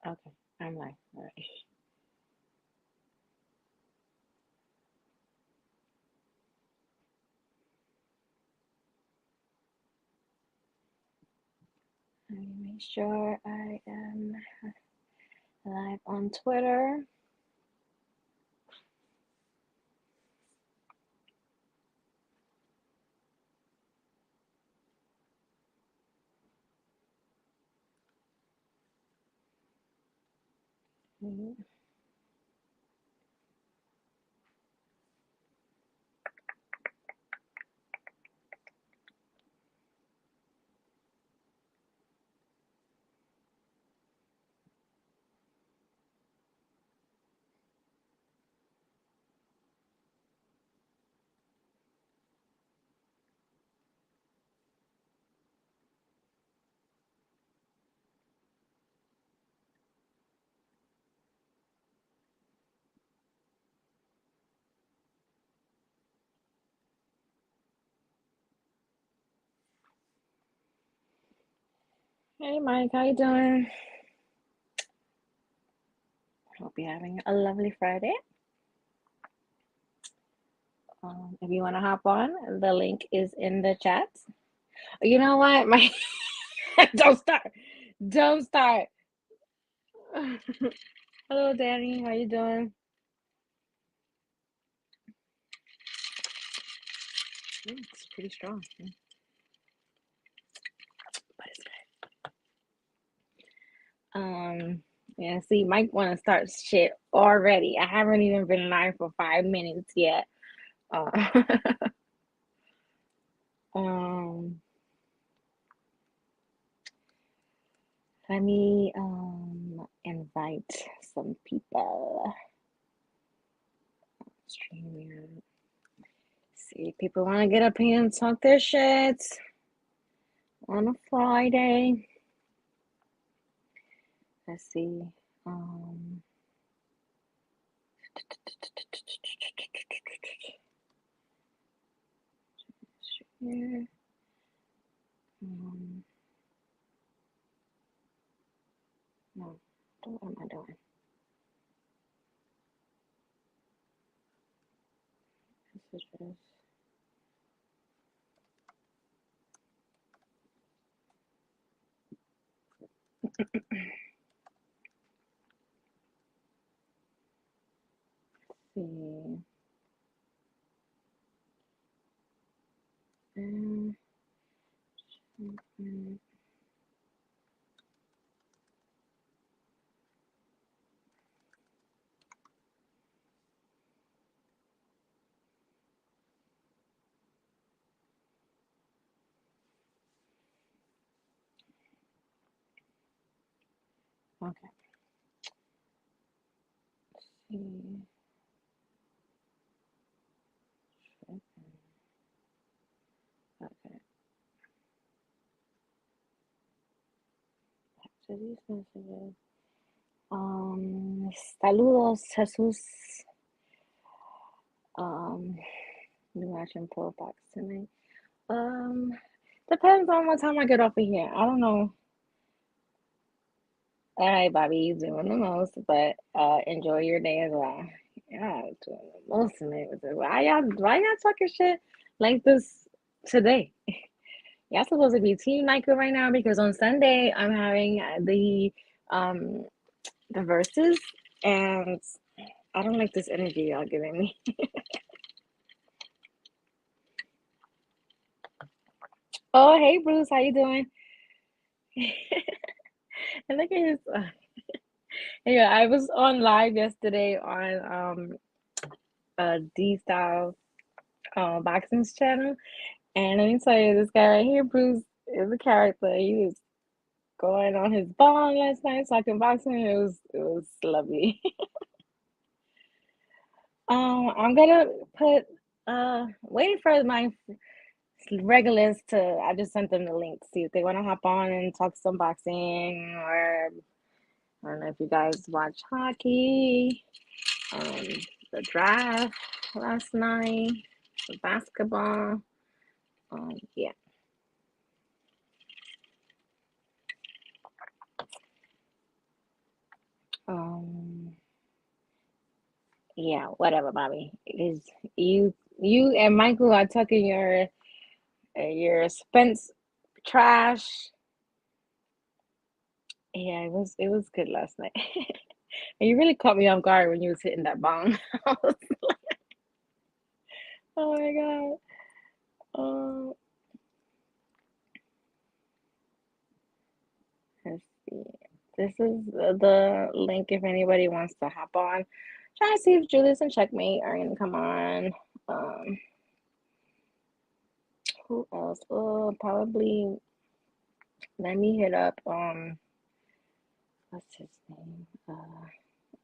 Okay, I'm live. All right. Let me make sure I am live on Twitter. Mhm. Hey, Mike, how you doing? Hope you're having a lovely Friday. If you want to hop on, the link is in the chat. You know what? My don't start. Don't start. Hello, Danny. How you doing? It's pretty strong, but it's good. Yeah. See, Mike want to start shit already. I haven't even been live for 5 minutes yet. Uh, um, let me invite some people. Stream. See, people want to get up here and talk their shit on a Friday. Let's see. Um, share. Um, no, what am I doing? Messages. See. Um, okay. See. Okay. So these messages. Saludos, Jesús. Um, you watching Pro Box tonight? Um, Depends on what time I get off of here. I don't know. All right, Bobby, you doing the most, but enjoy your day as well. Yeah, doing the most tonight. Why y'all talking shit like this today? Y'all supposed to be Team Nike right now because on Sunday I'm having um the verses, and I don't like this energy y'all giving me. Oh, hey Bruce, how you doing? And look at his. Yeah, I was on live yesterday on D Style Boxing's channel, and let me tell you, this guy right here, Bruce, is a character. He was going on his bong last night talking boxing. It was lovely. I'm gonna put waiting for my regulars to. I just sent them the link to see if they want to hop on and talk some boxing, or I don't know if you guys watch hockey, um, the draft last night, the basketball. Yeah. Um, yeah, whatever, Bobby. It is you and Michael are talking your Spence trash. Yeah, it was good last night. And you really caught me off guard when you was hitting that bomb. Oh my God. Oh, let's see. This is the link if anybody wants to hop on. Trying to see if Julius and Checkmate are gonna come on. Um, who else? Oh, probably. Let me hit up. What's his name?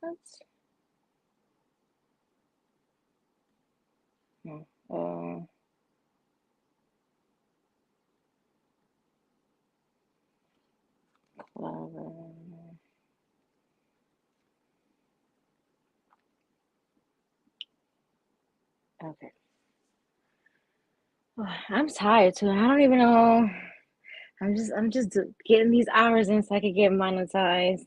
What's no. Clover. Okay. Oh, I'm tired too. I don't even know. I'm just getting these hours in so I can get monetized.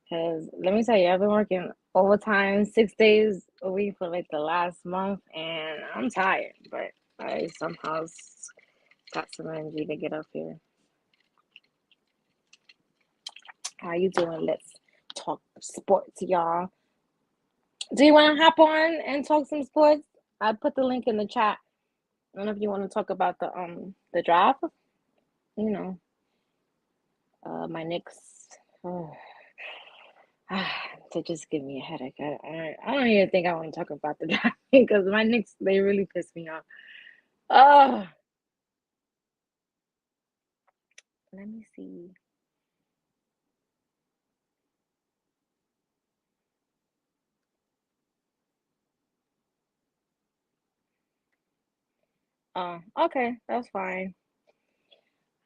Cause let me tell you, I've been working overtime 6 days a week for like the last month, and I'm tired. But I somehow got some energy to get up here. How you doing? Let's talk sports, y'all. Do you want to hop on and talk some sports? I put the link in the chat. I don't know if you want to talk about the draft. You know, my Knicks. Oh, to just give me a headache. I don't even think I want to talk about the draft because my Knicks they really piss me off. Oh, let me see. Okay, that's fine.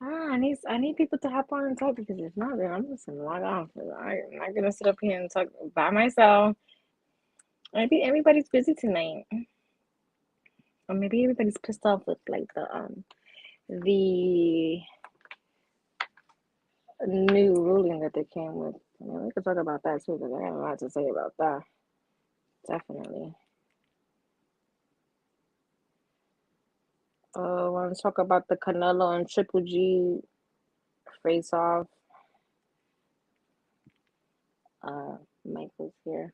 I need people to hop on and talk because if not, then I'm just gonna log off. I'm not gonna sit up here and talk by myself. Maybe everybody's busy tonight, or maybe everybody's pissed off with like the new ruling that they came with. I mean, we could talk about that too because I got a lot to say about that. Definitely. Want to talk about the Canelo and Triple G face off? Michael's here.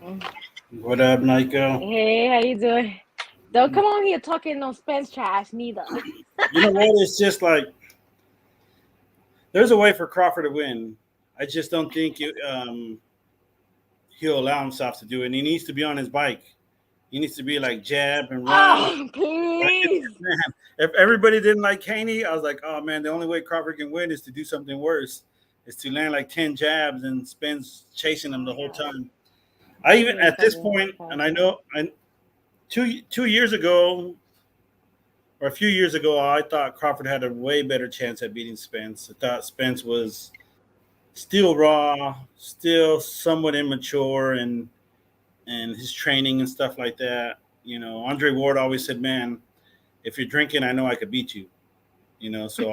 Mm. What up, Nayka? Hey, how you doing? Don't come on here talking no Spence trash neither. You know what? It's just like there's a way for Crawford to win. I just don't think he'll allow himself to do it. And he needs to be on his bike. He needs to be like jab and run. Oh, Like, please. man, if everybody didn't like Haney, I was like, oh man, the only way Crawford can win is to do something worse, is to land like 10 jabs and Spence chasing Oh him the my whole God. time. I He even is at such this a point, and I person. know, 2 years ago or a few years ago, I thought Crawford had a way better chance at beating Spence. I thought Spence was still raw, still somewhat immature, and his training and stuff like that. Andre Ward always said, "Man, if you're drinking, I know I could beat you." So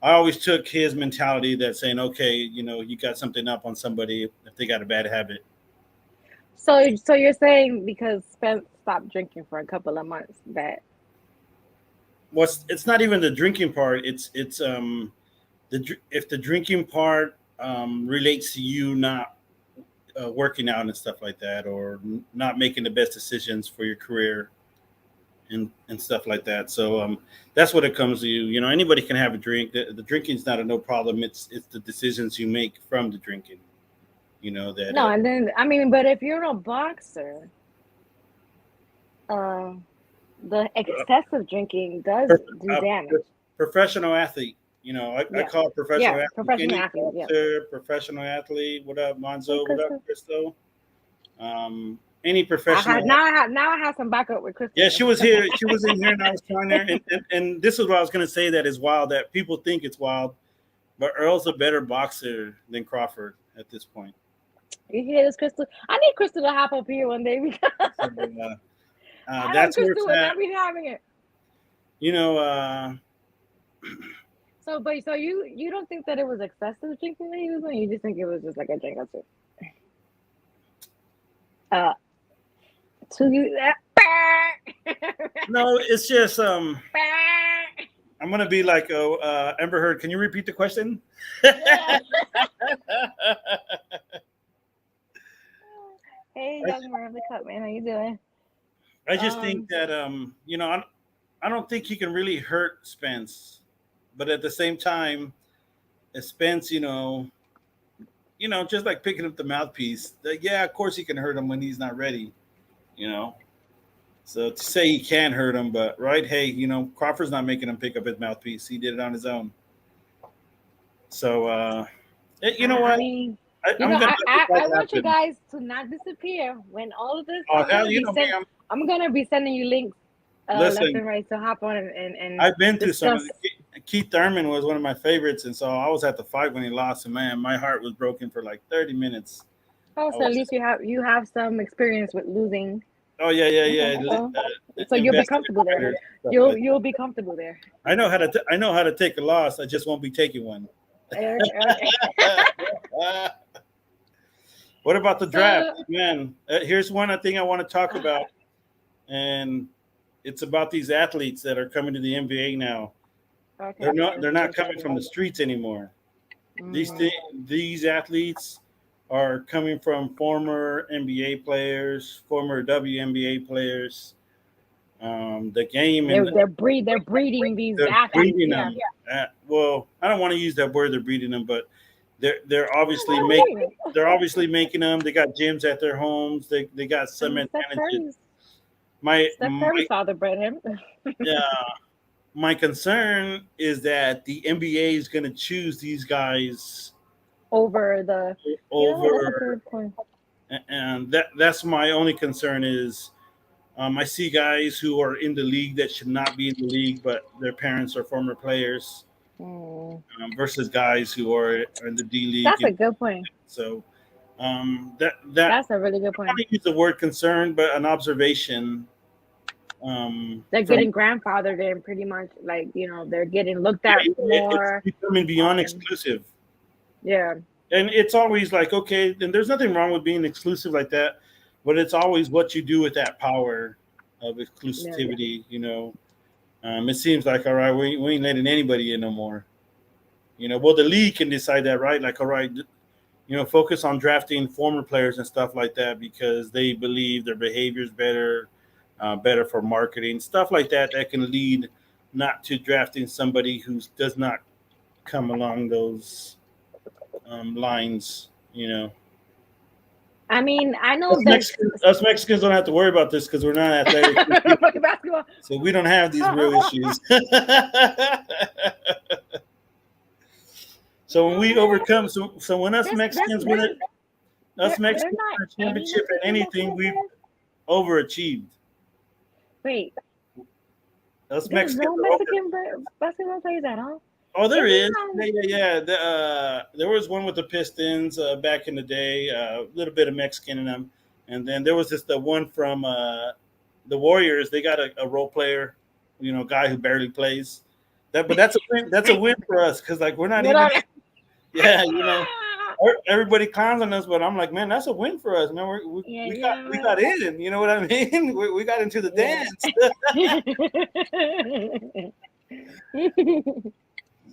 I always took his mentality that saying, "Okay, you got something up on somebody if they got a bad habit." So you're saying because Spence stopped drinking for a couple of months that What's It's not even the drinking part. It's if the drinking part relates to you not working out and stuff like that, or not making the best decisions for your career and stuff like that. So that's what it comes to. Anybody can have a drink. The drinking's not a no problem. It's the decisions you make from the drinking. That no, and then I mean, but if you're a boxer, uh, the excessive drinking does do a damage. professional athlete. I Yeah, call it professional yeah, athlete. professional Any athlete. Yeah. boxer, professional athlete. What up, Hey, Monzo? What up, Crystal. Crystal? Any professional. Now I have some backup with Crystal Yeah, in she was here. here. She was in here, and I was trying her. And this is what I was going to say. That is wild. That people think it's wild, but Earl's a better boxer than Crawford at this point. You hear this, Crystal? I need Crystal to hop up here one day because So, I know that's where Crystal it's would at. not be having it. You know, uh, So you don't think that it was excessive drinking that he was doing? You just think it was just like a drink or two? Uh, to you that. No, it's just I'm gonna be like Amber Heard. Can you repeat the question? Yeah. Hey, young man of the cup, man, how you doing? I just think Um, that I don't think he can really hurt Spence, but at the same time, if Spence, just like picking up the mouthpiece, yeah, of course he can hurt him when he's not ready, you know. So to say he can hurt him, but right, hey, Crawford's not making him pick up his mouthpiece. He did it on his own. So you know I what? mean, I'm gonna let the I fight want you happen. guys to not disappear when all of this. Oh hell, you know me. I'm gonna be sending you links, left Listen. and right to hop on and I've been through some of discuss. the. Keith Thurman was one of my favorites, and so I was at the fight when he lost. And man, my heart was broken for like 30 minutes. Oh, I so at was. least you have some experience with losing. Oh yeah, yeah, Okay, yeah. so you'll be comfortable there. Investigator stuff You'll like you'll be comfortable there. that. I know how to. I know how to take a loss. I just won't be taking one. Okay. What about the draft, So man? Here's one thing I want to talk about, and it's about these athletes that are coming to the NBA now. okay, They're not coming from the streets anymore. These mm, th- these athletes are coming from former NBA players, former WNBA players. The game and they're breeding these they're athletes. breeding Yeah, them. Well, I don't want to use that word. They're breeding them, but they're no, obviously they're make breeding. they're obviously making them. They got gyms at their homes. They got I some mean, advantages. My Steph my Curry's father bred him. uh, my concern is that the NBA is going to choose these guys Over the, that's a over, good point. and that's my only concern is I see guys who are in the league that should not be in the league, but their parents are former players, Mm, versus guys who are in the D League. that's a And good point. so that That's a really good I don't point. want to use the word concern, but an observation They're from getting grandfathered in pretty much. Like, they're getting looked at it's more. becoming beyond Um, exclusive. yeah, And it's always like, okay, then there's nothing wrong with being exclusive like that, but it's always what you do with that power of yeah. exclusivity. It seems like, all right, we ain't letting anybody in no more. Well, the league can decide that, right? Like, all right, focus on drafting former players and stuff like that because they believe their behavior is better, better for marketing, stuff like that. That can lead not to drafting somebody who does not come along those lines. I mean, I know that Us Mexicans don't have to worry about this because we're not athletic, fucking basketball. so we don't have these real issues. So when we overcome, so when us Mexicans win it, us They're Mexicans not win a any championship at Mexican anything, basketball we've players. overachieved. Wait, Us there's Mexicans no are over. Mexican basketball players at all. Oh, there Isn't is. that? Yeah, yeah, yeah. There was one with the Pistons back in the day. A little bit of Mexican in them, and then there was just the one from the Warriors. They got a role player, guy who barely plays. But that's a win. That's a win for us because like we're not You're even. not. Yeah, everybody clowns on us, but I'm like, man, that's a win for us, man. Yeah, We got in. You know what I mean? We got into the dance.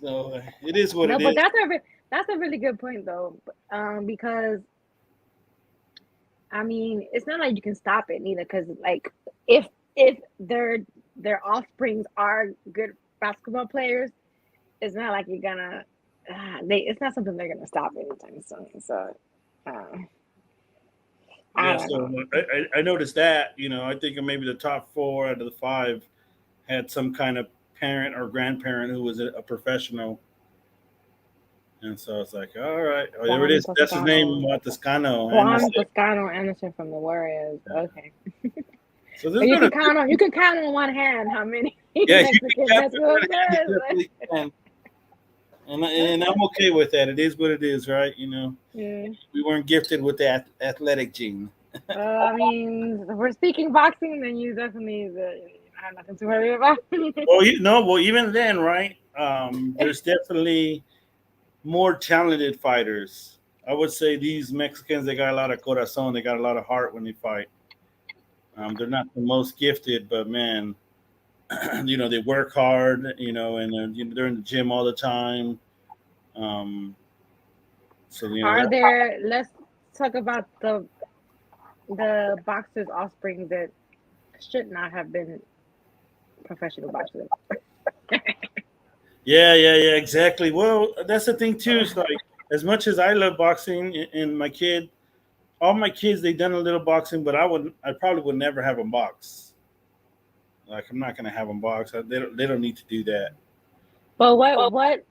So it is what No, it but is. that's a really good point though, because I mean, it's not like you can stop it neither. Because like, if their offsprings are good basketball players, it's not like you're gonna. It's not something they're gonna stop anytime soon. So, uh, I Yeah, don't so know. I noticed that. I think maybe the top four out of the five had some kind of parent or grandparent who was a professional, and so it's like, all right, oh, there it Juan is. That's his name, Toscano, Toscano Juan Anderson. Toscano Anderson from the Warriors. Yeah. Okay, So there's but been a you can count on one hand how many yeah, you can Mexican capture basketball one hand, you players. definitely can. And Okay. I'm okay with that. It is what it is, right? Yeah. We weren't gifted with that athletic gene. I mean, if we're speaking boxing, then you definitely, I have nothing to worry about. Well, well, even then, right? There's definitely more talented fighters. I would say these Mexicans, they got a lot of corazon. They got a lot of heart when they fight. They're not the most gifted, but man, they work hard. And they're in the gym all the time. Um, so Are that. there? Let's talk about the boxers' offspring that should not have been professional boxers. Yeah, exactly. Well, that's the thing too. It's like as much as I love boxing and all my kids, they done a little boxing, but I probably would never have them box. Like I'm not gonna have them box. They don't need to do that. But what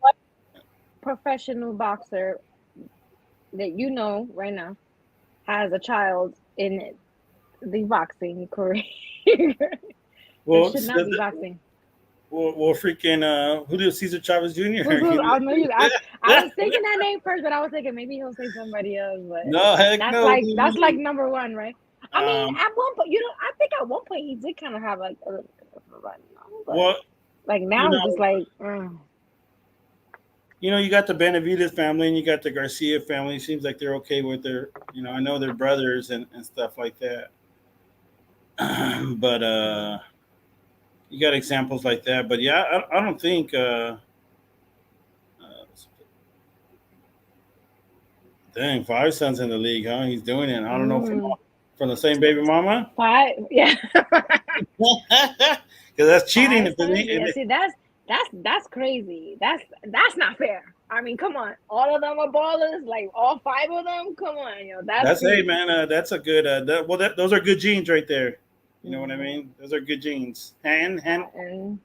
professional boxer that you know right now has a child in the boxing career that Well, should not be boxing? freaking who did Cesar Chavez Jr. I know you. I was thinking that name first, but I was thinking maybe he'll say somebody else. But No, heck that's no, like dude. number one, right? I mean, Um, at one point, I think at one point he did kind of have like a little bit of a run, but well, like you now it's just know, like, you got the Benavides family and you got the Garcia family. Seems like they're okay with I know they're brothers and stuff like that. But you got examples like that. But yeah, I don't think. Dang, Five Sons in the league, huh? He's doing it. I don't know mm, from the same baby mama, five, yeah, because that's cheating. five sons. Yeah, see, that's crazy. That's not fair. I mean, come on, all of them are ballers. Like all five of them. Come on, that's That's hey crazy. man, that's a good. Those are good genes right there. You know what I Mm-hmm. mean? Those are good genes. And Patton,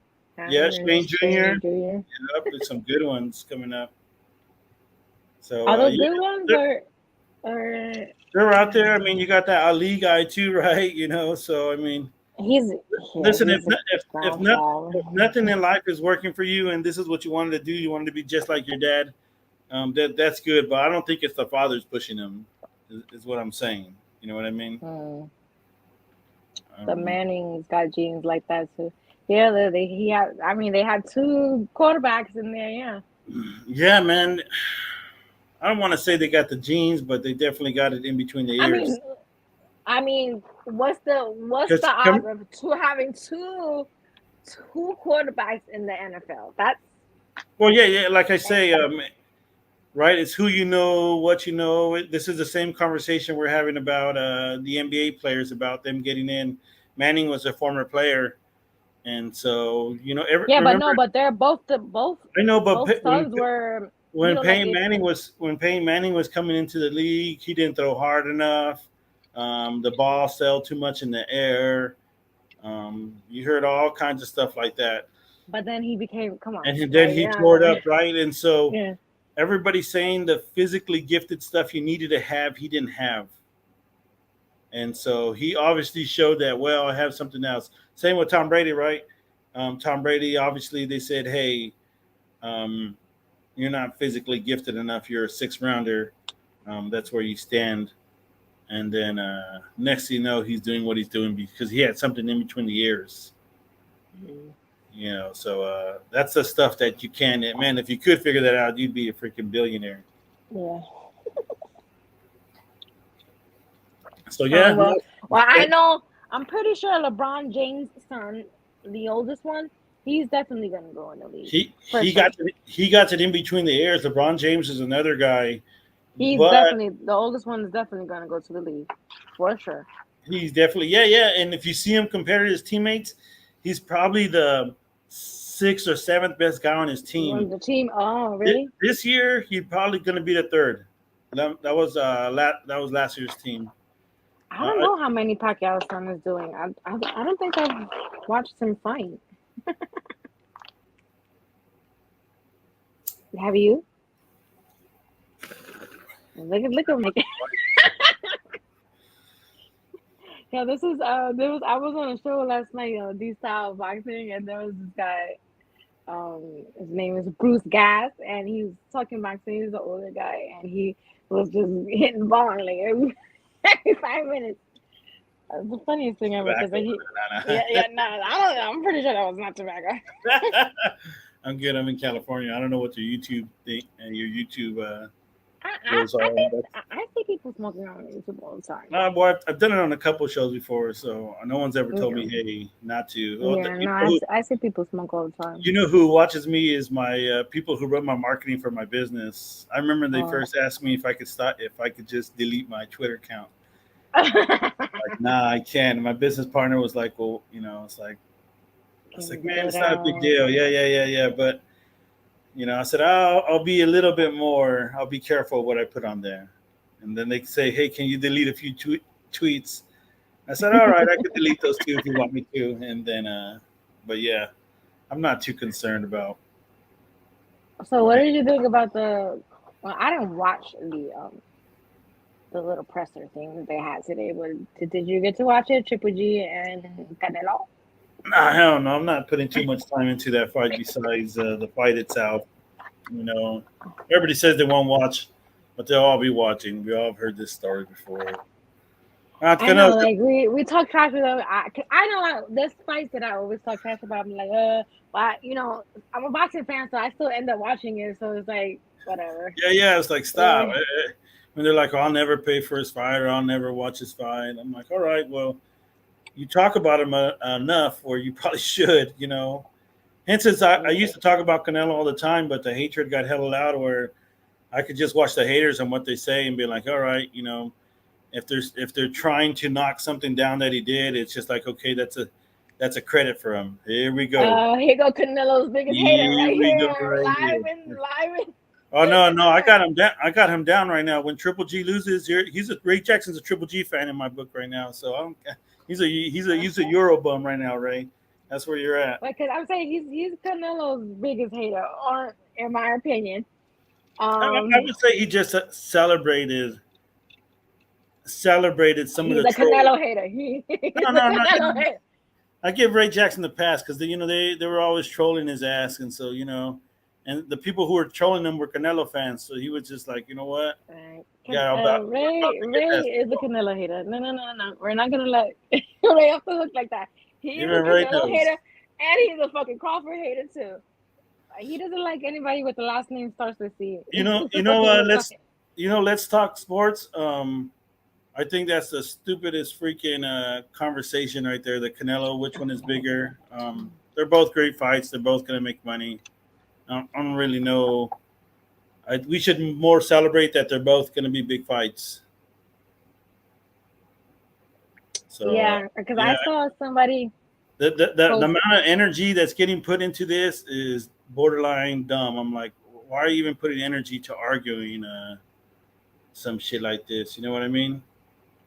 yeah, Patton, and Shane Jr. Shane Jr. Yep, there's some good ones coming up. So Are those yeah, good ones they're, or they're out there. I mean, you got that Ali guy too, right? So I mean, he's listen, he's a if ground not if ball. nothing in life is working for you, and this is what you wanted to do, you wanted to be just like your dad. That's good, but I don't think it's the fathers pushing him. Is what I'm saying. You know what I mean? Hmm. The Um, Mannings got genes like that too. Yeah, he had. I mean, they had two quarterbacks in there. Yeah. yeah, man. I don't want to say they got the genes, but they definitely got it in between the I ears. mean, what's the Because odds of having two quarterbacks in the NFL? That's well, yeah. Like I say, right? It's who you know, what you know. This is the same conversation we're having about the NBA players about them getting in. Manning was a former player, and so yeah, but remember, no, but they're both I know, but both sons were, like if When Peyton Manning was coming into the league, he didn't throw hard enough. The ball fell too much in the air. You heard all kinds of stuff like that, but then he became, come on, and then like he yeah, tore it up, right? And so yeah. everybody's saying the physically gifted stuff you needed to have, he didn't have. And so he obviously showed that, well, I have something else. Same with Tom Brady, right? Tom Brady, obviously, they said, hey, um, you're not physically gifted enough. You're a six rounder. That's where you stand. And then next thing you know, he's doing what he's doing because he had something in between the ears. Mm. So that's the stuff that you can, man, if you could figure that out, you'd be a freaking billionaire. Yeah. So Oh yeah, well. Well, I know. I'm pretty sure LeBron James' son, the oldest one, he's definitely gonna go in the league he for he sure. got it in between the ears. LeBron James is another guy, He's but definitely the oldest one is definitely gonna go to the league for sure. he's definitely yeah. And if you see him compared to his teammates, he's probably the sixth or seventh best guy on his team. On the team. Oh, really? This year, he's probably going to be the third. That was that was last year's team. I don't know how many Pacquiao's son is doing. I don't think I've watched him fight. Have you? Look at me. Yeah, this is I was on a show last night, D Style Boxing, and there was this guy. His name is Bruce Gass, and he was talking boxing. He's an older guy, and he was just hitting the ball like every 5 minutes. The funniest thing ever because Tobacco. no, I don't know. I'm pretty sure that was not tobacco. I'm good. I'm in California. I don't know what your YouTube thing and your YouTube rules I are. think I see people smoking on YouTube all the time. No, boy, I've done it on a couple shows before, so no one's ever told me, Yeah, "Hey, not to." Oh, yeah, no, I see people smoke all the time. you know who watches me is my people who run my marketing for my business. I remember they Oh. first asked me if I could stop, if I could just delete my Twitter account. Like, nah, I can't. And my business partner was like, "Well, it's Can like, you man, cut it it's not a big out? deal. Yeah, yeah, yeah, yeah." But I said, I'll be a little bit more. I'll be careful what I put on there. And then they say, "Hey, can you delete a few tweets?" I said, "All right, I could delete those two if you want me to." And then, but yeah, I'm not too concerned about. So, what did you think about the? Well, I didn't watch the little presser thing that they had today. But did you get to watch it? Triple G and Canelo. Nah, hell no. I'm not putting too much time into that fight besides the fight itself. You know, everybody says they won't watch, but they'll all be watching. We all have heard this story before. I know, like we talk trash with them. I know like there's fights that I always talk trash about. I'm like, but I'm a boxing fan, so I still end up watching it. So it's like whatever. Yeah, yeah. It's like stop. Yeah. When they're like, "Oh, I'll never pay for his fight, or I'll never watch his fight." I'm like, all right, well, you talk about him enough, or you probably should. Hence, I used to talk about Canelo all the time, but the hatred got hella loud where I could just watch the haters and what they say and be like, all right, if they're trying to knock something down that he did, it's just like, okay, that's a credit for him. Here we go. Here go Canelo's biggest hater Here right we go here, right here. live in Oh no, in no, the I got ring. him down. I got him down right now. When Triple G loses, Ray Jackson's a Triple G fan in my book right now. So I don't. He's a Euro bum right now, Ray. That's where you're at. Because I'm saying he's Canelo's biggest hater, or in my opinion. I would say he just celebrated some of He's the a trolls. Canelo hater. He's No, a no, no. Canelo hater. I give Ray Jackson the pass because they were always trolling his ass, and so and the people who were trolling him were Canelo fans. So he was just like, you know what? Right. Yeah, we're about to get Ray that. is a Canelo hater. No. We're not gonna let Ray off the hook like that. He is a Even Ray Canelo knows. hater, and he's a fucking Crawford hater too. He doesn't like anybody with the last name starts with C. Let's talk sports. I think that's the stupidest freaking conversation right there. The Canelo, which one is bigger? They're both great fights. They're both going to make money. I don't really know. We should more celebrate that they're both going to be big fights. So Yeah, because yeah, I saw somebody the post. amount of energy that's getting put into this is borderline dumb. I'm like, why are you even putting energy to arguing some shit like this? You know what I mean?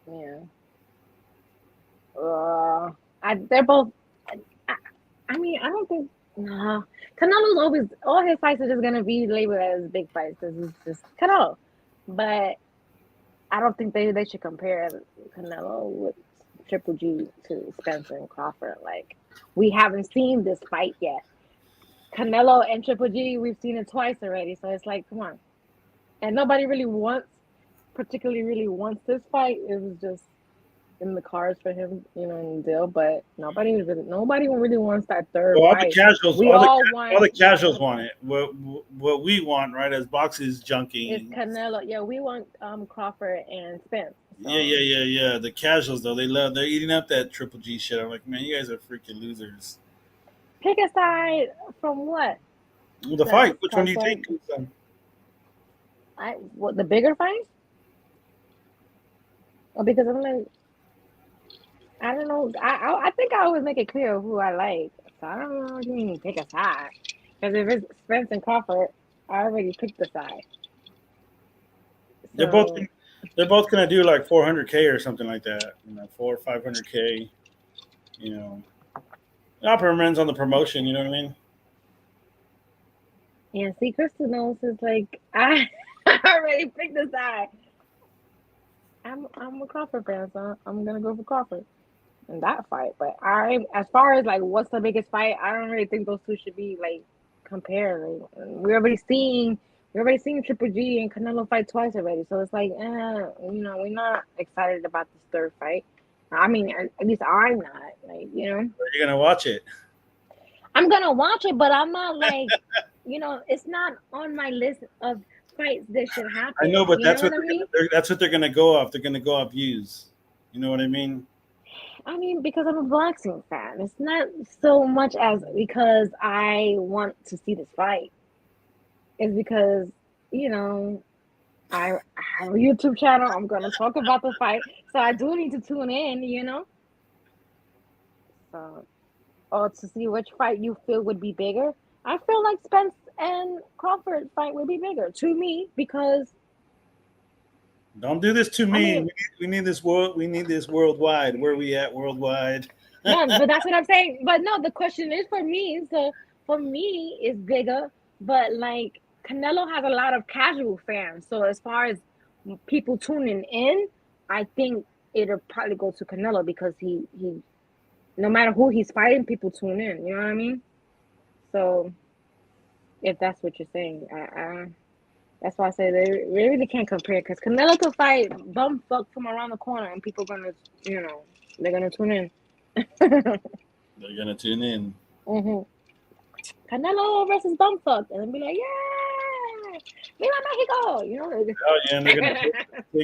Yeah. They're both. I, I mean, I don't think. Nah. Canelo's always all his fights are just gonna be labeled as big fights because it's just Canelo. But I don't think they should compare Canelo with Triple G to Spencer and Crawford. Like we haven't seen this fight yet. Canelo and Triple G, we've seen it twice already. So it's like, come on. And nobody particularly really wants this fight. It was just in the cards for him, in the deal. But nobody really wants that third Well, fight. We all the casuals want it. What we want, right, as boxes is junkie. Canelo. Yeah, we want Crawford and Spence. So. Yeah. The casuals though, they're eating up that Triple G shit. I'm like, man, you guys are freaking losers. Pick a side from what? Well, the fight. Which one do you think? What the bigger fight? Well, because I'm like, I don't know. I think I always make it clear who I like. So I don't know what you mean pick a side. Because if it's Spence and Crawford, I already picked the side. They're both So they're both gonna do like 400K or something like that. 400 or 500K. The upper ends on the promotion. You know what I mean? yeah, see, Kristen knows is like I already picked the side. I'm a Crawford fan, so I'm gonna go for Crawford in that fight. But as far as like what's the biggest fight, I don't really think those two should be like compared. Like, we already seen Triple G and Canelo fight twice already, so it's like, we're not excited about this third fight. I mean, at least I'm not. Like, You're gonna watch it. I'm gonna watch it, but I'm not like, it's not on my list of fights that should I know, happen. but You know what I mean? that's what they're gonna go off. They're gonna go off views. You know what I mean? I mean, because I'm a boxing fan. It's not so much as because I want to see this fight. It's because, you know, I have a YouTube channel. I'm gonna talk about the fight, so I do need to tune in. So, or to see which fight you feel would be bigger. I feel like Spence and Crawford fight would be bigger to me because Don't do this to I me. mean, We need this world. We need this worldwide. Where we at worldwide? no, but that's what I'm saying. But no, the question is for me. So for me, it's bigger. But like Canelo has a lot of casual fans. So as far as people tuning in, I think it'll probably go to Canelo because he no matter who he's fighting, people tune in. You know what I mean? So if that's what you're saying, that's why I say they really can't compare because Canelo could fight bumfuck from around the corner and people gonna, you know, they're gonna tune in. They're gonna tune in. hmm Canelo versus bumfuck and be like, yeah, viva Mexico, Oh yeah, and they're gonna pay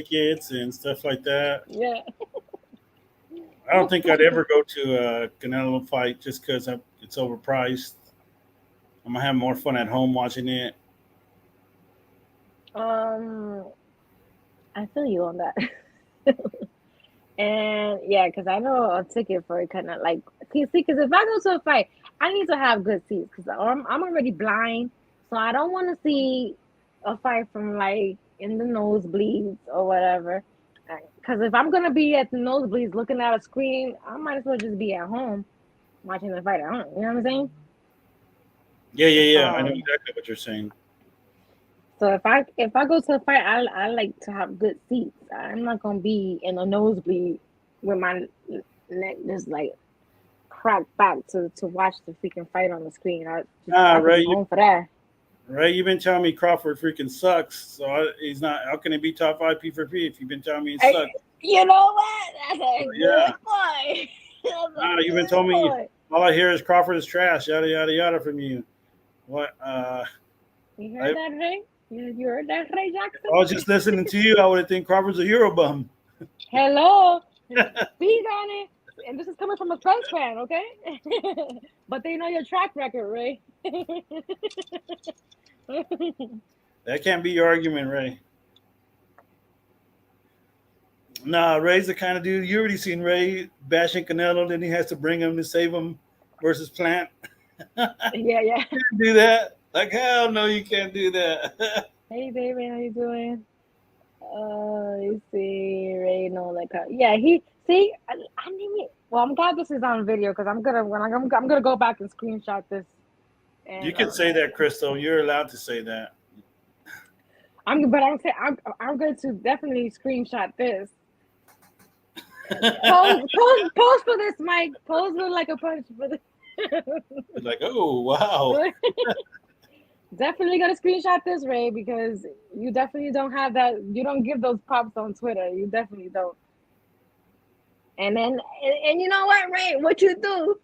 tickets and stuff like that. yeah. I don't think I'd ever go to a Canelo fight just because it's overpriced. I'm gonna have more fun at home watching it. um, I feel you on that. And yeah, because I know a ticket for it kind of like, see, because if I go to a fight, I need to have good seats because I'm already blind, so I don't want to see a fight from like in the nosebleeds or whatever. Because if I'm gonna be at the nosebleeds looking at a screen, I might as well just be at home watching the fight at home. You know what I'm saying? Yeah, yeah, yeah. I know Um, exactly what you're saying. so if I go to a fight, I like to have good seats. I'm not gonna be in a nosebleed with my neck just like crack back to watch the freaking fight on the screen. Nah, I could be home for that. Ray, you've been telling me Crawford freaking sucks. So he's not. How can he be top 5 P for P if you've been telling me he Hey, sucks? you know what? That's So, a yeah. good point. That's a Nah, you've been good telling me point. all I hear is Crawford is trash. Yada yada yada from you. What? You heard I, that, Ray? You heard that, Ray if Jackson? I was just listening to you, I would think Crawford's a Euro bum. Hello. Speak on it. And this is coming from a Spence fan, okay? But they know your track record, Ray. That can't be your argument, Ray. Nah, Ray's the kind of dude you already seen Ray bashing Canelo, then he has to bring him to save him versus Plant. Yeah, yeah. Can't do that. Like hell no, you can't do that. Hey, baby, how you doing? You see, Ray, no, like, yeah, he see, I mean, well, I'm glad this is on video because I'm gonna go back and screenshot this, You and can say that, Crystal. You're allowed to say that. I'm saying I'm going to definitely screenshot this. Pose for this, Mike. Pose with like a punch for this. Like, oh wow. Definitely gonna screenshot this, Ray, because you definitely don't have that. You don't give those pops on Twitter. You definitely don't. And then, and you know what, Ray? What you do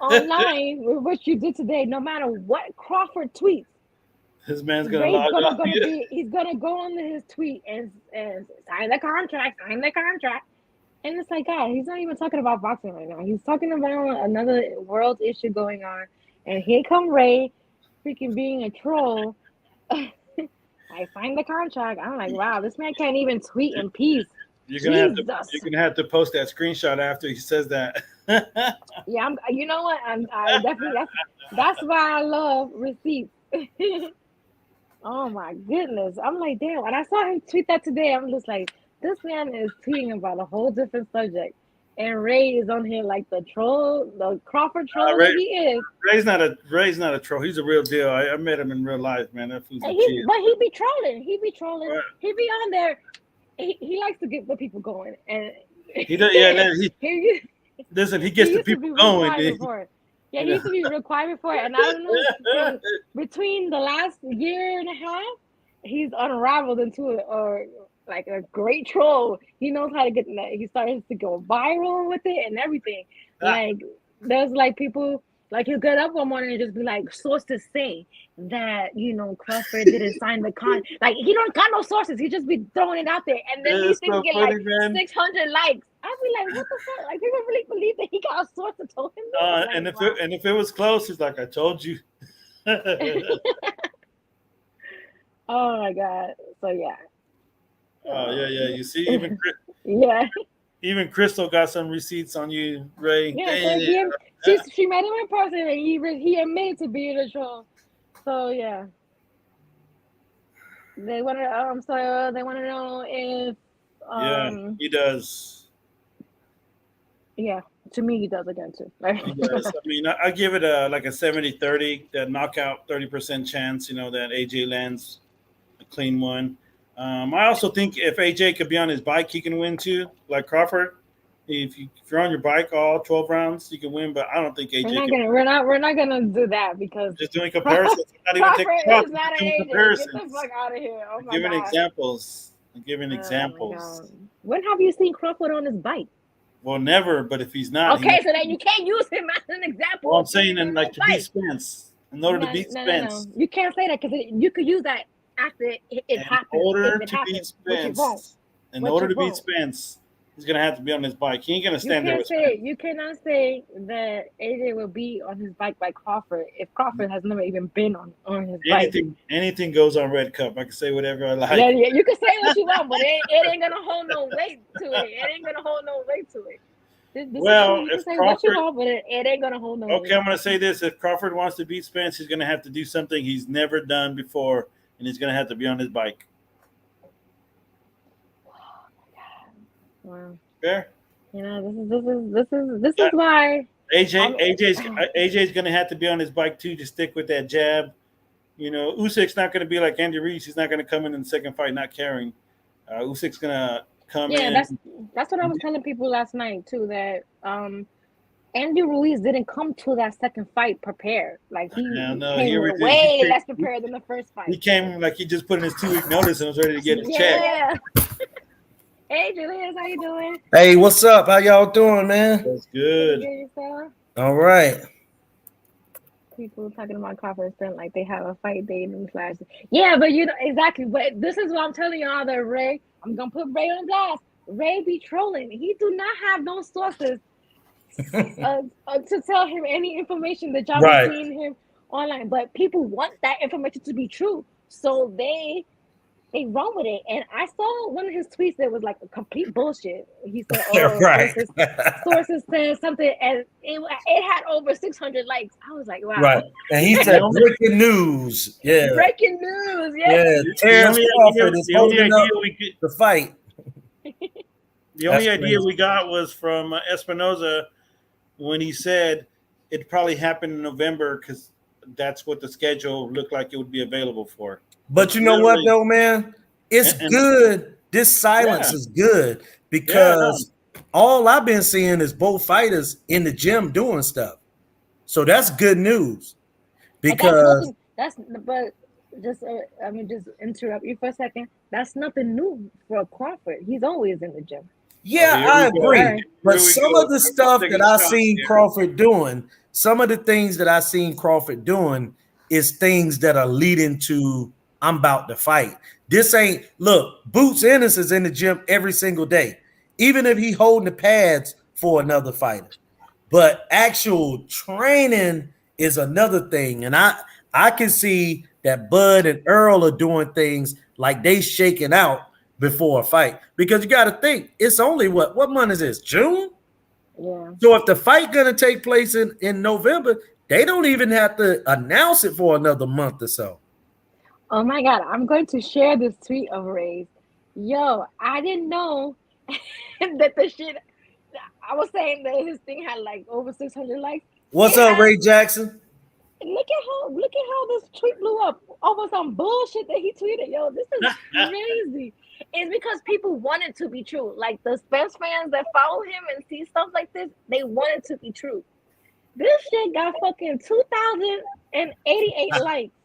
online with what you did today, no matter what Crawford tweets, This man's gonna Ray's log gonna off. gonna be he's gonna go on his tweet and sign the contract, sign the contract. And it's like, God, he's not even talking about boxing right now. He's talking about another world issue going on. And here come Ray, freaking being a troll. I signed the contract. I'm like, wow, this man can't even tweet in peace. You're gonna have to. Jesus. You're gonna have to post that screenshot after he says that. Yeah, you know what? I definitely that's why I love receipts. Oh my goodness. I'm like, damn. When I saw him tweet that today, I'm just like, this man is tweeting about a whole different subject. And Ray is on here like the troll, the Crawford troll that Ray, he is. Ray's not a troll. He's a real deal. I met him in real life, man. That fool's And legit. he be trolling. He be trolling. Right. He be on there. He likes to get the people going. And He does. Yeah. he, Listen. He he gets the used to be people real going. quiet before. Yeah, You he know. used to be real quiet before. And I don't know, between the last year and a half, he's unraveled into it or like a great troll. He knows how to get that. He starts to go viral with it and everything. Like there's like people like he'll get up one morning and just be like, sources say that Crawford didn't sign the con. Like he don't got no sources. He just be throwing it out there, and then these It's things so get funny, like man. 600 likes. I'll be like, what the fuck? Like people really believe that he got a source that told him this? Like, And wow. if it was close, he's like, I told you. Oh my god. So yeah. Oh yeah. You see, Yeah. even Crystal got some receipts on you, Ray. Yeah, so Damn. she met him in person and he admitted to being a troll. So yeah. They want to they want to know if Yeah, he does. yeah, to me he does again too. He does. I mean, I give it a 70-30, that knockout 30% chance. That AJ lands a clean one. I also think if AJ could be on his bike, he can win too, like Crawford. If you're on your bike all 12 rounds, you can win. But I don't think AJ can. We're not gonna do that because Just doing comparisons. I'm not even Crawford taking shots. is I'm not just an doing AJ. Get the comparisons. fuck out of here. Oh I'm my giving god. examples. I'm giving Oh my examples. god. When have you seen Crawford on his bike? Well, never. But if he's not, Okay, so then you can't use him as an example well, I'm of when saying, he's and on like his to beat bike. Spence, in order to beat No. Spence, You can't say that because you could use that after it in happens, if order it to beat happens, which it won't. Spence, in Which order it to beat won't. Spence, he's gonna have to be on his bike. He ain't gonna stand there with Spence. You cannot say that AJ will be on his bike by Crawford if Crawford has never even been on his bike. Anything goes on Red Cup. I can say whatever I like. Yeah, you can say what you want, but it ain't gonna hold no weight to it. It ain't gonna hold no weight to it. This is true. Well, You can if say what you Crawford, want, but it ain't gonna hold no okay, weight. I'm gonna say this: if Crawford wants to beat Spence, he's gonna have to do something he's never done before, and he's gonna have to be on his bike. Wow. Fair? This is why AJ's gonna have to be on his bike too to stick with that jab. Usyk's not gonna be like Andy Reid. He's not gonna come in the second fight not carrying. Usyk's gonna come yeah, in. that's what I was telling people last night too, that Andy Ruiz didn't come to that second fight prepared. Like he came way less prepared than the first fight. He came like he just put in his 2-week notice and was ready to get his check. Yeah. Hey Julius, how you doing? Hey, what's up? How y'all doing, man? That's good. All right. People talking about Crawford Spence like they have a fight day newsflash. Yeah, but exactly. But this is what I'm telling y'all that Ray. I'm gonna put Ray on blast. Ray be trolling. He do not have no sources to tell him any information that y'all be seeing him online. But people want that information to be true, so they run with it. And I saw one of his tweets that was like a complete bullshit. He said, sources said something, and it had over 600 likes. I was like, wow. Right. And he said breaking news. Yeah. Breaking news. Yeah. Terrence Crawford is holding up the fight. The only idea we got was from Espinoza when he said it probably happened in November because that's what the schedule looked like it would be available for. But you know what, though, man? It's good. This silence is good because all I've been seeing is both fighters in the gym doing stuff. So that's good news. Because but just interrupt you for a second. That's nothing new for Crawford. He's always in the gym. Yeah, I agree. But some of the stuff that I seen Crawford doing, some of the things that I seen Crawford doing is things that are leading to I'm about to fight. This ain't Boots Ennis is in the gym every single day, even if he holding the pads for another fighter. But actual training is another thing. And I can see that Bud and Earl are doing things like they shaking out before a fight. Because you got to think, it's only what month is this? June? Yeah. So if the fight gonna take place in November, they don't even have to announce it for another month or so. Oh my God, I'm going to share this tweet of Ray's. Yo, I didn't know that the shit I was saying that his thing had like over 600 likes. What's up, Ray Jackson? Look at how this tweet blew up over some bullshit that he tweeted. Yo, this is crazy. It's because people want it to be true. Like the Spence fans that follow him and see stuff like this, they want it to be true. This shit got fucking 2,088 likes.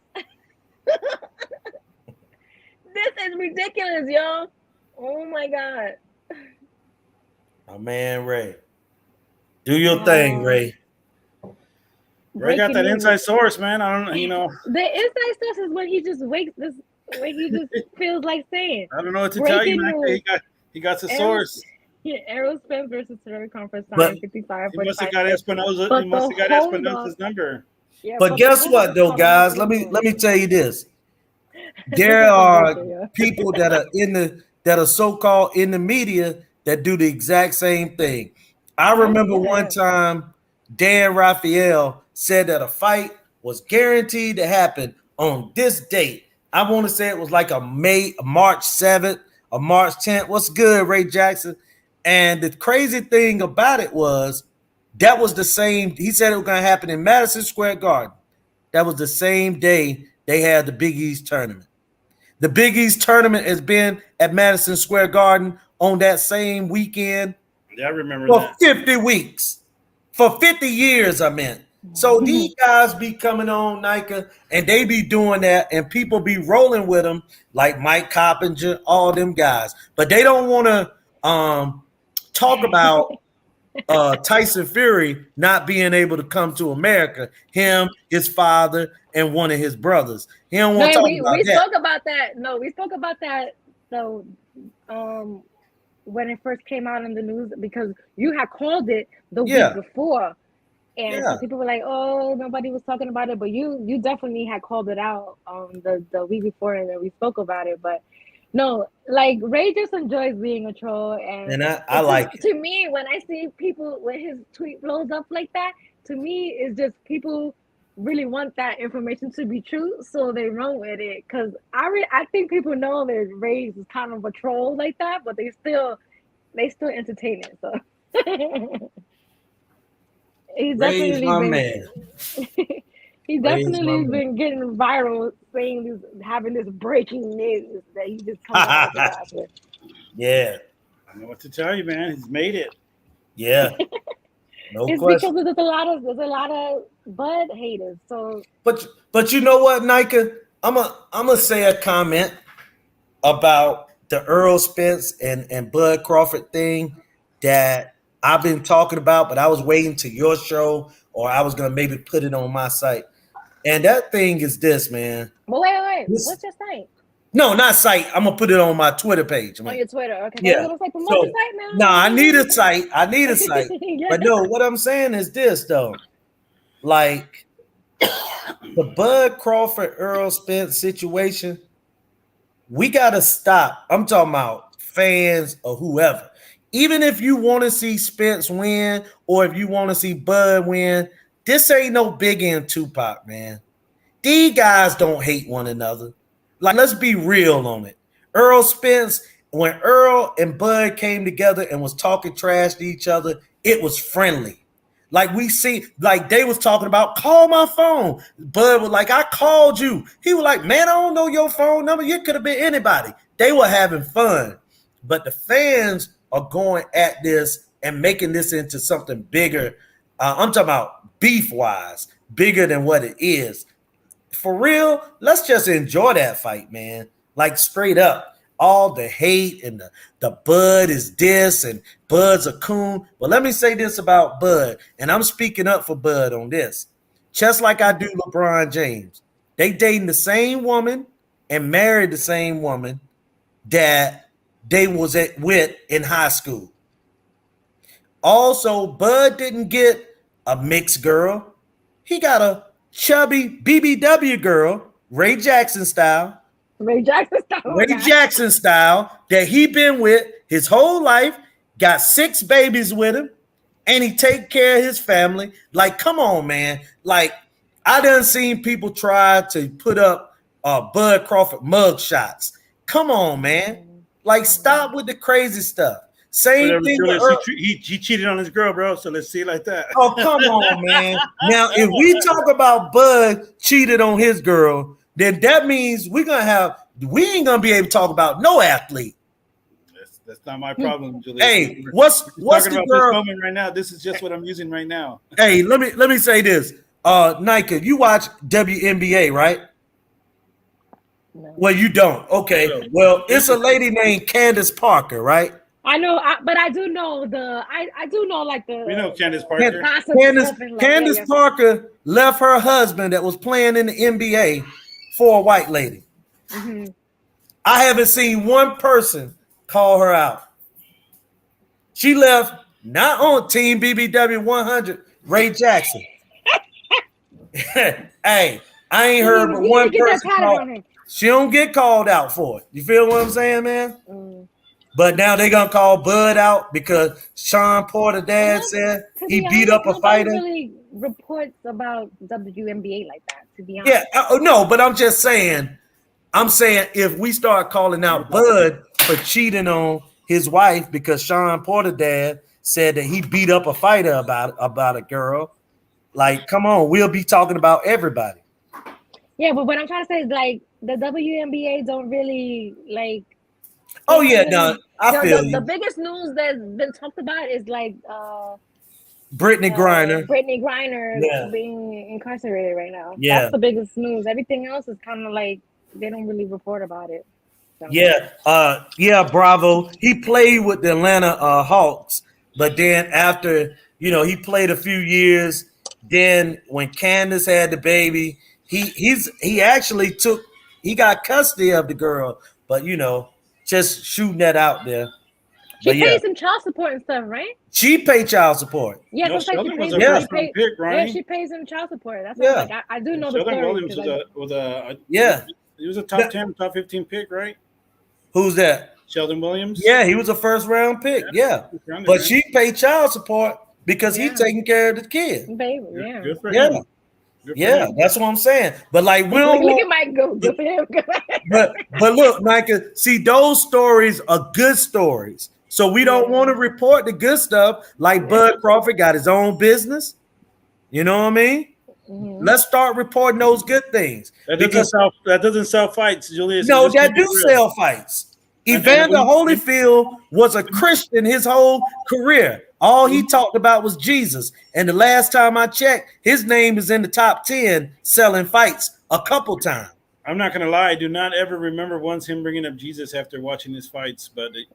This is ridiculous, yo. Oh my God. My man Ray. Do your thing, Ray. Ray got that inside source, man. I don't, The inside source is when he just wakes this, when he just feels like saying. I don't know what to Breaking tell you, news. man. He got the source. Errol Spence versus Terry conference time 55. He must have got Espinosa. He must have got Espinosa's number. Yeah, but guess what, though, guys? Let me tell you this. There are people that are so-called in the media that do the exact same thing. I remember one time Dan Raphael said that a fight was guaranteed to happen on this date. I want to say it was like a March 7th, or March 10th. What's good, Ray Jackson? And the crazy thing about it was that was the same. He said it was going to happen in Madison Square Garden. That was the same day they had the Big East tournament. The Big East tournament has been at Madison Square Garden on that same weekend. Yeah, I remember for that. 50 weeks. For 50 years, I meant. So these guys be coming on Nayka and they be doing that and people be rolling with them like Mike Coppinger, all them guys. But they don't want to talk about Tyson Fury not being able to come to America. Him, his father, and one of his brothers. He don't want to talk about that. We spoke about that. No, we spoke about that. So when it first came out in the news, because you had called it the week before. And so people were like, "Oh, nobody was talking about it," but you definitely had called it out the week before, and then we spoke about it. But no, like Ray just enjoys being a troll, and I like it. To me, when I see people when his tweet blows up like that, to me it's just people really want that information to be true, so they run with it. Because I think people know that Ray is kind of a troll like that, but they still entertain it. So. He's definitely been getting viral, having this breaking news that he just comes out with. Yeah, I know what to tell you, man. He's made it. Yeah, no it's question. Because there's a lot of Bud haters. So, but you know what, Nayka? I'm gonna say a comment about the Earl Spence and Bud Crawford thing that I've been talking about, but I was waiting to your show, or I was gonna maybe put it on my site. And that thing is this, man. But wait. What's your site? No, not site. I'm gonna put it on my Twitter page. On your Twitter, okay. Yeah. Promote the site, man. No, I need a site. But no, what I'm saying is this though. Like the Bud Crawford Earl Spence situation, we gotta stop. I'm talking about fans or whoever. Even if you want to see Spence win or if you want to see Bud win, this ain't no Biggie and Tupac, man. These guys don't hate one another. Like, let's be real on it. Earl Spence, when Earl and Bud came together and was talking trash to each other, it was friendly. Like they was talking about, call my phone. Bud was like, I called you. He was like, man, I don't know your phone number. You could have been anybody. They were having fun. But the fans are going at this and making this into something bigger. I'm talking about beef-wise, bigger than what it is. For real, let's just enjoy that fight, man. Like straight up. All the hate and the Bud is this and Bud's a coon. But let me say this about Bud, and I'm speaking up for Bud on this. Just like I do LeBron James. They dating the same woman and married the same woman that they was with in high school. Also, Bud didn't get a mixed girl. He got a chubby BBW girl, Ray Jackson style that he been with his whole life, got 6 babies with him, and he take care of his family. Like, come on, man. Like, I done seen people try to put up Bud Crawford mug shots. Come on, man. Like, stop with the crazy stuff. Same thing. He cheated on his girl, bro. So let's see it like that. Oh, come on, man. Now, if we talk about Bud cheated on his girl, then that means we ain't gonna be able to talk about no athlete. That's not my problem, Julius. Hey, what's the girl moment right now? This is just what I'm using right now. Hey, let me say this. Nayka, you watch WNBA, right? No. Well, you don't. Okay. Well, it's a lady named Candace Parker, right? I know, but I do know I do know like the. We know Candace Parker. Candace Parker left her husband that was playing in the NBA for a white lady. Mm-hmm. I haven't seen one person call her out. She left not on Team BBW 100, Ray Jackson. Hey, I ain't heard but one person call. She don't get called out for it. You feel what I'm saying, man? Mm. But now they're gonna call Bud out because Sean Porter dad said he beat up a fighter. Nobody really reports about WNBA like that, to be honest. Yeah, no, but I'm just saying. I'm saying if we start calling out Bud for cheating on his wife because Sean Porter dad said that he beat up a fighter about a girl, like, come on, we'll be talking about everybody. Yeah, but what I'm trying to say is like the WNBA don't really like. Oh yeah, really, no, I feel the biggest news that's been talked about is like Brittany Griner. Brittany Griner being incarcerated right now. Yeah, that's the biggest news. Everything else is kind of like they don't really report about it. So. Yeah, Bravo. He played with the Atlanta Hawks, but then after he played a few years. Then when Candace had the baby, he actually got custody of the girl, but just shooting that out there. She paid some child support and stuff, right? She paid child support. Yeah, no, Sheldon was a first round pick, right? Yeah, she pays some child support. That's what I do know. Sheldon the story. Williams was a he was a top 10, top 15 pick, right? Who's that? Sheldon Williams. Yeah, he was a first round pick. Yeah. But she paid child support because he's taking care of the kid. Baby, Good for him. Yeah, that's what I'm saying. But like, we don't look at Mike go. Good for him. but look, Nayka, see, those stories are good stories. So we don't want to report the good stuff. Like Bud Crawford got his own business. You know what I mean? Mm-hmm. Let's start reporting those good things. That doesn't sell fights, Julius. No, that do sell fights. Evander Holyfield was a Christian his whole career. All he talked about was Jesus. And the last time I checked, his name is in the top 10 selling fights a couple times. I'm not going to lie. I do not ever remember once him bringing up Jesus after watching his fights. But it's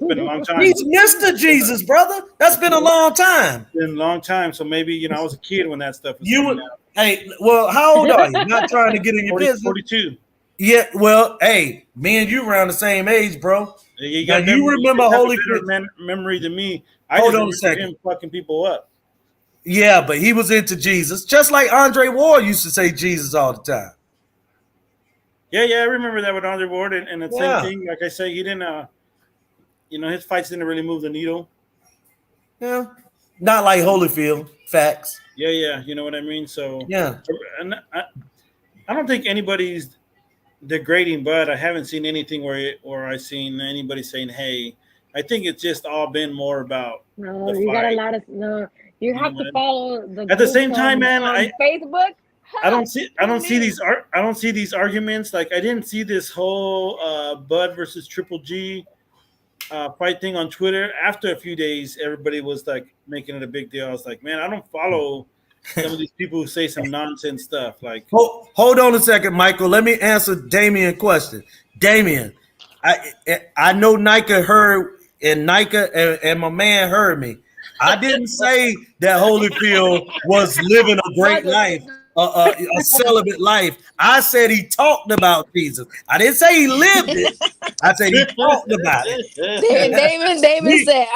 been a long time. He's Mr. Jesus, brother. That's been a long time. It's been a long time. So maybe, I was a kid when that stuff was coming out. Hey, well, how old are you? Not trying to get in your business. 42. Yeah, well, hey, me and you around the same age, bro. You remember Holyfield memory to me. Hold on a second. Him fucking people up. Yeah, but he was into Jesus, just like Andre Ward used to say Jesus all the time. Yeah, I remember that with Andre Ward, and the same thing. Like I say, he didn't. His fights didn't really move the needle. Yeah, not like Holyfield. Facts. Yeah, you know what I mean. So yeah, and I don't think anybody's degrading Bud. I haven't seen anything where I've seen anybody saying, "Hey." I think it's just all been more about. No, you got a lot of You have to follow the. At the same time, man, Facebook. I don't see these arguments. Like I didn't see this whole Bud versus Triple G fight thing on Twitter. After a few days, everybody was like making it a big deal. I was like, man, I don't follow some of these people who say some nonsense stuff. Like, hold on a second, Michael. Let me answer Damien's question. Damien, I know Nayka heard. And Nayka and my man heard me. I didn't say that Holyfield was living a great life, a celibate life. I said he talked about Jesus. I didn't say he lived it. I said he talked about it. David said,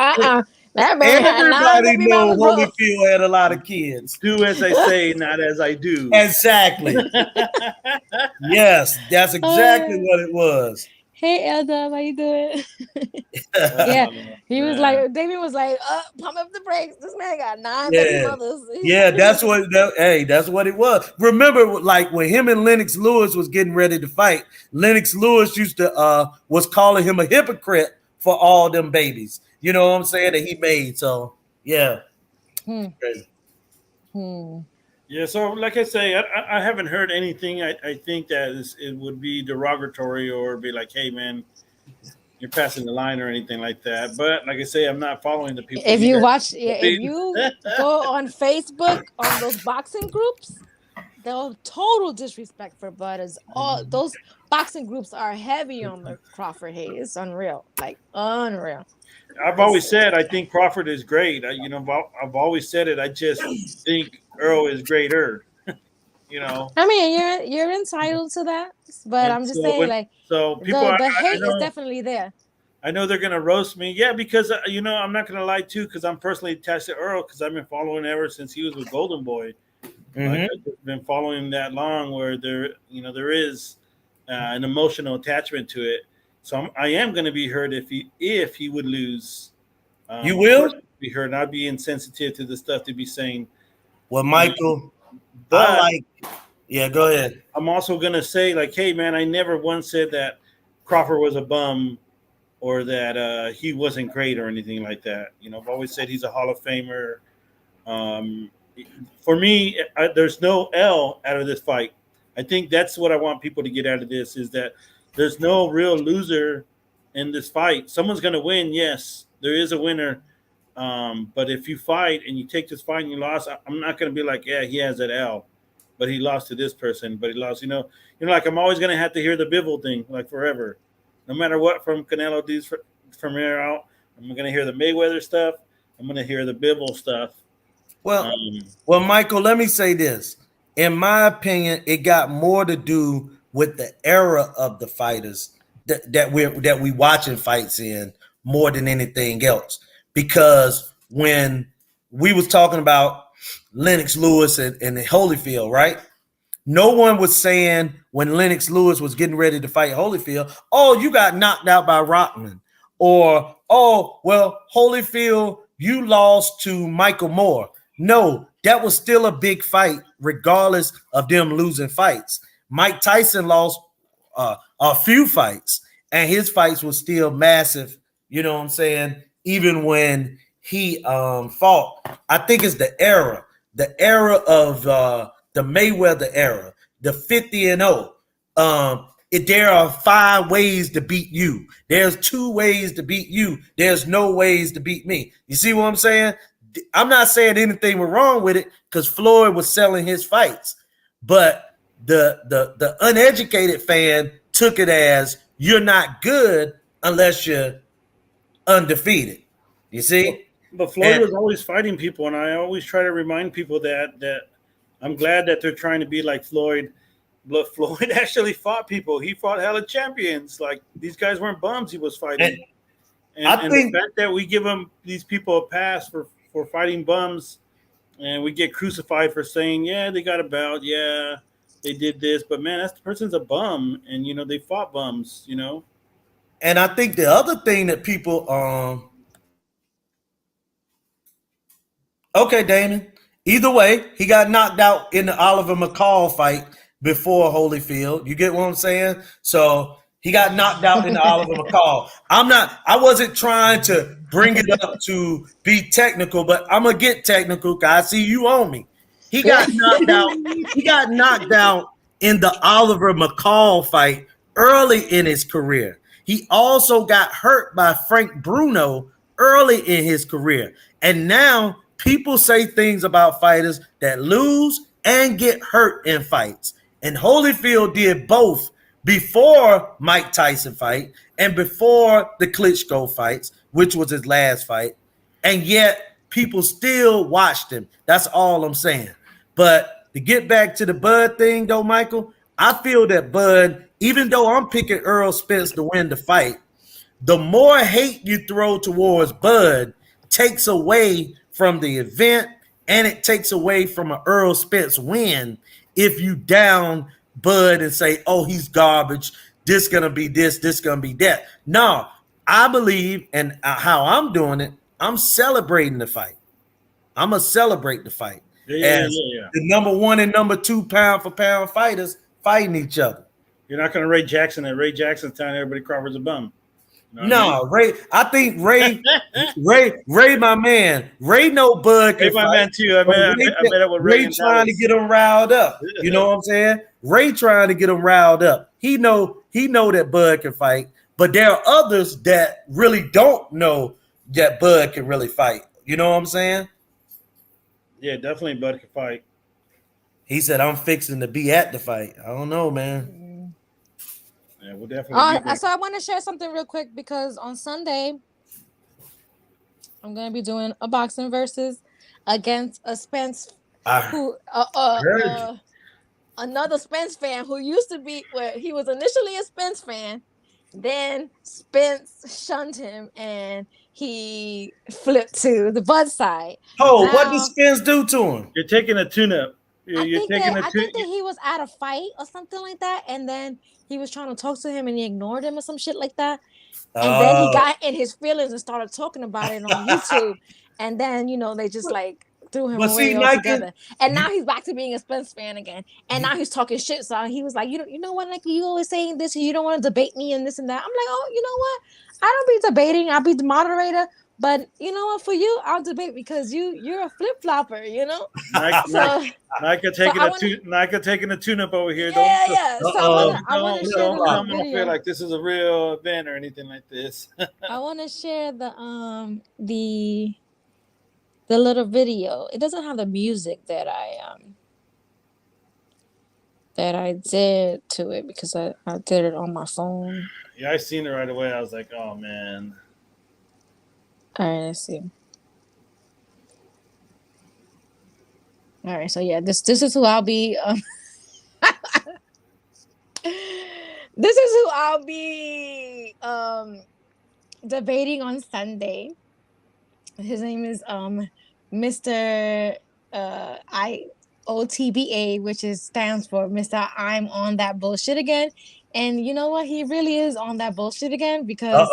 that man everybody knows Holyfield had a lot of kids. Do as I say, not as I do. Exactly. Yes, that's exactly what it was. Hey, Elda, how you doing? Yeah, he was like, David was like, pump up the brakes. This man got 9 baby mothers. Yeah, that's what it was. Remember, like when him and Lennox Lewis was getting ready to fight, Lennox Lewis was calling him a hypocrite for all them babies. You know what I'm saying, that he made. So yeah. Crazy. Yeah, so like I say, I haven't heard anything. I think that it would be derogatory or be like, hey, man, you're passing the line or anything like that. But like I say, I'm not following the people. If you go on Facebook on those boxing groups, the total disrespect for Bud is all those boxing groups are heavy on the Crawford hate. It's unreal, like unreal. I've always said I think Crawford is great. I've always said it. I just think Earl is greater. I mean, you're entitled to that, but And I'm just saying, like people, the I hate is know, definitely there. I know they're gonna roast me. Yeah, because I'm not gonna lie too, because I'm personally attached to Earl because I've been following ever since he was with Golden Boy. Like I've just been following him that long, where there is an emotional attachment to it. So I am going to be hurt if he would lose. You Of course, will be hurt, and I'd be insensitive to the stuff to be saying. Well, Michael, But yeah, go ahead. I'm also going to say, like, hey, man, I never once said that Crawford was a bum or that he wasn't great or anything like that. I've always said he's a Hall of Famer. For me, there's no L out of this fight. I think that's what I want people to get out of this is that there's no real loser in this fight. Someone's going to win. Yes, there is a winner. But if you fight and you take this fight and you lost, I'm not going to be like, yeah, he has that L, but he lost to this person, but he lost, like I'm always going to have to hear the Bivol thing, like forever, no matter what from Canelo dudes from here out. I'm going to hear the Mayweather stuff. I'm going to hear the Bivol stuff. Well, Michael, let me say this. In my opinion, it got more to do with the era of the fighters that we watching fights in more than anything else. Because when we was talking about Lennox Lewis and Holyfield, right? No one was saying when Lennox Lewis was getting ready to fight Holyfield, oh, you got knocked out by Rockman. Or, oh, well, Holyfield, you lost to Michael Moore. No, that was still a big fight, regardless of them losing fights. Mike Tyson lost a few fights, and his fights were still massive. You know what I'm saying? Even when he fought, I think it's the era of the Mayweather era, the 50-0. There are 5 ways to beat you. There's 2 ways to beat you. There's no ways to beat me. You see what I'm saying? I'm not saying anything was wrong with it because Floyd was selling his fights, but the uneducated fan took it as you're not good unless you're undefeated. You see? But Floyd was always fighting people, and I always try to remind people that I'm glad that they're trying to be like Floyd. But Floyd actually fought people. He fought hella champions. Like these guys weren't bums he was fighting. And I think the fact that we give these people a pass for fighting bums, and we get crucified for saying, yeah, they got a belt, yeah, they did this, but man, that person's a bum, and they fought bums, And I think the other thing that people okay, Damon. Either way, he got knocked out in the Oliver McCall fight before Holyfield. You get what I'm saying? So he got knocked out in the Oliver McCall. I wasn't trying to bring it up to be technical, but I'm gonna get technical because I see you on me. He got knocked out. He got knocked out in the Oliver McCall fight early in his career. He also got hurt by Frank Bruno early in his career. And now people say things about fighters that lose and get hurt in fights. And Holyfield did both before Mike Tyson fight and before the Klitschko fights, which was his last fight. And yet people still watched him. That's all I'm saying. But to get back to the Bud thing, though, Michael, I feel that Bud, even though I'm picking Errol Spence to win the fight, the more hate you throw towards Bud takes away from the event, and it takes away from an Errol Spence win if you down Bud and say, oh, he's garbage, this gonna be this gonna be that. No, I believe, and how I'm doing it, I'm celebrating the fight. I'm gonna celebrate the fight as the number 1 and number 2 pound for pound fighters fighting each other. You're not gonna Ray Jackson, and Ray Jackson's telling everybody Crawford's a bum. No, Ray. I think Ray, my man. Ray know Bud can my fight. Man too. I met up with Ray trying to get him riled up. You know what I'm saying? Ray trying to get him riled up. He know that Bud can fight, but there are others that really don't know that Bud can really fight. You know what I'm saying? Yeah, definitely Bud can fight. He said, "I'm fixing to be at the fight." I don't know, man. Yeah, we'll definitely be there. So I want to share something real quick because on Sunday I'm gonna be doing a boxing versus against a Spence another Spence fan who used to be where he was initially a Spence fan, then Spence shunned him and he flipped to the Bud side. Oh, what did Spence do to him? You're taking a tune-up. I think that he was at a fight or something like that, and then he was trying to talk to him and he ignored him or some shit like that. And then he got in his feelings and started talking about it on YouTube. And then, they just like threw him away altogether. And now he's back to being a Spence fan again. And now he's talking shit. So he was like, you know what, like you always saying this, you don't want to debate me and this and that. I'm like, oh, you know what? I don't be debating. I'll be the moderator. But you know what? For you, I'll debate because you're a flip flopper. Nayka taking a tune-up over here. Yeah. So I want to share the video. Feel like this is a real event or anything like this. I want to share the little video. It doesn't have the music that I did to it because I did it on my phone. Yeah, I seen it right away. I was like, oh man. All right, let's see. All right, so yeah, this is who I'll be. This is who I'll be debating on Sunday. His name is Mr. IOTBA, which stands for Mr. I'm on that bullshit again. And you know what? He really is on that bullshit again because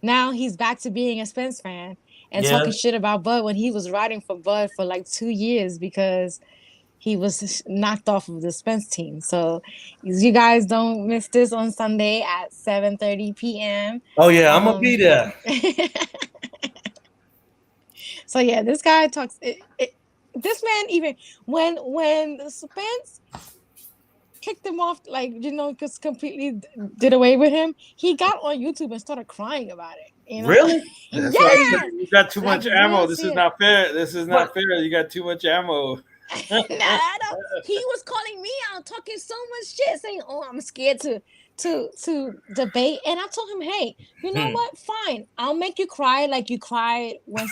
now he's back to being a Spence fan and talking shit about Bud when he was riding for Bud for like 2 years because he was knocked off of the Spence team. So you guys don't miss this on Sunday at 7:30 p.m. Oh, yeah, I'm going to be there. So, yeah, this guy talks... this man even... When Spence kicked him off, just completely did away with him, he got on YouTube and started crying about it. Really? Yeah. You got too much ammo. This is not fair. This is not fair. You got too much ammo. He was calling me out, talking so much shit, saying, "Oh, I'm scared to debate." And I told him, "Hey, you know what? Fine, I'll make you cry like you cried when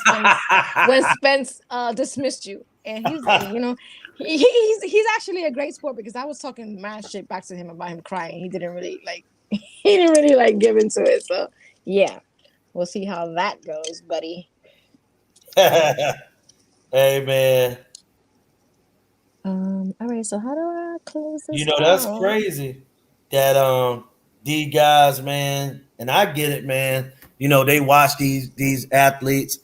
Spence dismissed you." And he's like, he's actually a great sport because I was talking mad shit back to him about him crying. He didn't really give into it. So yeah, we'll see how that goes, buddy. Hey man. All right, so how do I close this? That's crazy that these guys, man, and I get it, man. They watch these athletes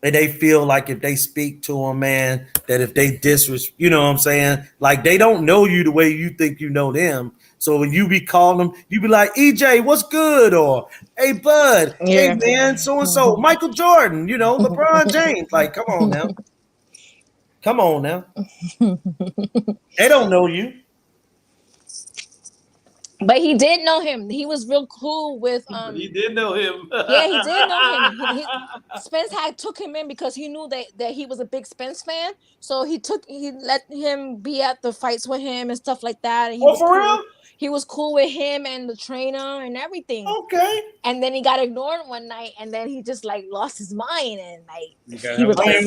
and they feel like if they speak to them, man, that if they disrespect, you know what I'm saying? Like they don't know you the way you think you know them. So when you be calling them, you be like, EJ, what's good? Or hey Bud, hey man, so and so, Michael Jordan, LeBron James. Like, come on now. Come on now. They don't know you. But he did know him. He was real cool with He did know him. Yeah, he did know him. Spence took him in because he knew that he was a big Spence fan. So he let him be at the fights with him and stuff like that. And real? He was cool with him and the trainer and everything. Okay. And then he got ignored one night and then he just lost his mind and he was like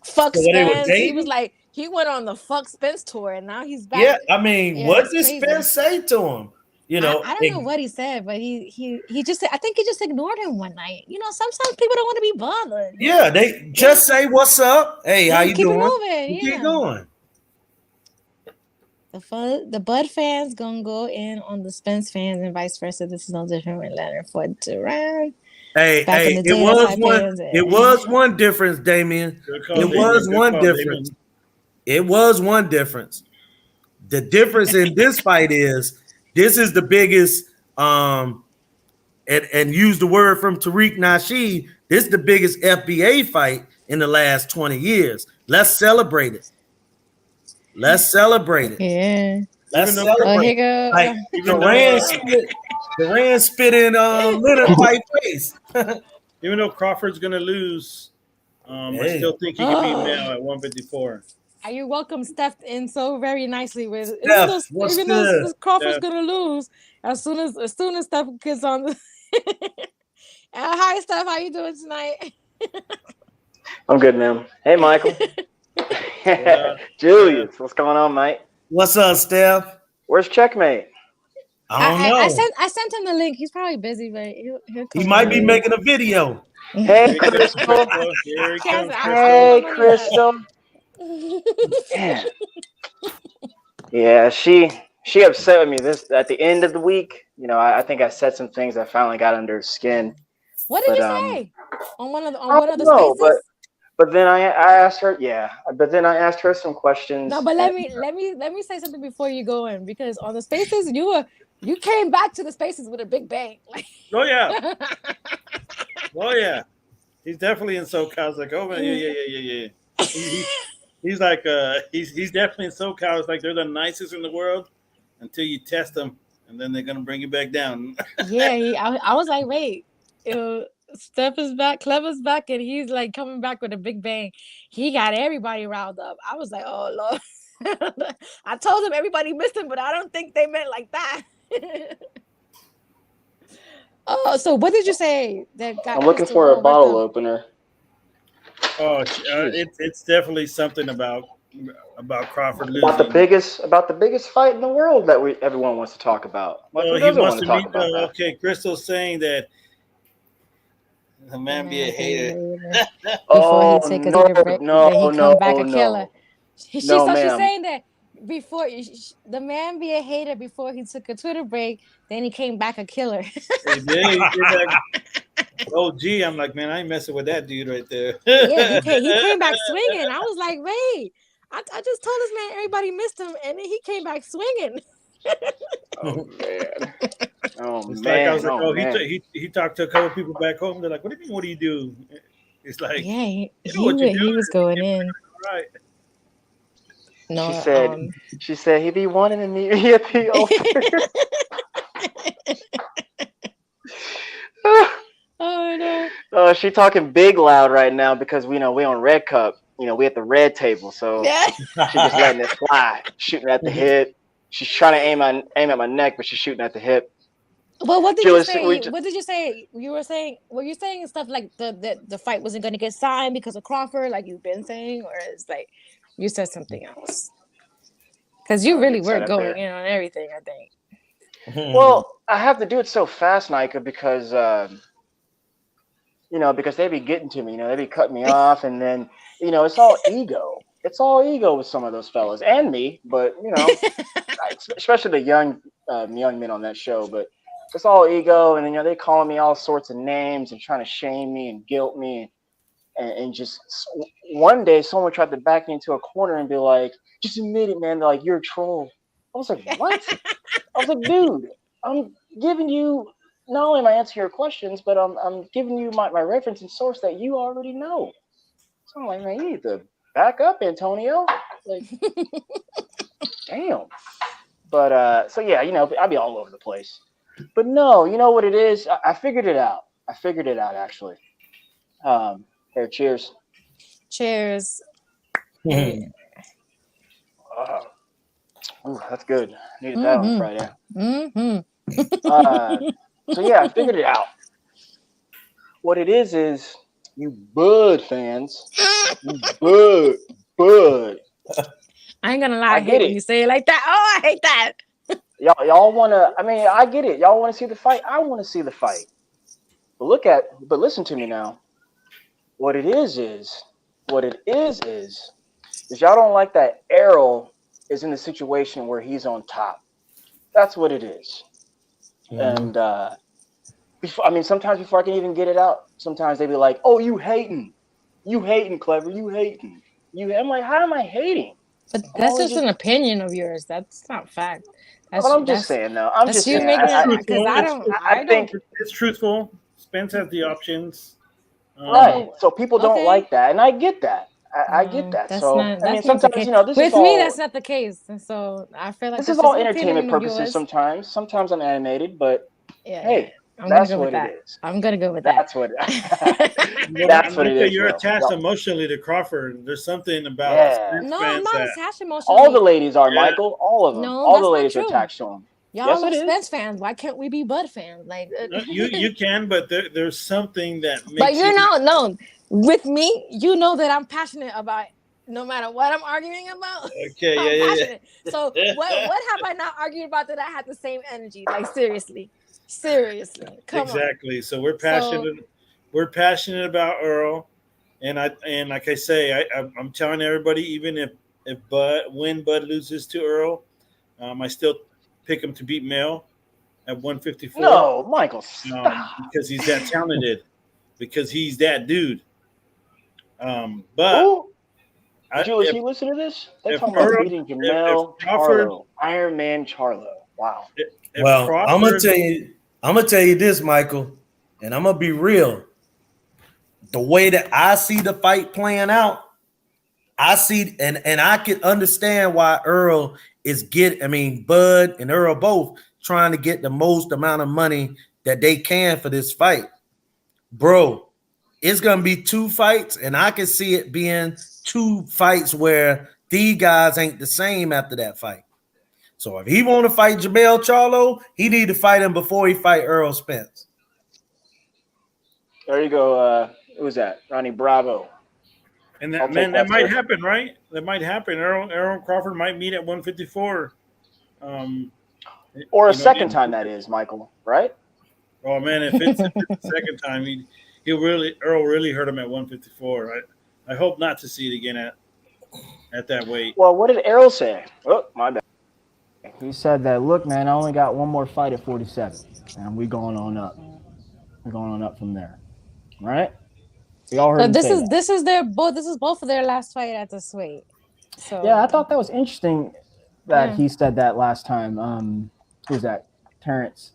fuck Spence. He was like, he went on the fuck Spence tour and now he's back. Yeah, I mean, what did Spence say to him? I don't know what he said, but he just, I think he just ignored him one night. Sometimes people don't want to be bothered. Yeah, they just say, what's up? Hey, how you doing? Moving, keep going. The Bud fans gonna go in on the Spence fans and vice versa. This is no different with Leonard Ford Duran. Hey, it was one difference, Damien. It was one difference. It was one difference. The difference in this fight is this is the biggest, and use the word from Tariq Nasheed, this is the biggest FBA fight in the last 20 years. Let's celebrate it. Let's celebrate it. Yeah. Let's celebrate it. Like, Duran spit in Leonard White face. Even though Crawford's going to lose, I still think he can beat Mayo at 154. You're welcome, stuffed in so very nicely with Steph, even though Crawford's gonna lose as soon as Steph gets on the hi Steph, how you doing tonight? I'm good, man. Hey, Michael. Julius, what's going on, mate? What's up, Steph? Where's Checkmate? I don't know. I sent him the link. He's probably busy, but he'll come. He might be making a video. Hey, Crystal. Hey, Crystal. Yeah. Yeah, she upset with me this at the end of the week. You know, I think I said some things that finally got under her skin. What did you say on one of the spaces? But then I asked her, But then I asked her some questions. No, but let me say something before you go in, because on the spaces you came back to the spaces with a big bang. Oh yeah, oh yeah. He's definitely in SoCal. I was like, oh man, yeah. He's like, he's definitely in SoCal. It's like they're the nicest in the world until you test them, and then they're gonna bring you back down. Yeah, I was like, wait, Steph is back, Clever's back, and he's like coming back with a big bang. He got everybody riled up. I was like, oh Lord. I told him everybody missed him, but I don't think they meant like that. Oh, so what did you say that got? I'm looking for a bottle opener. Oh, it's definitely something about Crawford losing. About the biggest fight in the world that everyone wants to talk about. Like, he wants to meet. Okay, Crystal's saying that the man be a hater. Before he take a break, then he come back a killer. She's saying that before the man be a hater before he took a Twitter break, then he came back a killer. He did. Oh, gee, I'm like, man, I ain't messing with that dude right there. Yeah, he came back swinging. I was like, wait, I just told this man everybody missed him, and then he came back swinging. Oh man! Like I was like, he talked to a couple people back home. They're like, what do you mean? What do you do? It's like, yeah, he was going in. Right. No, she said he'd be wanting to meet me at the altar. Oh no! Oh, she talking big loud right now because we on Red Cup. You know, we at the red table, so she just letting it fly, shooting at the hip. She's trying to aim at my neck, but she's shooting at the hip. Well, what did you say? What did you say? Were you saying stuff like the fight wasn't going to get signed because of Crawford, like you've been saying, or is like you said something else? Because you really were going in on everything, I think. Well, I have to do it so fast, Nayka, because because they be getting to me. They be cutting me off, and then it's all ego. It's all ego with some of those fellas and me, but especially the young men on that show. But it's all ego, and then they calling me all sorts of names and trying to shame me and guilt me, and just one day someone tried to back me into a corner and be like, "Just admit it, man. They're like, you're a troll." I was like, "What?" I was like, "Dude, I'm giving you not only am I answering your questions, but I'm giving you my reference and source that you already know." So I'm like, man, you need to back up, Antonio. Like, damn. But so yeah, I'll be all over the place. But no, you know what it is? I figured it out. Actually. Here, cheers. Cheers. Ooh, that's good. Needed that on Friday. So yeah, I figured it out. What it is you Bud fans. You Bud. I ain't gonna lie, I hate when you say it like that. Oh, I hate that. Y'all wanna, I get it. Y'all wanna see the fight. I wanna see the fight. But listen to me now. What it is y'all don't like that Errol is in the situation where he's on top. That's what it is. And sometimes before I can even get it out, sometimes they be like, "Oh, you hating, Clever, you hating." I'm like, how am I hating? But that's just an opinion of yours. That's not fact. I'm just saying, though. I'm just saying. I think it's truthful. Spence has the options. Right. So people don't like that, and I get that. I get that. Sometimes with me, that's not the case. And so I feel like this is all entertainment purposes. Sometimes I'm animated, but hey, That's what it is. I'm gonna go with that. That's what. That's what it is. You're attached emotionally to Crawford. There's something about no, I'm not attached emotionally. All the ladies are, Michael. All of them. No, all the ladies are attached to him. Y'all are Spence fans. Why can't we be Bud fans? Like you can, but there's something that makes. But no. With me, you know that I'm passionate about. No matter what I'm arguing about. Okay, yeah. So what have I not argued about that I had the same energy? Like seriously, come exactly. So we're passionate. We're passionate about Earl, and like I say, I'm telling everybody, even if Bud loses to Earl, I still pick him to beat Mel at 154. No, Michael, because he's that talented, because he's that dude. But. Ooh. Did you listen to this? They're talking about beating Jamel Charlo, Iron Man Charlo. Wow. I'm gonna tell you this, Michael, and I'm gonna be real. The way that I see the fight playing out, I see, and I can understand why Earl is Bud and Earl both trying to get the most amount of money that they can for this fight, bro. It's gonna be 2 fights, and I can see it being 2 fights where these guys ain't the same after that fight. So if he want to fight Jamel Charlo, he need to fight him before he fight Earl Spence. There you go. Who was that? Ronnie Bravo. And that might happen, right? That might happen. Earl Crawford might meet at 154. Or a second time, that is, Michael, right? Oh man, if it's the second time, Earl really hurt him at 154. I hope not to see it again at that weight. Well, what did Errol say? Oh, my bad. He said that, look, man, I only got one more fight at 47, and we going on up. We're going on up from there, right? We all heard. This is both of their last fight at this weight. So yeah, I thought that was interesting that he said that last time. Who's that? Terrence.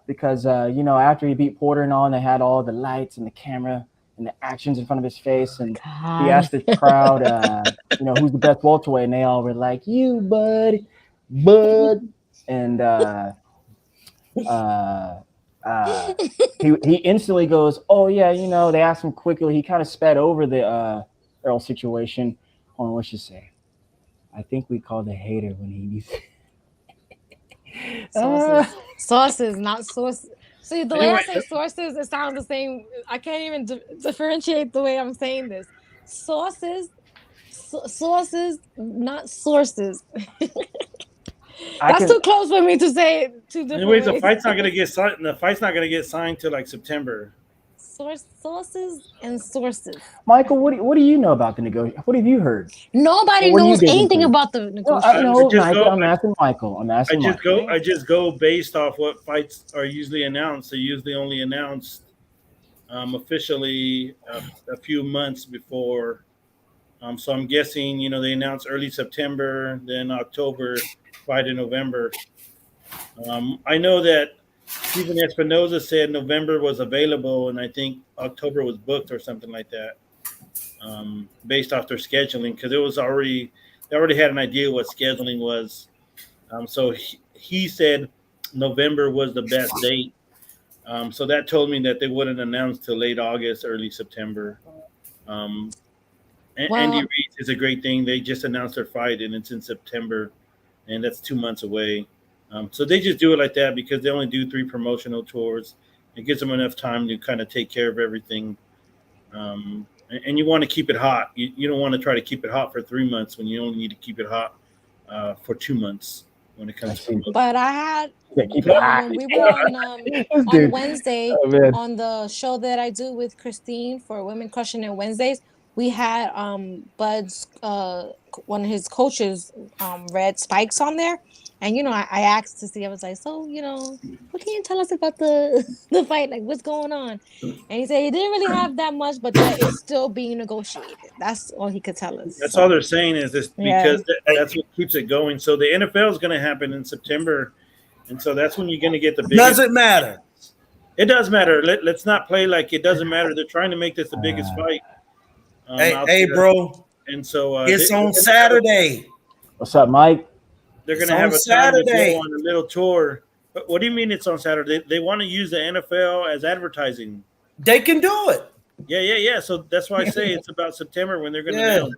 Because, after he beat Porter and all, and they had all the lights and the camera and the actions in front of his face, and he asked the crowd, who's the best welterweight, and they all were like, you, Bud. And he instantly goes, oh, yeah, they asked him quickly. He kind of sped over the Earl situation. Hold on, what'd you say? I think we called a hater when he Sauces, not sauce. See, the way I say sources, it sounds the same. I can't even differentiate the way I'm saying this. Sauces, not sources. That's too close for me to say it 2 different ways. The fight's not gonna get signed. The fight's not gonna get signed till like September. Sauces and sources. Michael, what do you know about the negotiation? What have you heard? Nobody knows anything about the negotiation. I'm asking Michael. I just go based off what fights are usually announced. They're usually only announced officially a few months before. So I'm guessing, they announced early September, then October, fight in November. I know that Stephen Espinoza said November was available, and I think October was booked or something like that, based off their scheduling, because they already had an idea what scheduling was. So he said November was the best date. So that told me that they wouldn't announce till late August, early September. Andy Reid is a great thing. They just announced their fight, and it's in September, and that's 2 months away. So they just do it like that because they only do 3 promotional tours. It gives them enough time to kind of take care of everything. And you want to keep it hot. You don't want to try to keep it hot for 3 months when you only need to keep it hot for 2 months when it comes to. But I had when we were on Wednesday on the show that I do with Christine for Women Crushing It Wednesdays. We had Bud's one of his coaches, Red Spikes, on there. And, I asked to see, I was like, so, what can you tell us about the fight? Like, what's going on? And he said he didn't really have that much, but that it's still being negotiated. That's all he could tell us. That's all they're saying is this because that's what keeps it going. So the NFL is going to happen in September. And so that's when you're going to get the biggest. Doesn't matter. It does matter. Let's not play like it doesn't matter. They're trying to make this the biggest fight. Hey, bro. And so it's on Saturday. What's up, Mike? They're going to have a Saturday on a little tour But what do you mean it's on Saturday? They want to use the NFL as advertising. They can do it. Yeah. So that's why I say it's about September when they're going to Yeah. announce.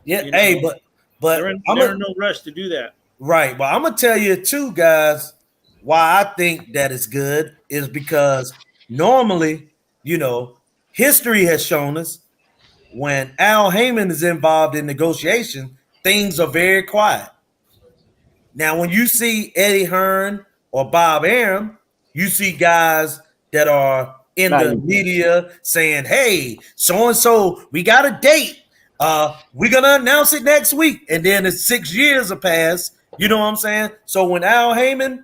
Yeah. You Hey, know, but they're in no rush to do that. right. But I'm gonna tell you too, guys, why I think that it's good is because normally, history has shown us when Al Heyman is involved in negotiation, things are very quiet. Now, when you see Eddie Hearn or Bob Arum, you see guys that are in the media saying, "Hey, so and so, we got a date. We're gonna announce it next week." And then it's 6 years have passed. You know what I'm saying? So when Al Heyman,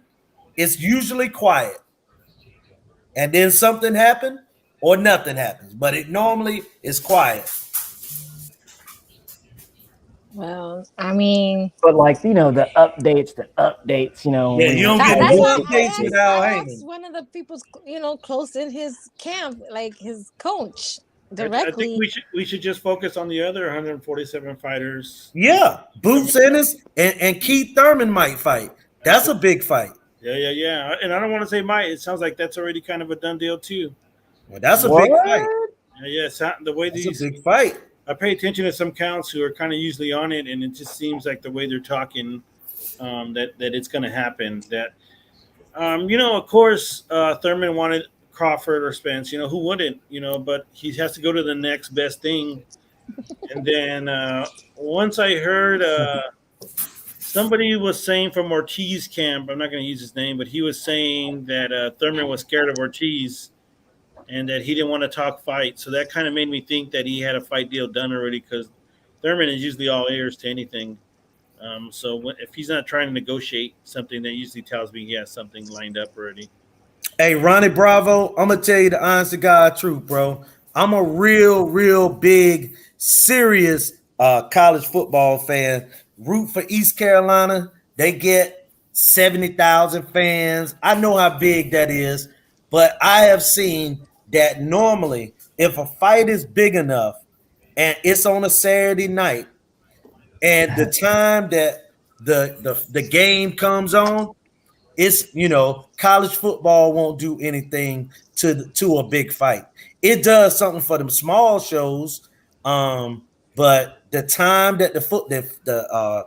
it's usually quiet, and then something happened or nothing happens, but it normally is quiet. Well, I mean, but like the updates. Yeah, you don't get that's no why updates with Al I asked Heyman. one of the people, close in his camp, like his coach I directly. think we should just focus on the other 147 fighters. Yeah, Boots Ennis and Keith Thurman might fight. That's a big fight. Yeah. And I don't want to say might. It sounds like that's already kind of a done deal too. Well, that's a big fight. Yeah. The way That's a big fight. I pay attention to some counts who are kind of usually on it, and it just seems like the way they're talking that it's going to happen. That of course, Thurman wanted Crawford or Spence. Who wouldn't? But he has to go to the next best thing. And then once I heard somebody was saying from Ortiz camp, I'm not going to use his name, but he was saying that Thurman was scared of Ortiz and that he didn't want to talk fight. So that kind of made me think that he had a fight deal done already because Thurman is usually all ears to anything. So if he's not trying to negotiate something, that usually tells me he has something lined up already. Hey, Ronnie Bravo, I'm going to tell you the honest to God truth, bro. I'm a real big, serious college football fan. Root for East Carolina. They get 70,000 fans. I know how big that is, but I have seen that normally if a fight is big enough and it's on a Saturday night and the time that the game comes on, it's college football won't do anything to a big fight. It does something for them small shows, but the time that the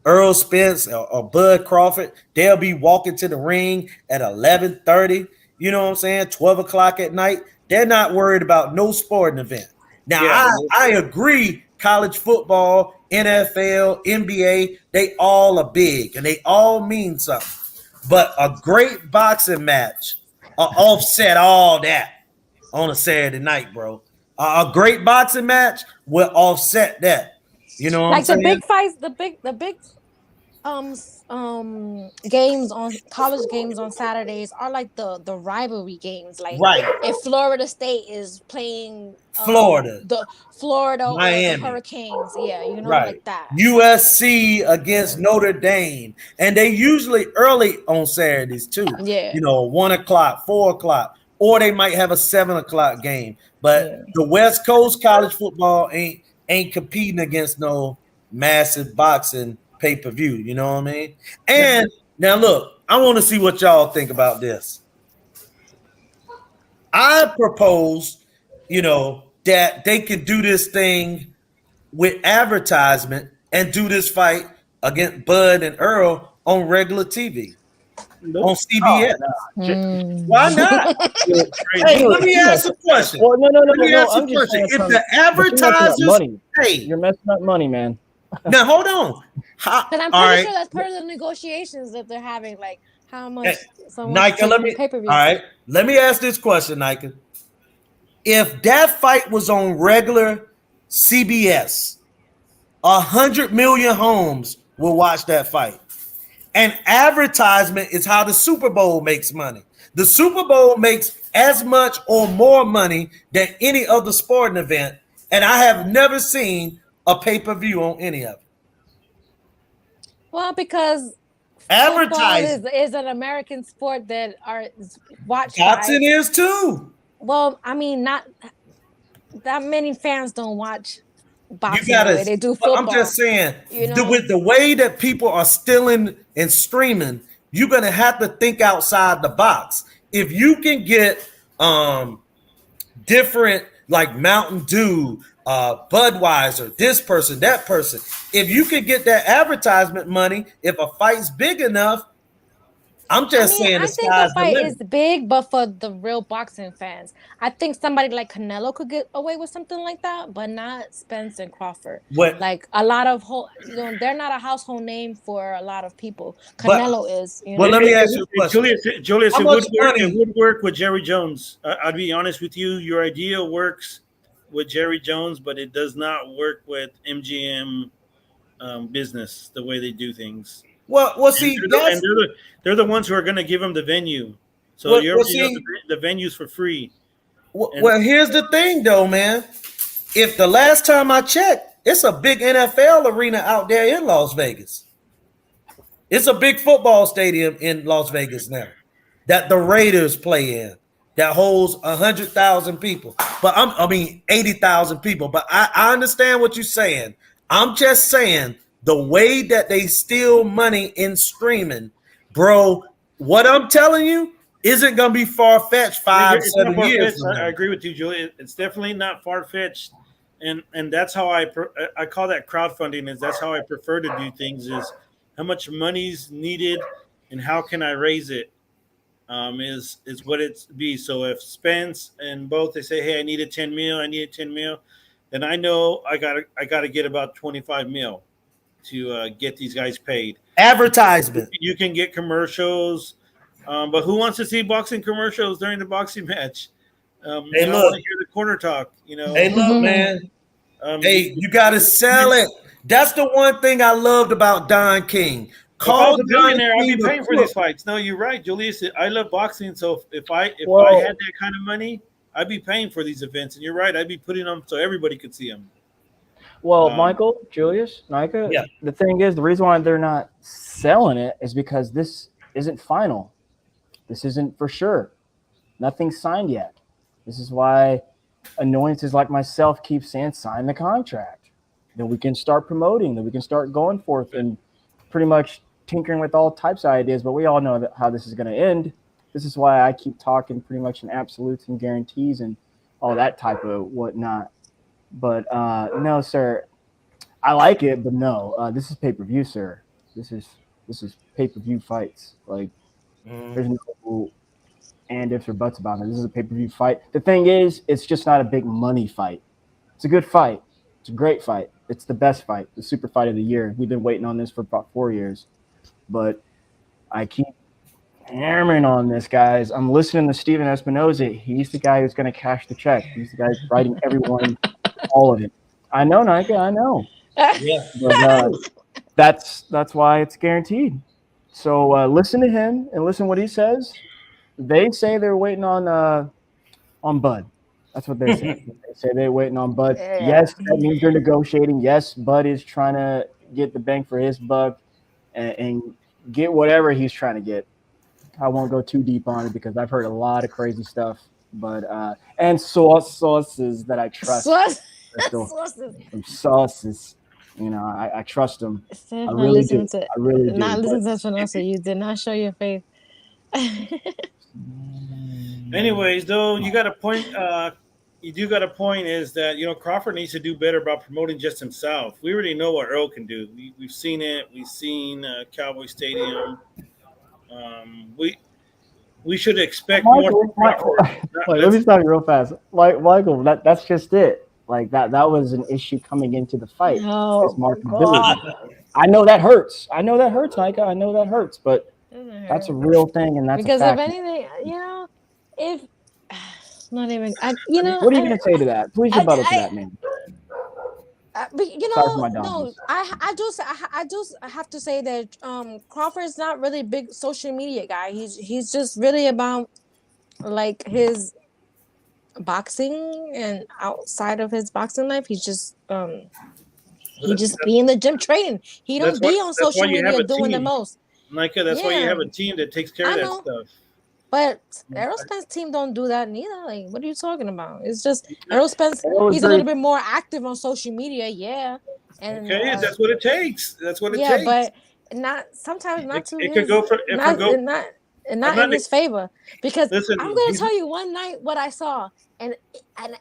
Earl Spence or Bud Crawford, they'll be walking to the ring at 11:30. You know what I'm saying? 12 o'clock at night. They're not worried about no sporting event. Now, I agree. College football, NFL, NBA, they all are big and they all mean something. But a great boxing match offset all that on a Saturday night, bro. A great boxing match will offset that. You know what I'm saying? Like the big fights, the big games on college games on Saturdays are like the rivalry games. Like if Florida State is playing Florida Miami. Or the Hurricanes, like that. USC against Notre Dame, and they usually early on Saturdays too. Yeah, 1 o'clock, 4 o'clock, or they might have a 7 o'clock game. But the West Coast college football ain't competing against no massive boxing pay-per-view, you know what I mean? And now look, I want to see what y'all think about this. I propose, that they can do this thing with advertisement and do this fight against Bud and Earl on regular TV. On CBS. Why not? Hey, let me ask a question. Well, no. I'm just saying, if the advertisers, you're messing up money, man. Now hold on. Because I'm pretty sure that's part of the negotiations that they're having. Like how much Nayka, let me ask this question, Nayka. If that fight was on regular CBS, 100 million homes will watch that fight. And advertisement is how the Super Bowl makes money. The Super Bowl makes as much or more money than any other sporting event. And I have never seen a pay-per-view on any of it. Well, because advertising is an American sport that are watched. Boxing is too. Well, I mean, not that many fans don't watch boxing the way they do football. I'm just saying, with the way that people are stealing and streaming, you're gonna have to think outside the box. If you can get different like Mountain Dew, Budweiser, this person, that person, if you can get that advertisement money, if a fight's big enough, I'm just saying the I think the sky's the fight limit. is big, but for the real boxing fans, I think somebody like Canelo could get away with something like that, but not Spence and Crawford. What? Like a lot of they're not a household name for a lot of people. But Canelo is. well, let me ask you a question. Julius, it would work with Jerry Jones. I'll be honest with you. Your idea works with Jerry Jones, but it does not work with MGM business, the way they do things. Well, see, they're the ones who are going to give them the venue. So you already know the venues for free. Well, here's the thing, though, man. If the last time I checked, it's a big NFL arena out there in Las Vegas. It's a big football stadium in Las Vegas now that the Raiders play in that holds 100,000 people. But 80,000 people. But I understand what you're saying. I'm just saying the way that they steal money in streaming, bro, what I'm telling you isn't going to be far-fetched 5-7 years. I agree with you, Julie. It's definitely not far-fetched. And that's how I call that crowdfunding. That's how I prefer to do things, is how much money's needed and how can I raise it, is what it's be. So if Spence and both, they say, hey, I needed 10 mil, then I know I gotta get about 25 mil to get these guys paid. Advertisement. You can get commercials, but who wants to see boxing commercials during the boxing match? Hey, I want to hear the corner talk. Hey, look, man. You gotta sell it. That's the one thing I loved about Don King. If I was a billionaire, I'd be paying for these fights. No, you're right, Julius. I love boxing, so if I had that kind of money, I'd be paying for these events. And you're right, I'd be putting them so everybody could see them. Well, Michael, Julius, Nayka, the thing is, the reason why they're not selling it is because this isn't final. This isn't for sure. Nothing's signed yet. This is why annoyances like myself keep saying, sign the contract. Then we can start promoting. Then we can start going forth and pretty much tinkering with all types of ideas. But we all know how this is going to end. This is why I keep talking pretty much in absolutes and guarantees and all that type of whatnot. But no, sir, I like it, but no, this is pay-per-view, sir. This is pay-per-view fights. Like, there's no and ifs or buts about it. This is a pay-per-view fight. The thing is, it's just not a big money fight. It's a good fight. It's a great fight. It's the best fight, the super fight of the year. We've been waiting on this for about 4 years, but I keep hammering on this, guys. I'm listening to Steven Espinoza. He's the guy who's going to cash the check. He's the guy who's writing everyone all of it. I know, Nayka, I know. Yeah. But that's why it's guaranteed. So listen to him and listen what he says. They say they're waiting on Bud. That's what they say. They say they're waiting on Bud. Yeah. Yes, that means they're negotiating. Yes, Bud is trying to get the bang for his buck and get whatever he's trying to get. I won't go too deep on it because I've heard a lot of crazy stuff. But and sources that I trust. Sauces. You know, I trust them. I really do. I really do. Not listen to Espinosa. You did not show your faith. Anyways, though, you got a point. You do got a point. Is that Crawford needs to do better about promoting just himself. We already know what Earl can do. We've seen it. We've seen Cowboy Stadium. We should expect more. Let me stop you real fast. Michael, that's just it. Like that was an issue coming into the fight. Oh, marketability. I know that hurts. Nayka. I know that hurts, but that's a real thing, and that's because a fact. If anything, if not even, what are you gonna say to that? Please rebuttal to that, man. But no, I do have to say that Crawford's not really a big social media guy. He's just really about like his boxing, and outside of his boxing life, he's just he just be in the gym training. He don't be on social media doing the most. Nayka, that's why you have a team that takes care of that stuff. But Errol Spence's team don't do that neither. Like, what are you talking about? It's just Errol Spence. He's a little bit more active on social media, yeah. And that's what it takes. That's what it takes. Yeah, not sometimes not to it his could go for not in his favor, because listen, I'm gonna tell you one night what I saw, and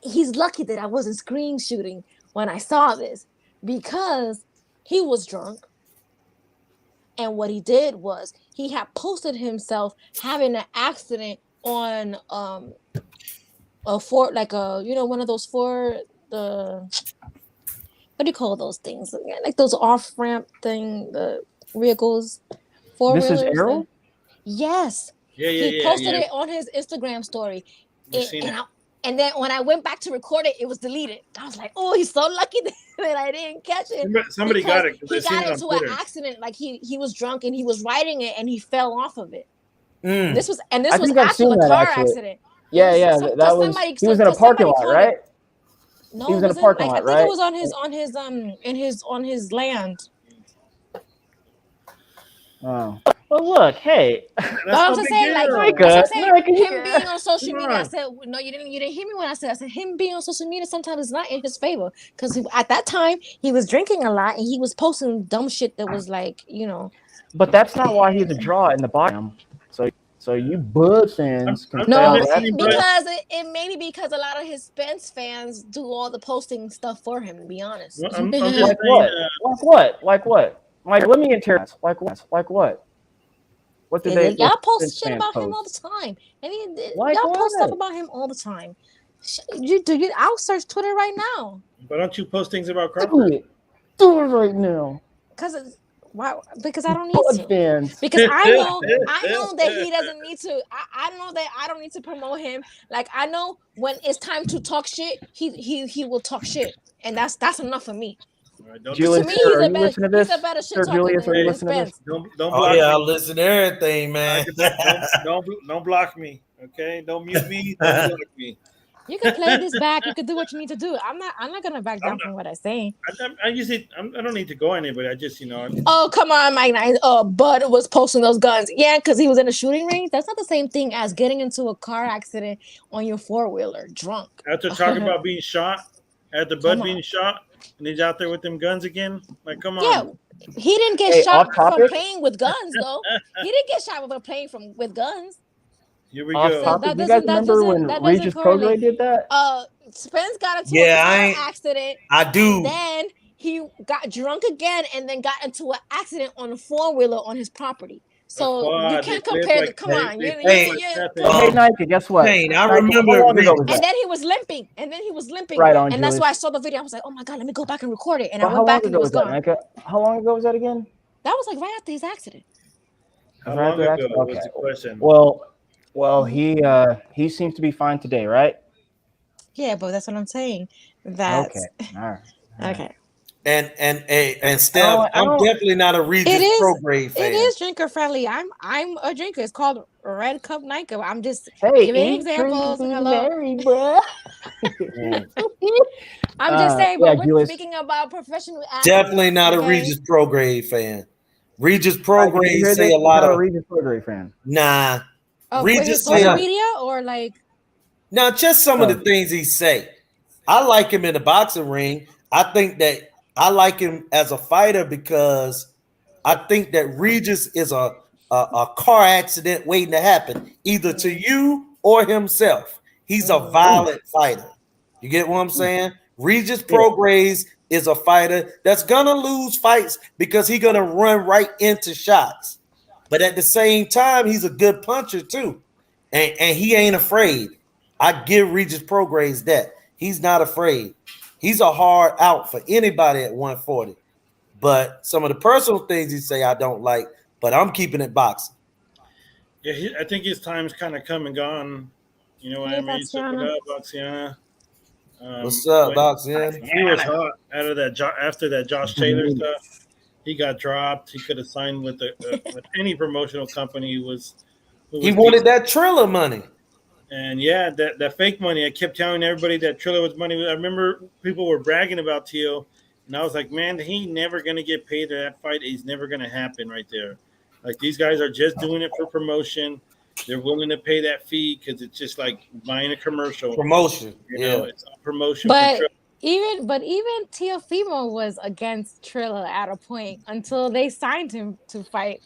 he's lucky that I wasn't screen shooting when I saw this, because he was drunk, and what he did was he had posted himself having an accident on a Ford, like a, you know, one of those Ford, the, what do you call those things? Like those off ramp thing, the vehicles, four This is wheelers. Errol? Yes. Yeah. He posted it on his Instagram story. And then when I went back to record it, it was deleted. I was like, oh, he's so lucky that I didn't catch it. Somebody got it, he got into an accident. Like he was drunk and he was riding it and he fell off of it. Mm. This was I was think I've after seen the that, car actually. accident. Yeah, that was. He was in a parking lot, right? No, he was in a parking lot, I think right? it was on his land. Oh. Well, look, hey. I'm just saying, like, him being on social media. I said, no, you didn't hear me when I said him being on social media sometimes is not in his favor, because at that time he was drinking a lot and he was posting dumb shit that was like, you know. But that's not why he's a draw in the bottom. So you Bud fans can say all that. Because it may be because a lot of his Spence fans do all the posting stuff for him, to be honest. Well, I'm like, saying, what? Like what? Like, let me interrogate. Like what? What did they? Y'all post shit about him all the time, and y'all post stuff about him all the time. I'll search Twitter right now. Why don't you post things about Crawford? Do it right now. Because I don't need to. Fans. Because I know that he doesn't need to. I know that I don't need to promote him. Like, I know when it's time to talk shit, he will talk shit, and that's enough for me. Right, Julius, to me, he's a better shit talker than Spence. Don't block me. I'll listen to everything, man. Don't block me, okay? Don't mute me. Don't block me. You can play this back. You can do what you need to do. I'm not gonna back down from what I say. I don't need to go anybody. I just, Oh, come on, Mike. Bud was posting those guns. Yeah, because he was in a shooting range. That's not the same thing as getting into a car accident on your four-wheeler drunk. After talking about being shot, after Bud being shot, and he's out there with them guns again. Like, come on. Yeah, he didn't get shot from playing with guns, though. He didn't get shot from playing with guns. Here we go. Topic. You guys remember when Regis Prograis did that? Spence got into a car accident. I do. And then he got drunk again, and then got into an accident on a four-wheeler on his property. So you can't compare. Come on, hey, Nayka, guess what? Shane, I remember. And then he was limping. Right on, and Julius. that's why I saw the video. I was like, oh my god, let me go back and record it. And I went back and it was gone. How long ago was that again? That was like right after his accident. How long ago was the question? Well, he seems to be fine today, right? Yeah, but that's what I'm saying. That's okay. All right. Okay. And Steph, I'm definitely not a Regis Prograis fan. It is drinker friendly. I'm a drinker. It's called Red Cup Nayka. I'm just giving examples. Hello. I'm just saying, but we're speaking about professional athletes. Definitely not a Regis Prograis fan. Regis Prograis say a lot of Regis Prograis fan. Nah. Regis social media or like. Now, just some of the things he say. I like him in the boxing ring. I think that I like him as a fighter because I think that Regis is a car accident waiting to happen, either to you or himself. He's a violent fighter. You get what I'm saying? Regis Prograis is a fighter that's gonna lose fights because he's gonna run right into shots. But at the same time, he's a good puncher too. And he ain't afraid. I give Regis Prograis that. He's not afraid. He's a hard out for anybody at 140. But some of the personal things he say I don't like, but I'm keeping it boxing. Yeah, I think his time's kind of come and gone. You know what I mean? Boxiana. What's up, Boxiana? He was hot after that Josh Taylor stuff. He got dropped. He could have signed with with any promotional company. He wanted that Triller money. And yeah, that fake money. I kept telling everybody that Triller was money. I remember people were bragging about Teal, and I was like, man, he never going to get paid for that fight. It's never going to happen right there. Like, these guys are just doing it for promotion. They're willing to pay that fee because it's just like buying a commercial. Promotion. You know, it's a promotion. But even Teofimo was against Triller at a point until they signed him to fight.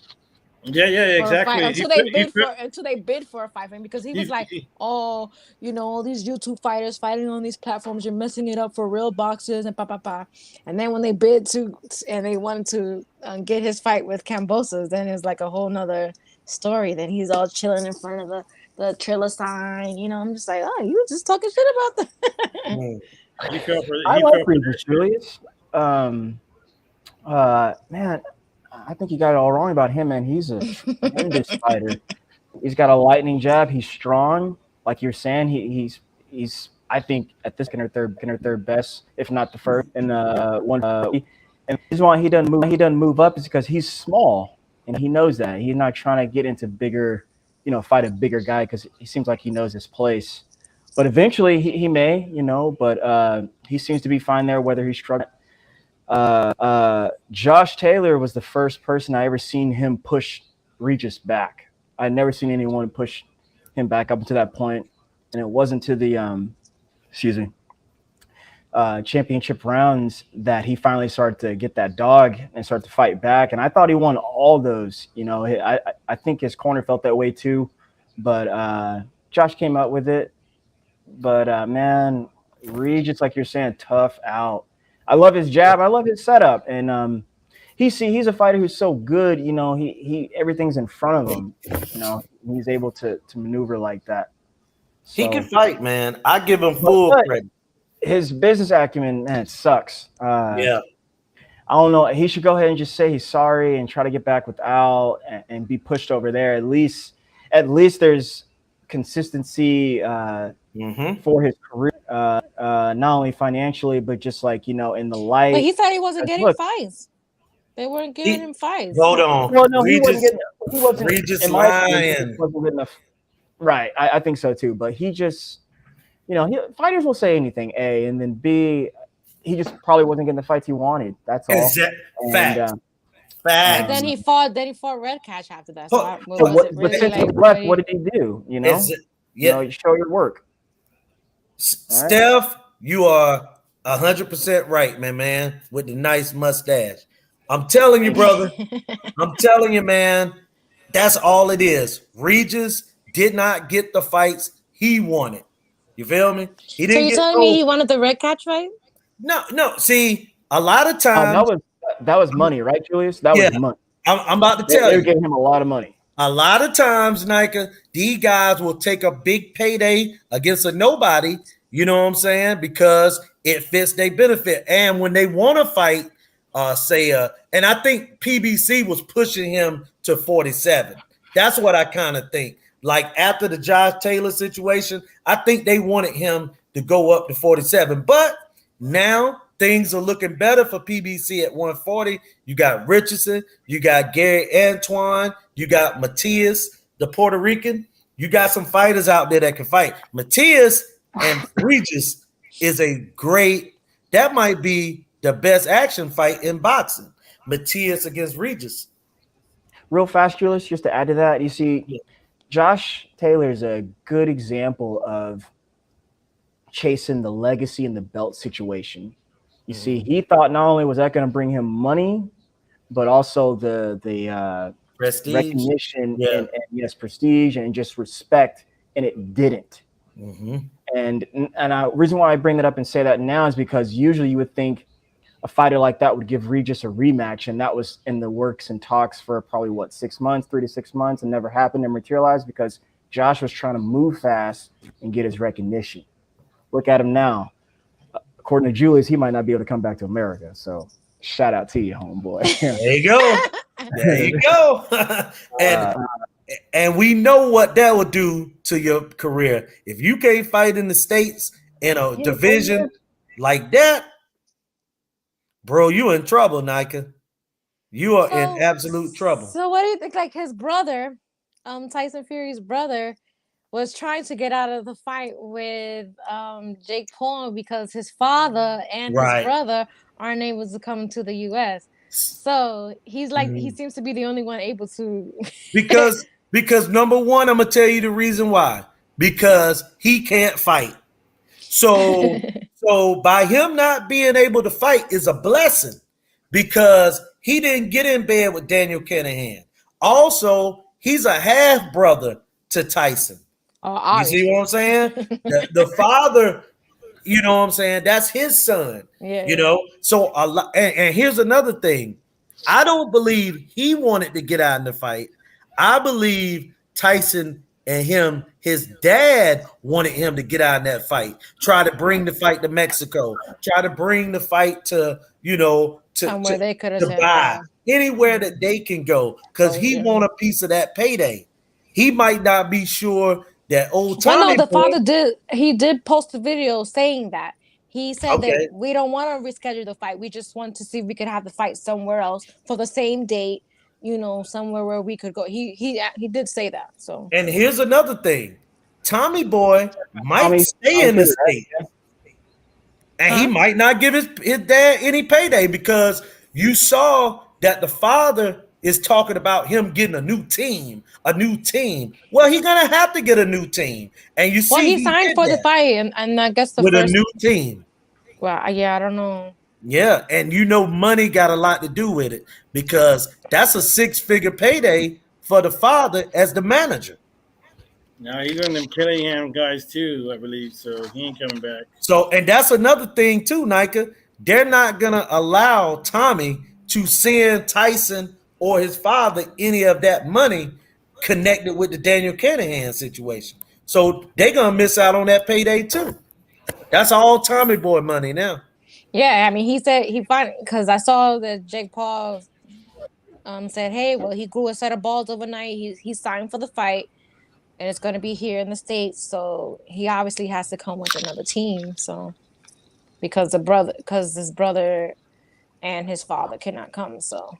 Yeah, exactly. Until they bid for a fight, because he was like, oh, all these YouTube fighters fighting on these platforms, you're messing it up for real boxers and and then when they bid to and they wanted to get his fight with Kambosos, then it's like a whole nother story. Then he's all chilling in front of the Triller sign. I'm just like, oh, you were just talking shit about that. I like Regis Julius. Man, I think you got it all wrong about him, man. He's a tremendous fighter. He's got a lightning jab. He's strong, like you're saying. He's I think at this second or third best, if not the first. And one. And the reason why he doesn't move up is because he's small, and he knows that. He's not trying to get into bigger, fight a bigger guy because he seems like he knows his place. But eventually he may, But he seems to be fine there, whether he's struggling. Josh Taylor was the first person I ever seen him push Regis back. I'd never seen anyone push him back up to that point, and it wasn't to the championship rounds that he finally started to get that dog and start to fight back. And I thought he won all those. I think his corner felt that way too, but Josh came out with it. But man, Regis, like you're saying, tough out. I love his jab. I love his setup, and he's a fighter who's so good. He everything's in front of him. He's able to maneuver like that. So, he can fight, man. I give him full credit. His business acumen, man, it sucks. Yeah, I don't know. He should go ahead and just say he's sorry and try to get back with Al and be pushed over there. At least there's consistency for his career. Not only financially, but just like in the light. But he said he wasn't getting fights. They weren't giving him fights. Hold on. Well, no, he wasn't. Regis lying. Wasn't good enough. Right, I think so too. But he just, fighters will say anything. A, and then B, he just probably wasn't getting the fights he wanted. That's all. Fact. But then he fought Red Catch after that. So what did he do? You show your work. Steph, you are 100% right, man, with the nice mustache. I'm telling you, brother. I'm telling you, man. That's all it is. Regis did not get the fights he wanted. You feel me? He didn't. So you're telling me he wanted the Red Catch fight? No. See, a lot of times that was money, right, Julius? That was money. I'm about to tell you. They gave him a lot of money. A lot of times, Nayka, these guys will take a big payday against a nobody, you know what I'm saying? Because it fits their benefit. And when they want to fight, and I think PBC was pushing him to 47. That's what I kind of think. Like after the Josh Taylor situation, I think they wanted him to go up to 47. But now things are looking better for PBC at 140. You got Richardson, you got Gary Antoine, you got Matias, the Puerto Rican. You got some fighters out there that can fight. Matias and Regis is that might be the best action fight in boxing. Matias against Regis. Real fast, Julius, just to add to that, you see, Josh Taylor is a good example of chasing the legacy and the belt situation. You see, he thought not only was that going to bring him money, but also the prestige, recognition, and yes, prestige and just respect, and it didn't. And reason why I bring that up and say that now is because usually you would think a fighter like that would give Regis a rematch, and that was in the works and talks for probably 3 to 6 months, and never happened and materialized because Josh was trying to move fast and get his recognition. Look at him now. According to Julius, he might not be able to come back to America. So shout out to you, homeboy. There you go. There you go. And we know what that will do to your career. If you can't fight in the States in a division like that, bro, you in trouble, Nayka. You are in absolute trouble. So what do you think? Like his brother, Tyson Fury's brother, was trying to get out of the fight with Jake Paul because his father and his brother aren't able to come to the U.S. So he's like, he seems to be the only one able to. because number one, I'm gonna tell you the reason why. Because he can't fight. So So by him not being able to fight is a blessing because he didn't get in bed with Daniel Kinahan. Also, he's a half brother to Tyson. You see what I'm saying? The father, you know what I'm saying? That's his son. Yeah. So a lot. And here's another thing. I don't believe he wanted to get out in the fight. I believe Tyson and his dad wanted him to get out in that fight. Try to bring the fight to Mexico. Try to bring the fight to somewhere they could have Dubai, anywhere that they can go, because he want a piece of that payday. He might not be sure that old Tommy. Well, no, the father did post a video saying that. He said that we don't want to reschedule the fight. We just want to see if we could have the fight somewhere else for the same date, somewhere where we could go. He did say that. So, and here's another thing. Tommy Boy might stay in the state. And he might not give his dad any payday because you saw that the father is talking about him getting a new team. Well, he's gonna have to get a new team, and you see, he signed for the fight, and I guess with a new team. Well, yeah, I don't know. Yeah, and money got a lot to do with it because that's a 6-figure payday for the father as the manager. Now he's on them Killingham guys too, I believe. So he ain't coming back. So, and that's another thing too, Nayka. They're not gonna allow Tommy to send Tyson or his father any of that money connected with the Daniel Kinahan situation. So they're gonna miss out on that payday too. That's all Tommy Boy money now. Yeah, I mean, he said because I saw that Jake Paul said, hey, well, he grew a set of balls overnight. He signed for the fight. And it's going to be here in the States, so he obviously has to come with another team. So, because his brother and his father cannot come. So,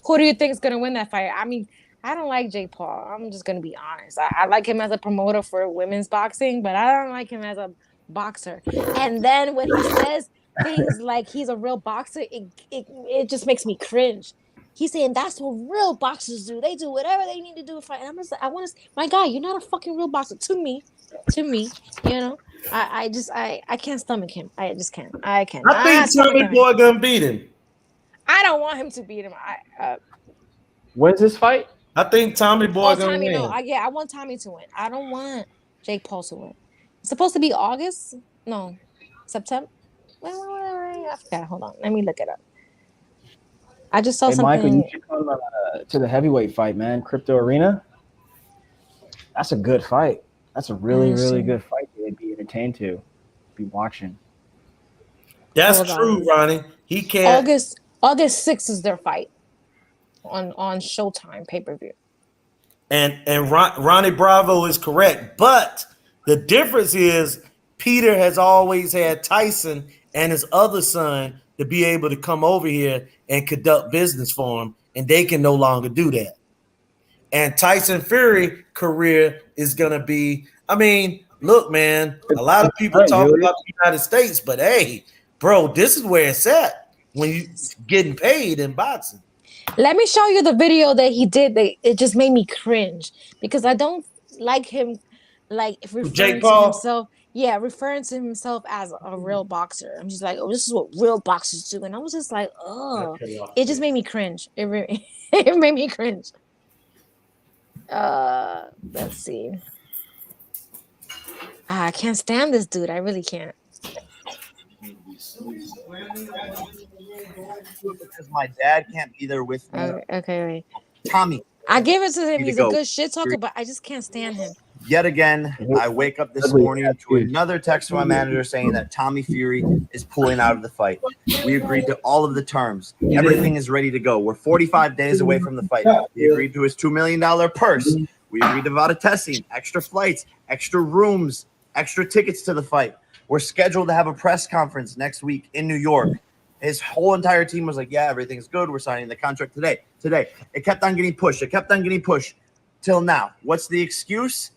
who do you think is going to win that fight? I mean, I don't like Jake Paul. I'm just going to be honest. I like him as a promoter for women's boxing, but I don't like him as a boxer. And then when he says things like he's a real boxer, it just makes me cringe. He's saying that's what real boxers do. They do whatever they need to do to fight. And I'm just like, my guy, you're not a fucking real boxer. To me, I can't stomach him. I just can't. I can't. I think Tommy Boy gonna beat him. I don't want him to beat him. When's this fight? I think Tommy Boy gonna win. No, I want Tommy to win. I don't want Jake Paul to win. It's supposed to be August? No, September. I forgot. Hold on. Let me look it up. I just saw something. Michael, you should come to the heavyweight fight, man. Crypto Arena. That's a good fight. That's a really, really good fight. They'd be entertained to be watching. That's true, Ronnie. He can't. August 6th is their fight on Showtime pay-per-view. And Ronnie Bravo is correct, but the difference is Peter has always had Tyson and his other son to be able to come over here and conduct business for him, and they can no longer do that. And Tyson Fury career is going to be, I mean, look, man, a lot of people talk about the United States, but hey, bro, this is where it's at when you're getting paid in boxing. Let me show you the video that he did. It just made me cringe because I don't like him referring to himself. Yeah, referring to himself as a real boxer. I'm just like, oh, this is what real boxers do. And I was just like, oh, it just made me cringe. It made me cringe. Let's see. I can't stand this dude. I really can't. Because my dad can't be there with me. Okay, wait. Tommy. I give it to him. He's a good shit talker, but I just can't stand him. Yet again, I wake up this morning to another text from my manager saying that Tommy Fury is pulling out of the fight. We agreed to all of the terms. Everything is ready to go. We're 45 days away from the fight. We agreed to his $2 million purse. We agreed to a lot of testing, extra flights, extra rooms, extra tickets to the fight. We're scheduled to have a press conference next week in New York. His whole entire team was like, yeah, everything's good. We're signing the contract today. It kept on getting pushed. Till now. What's the excuse?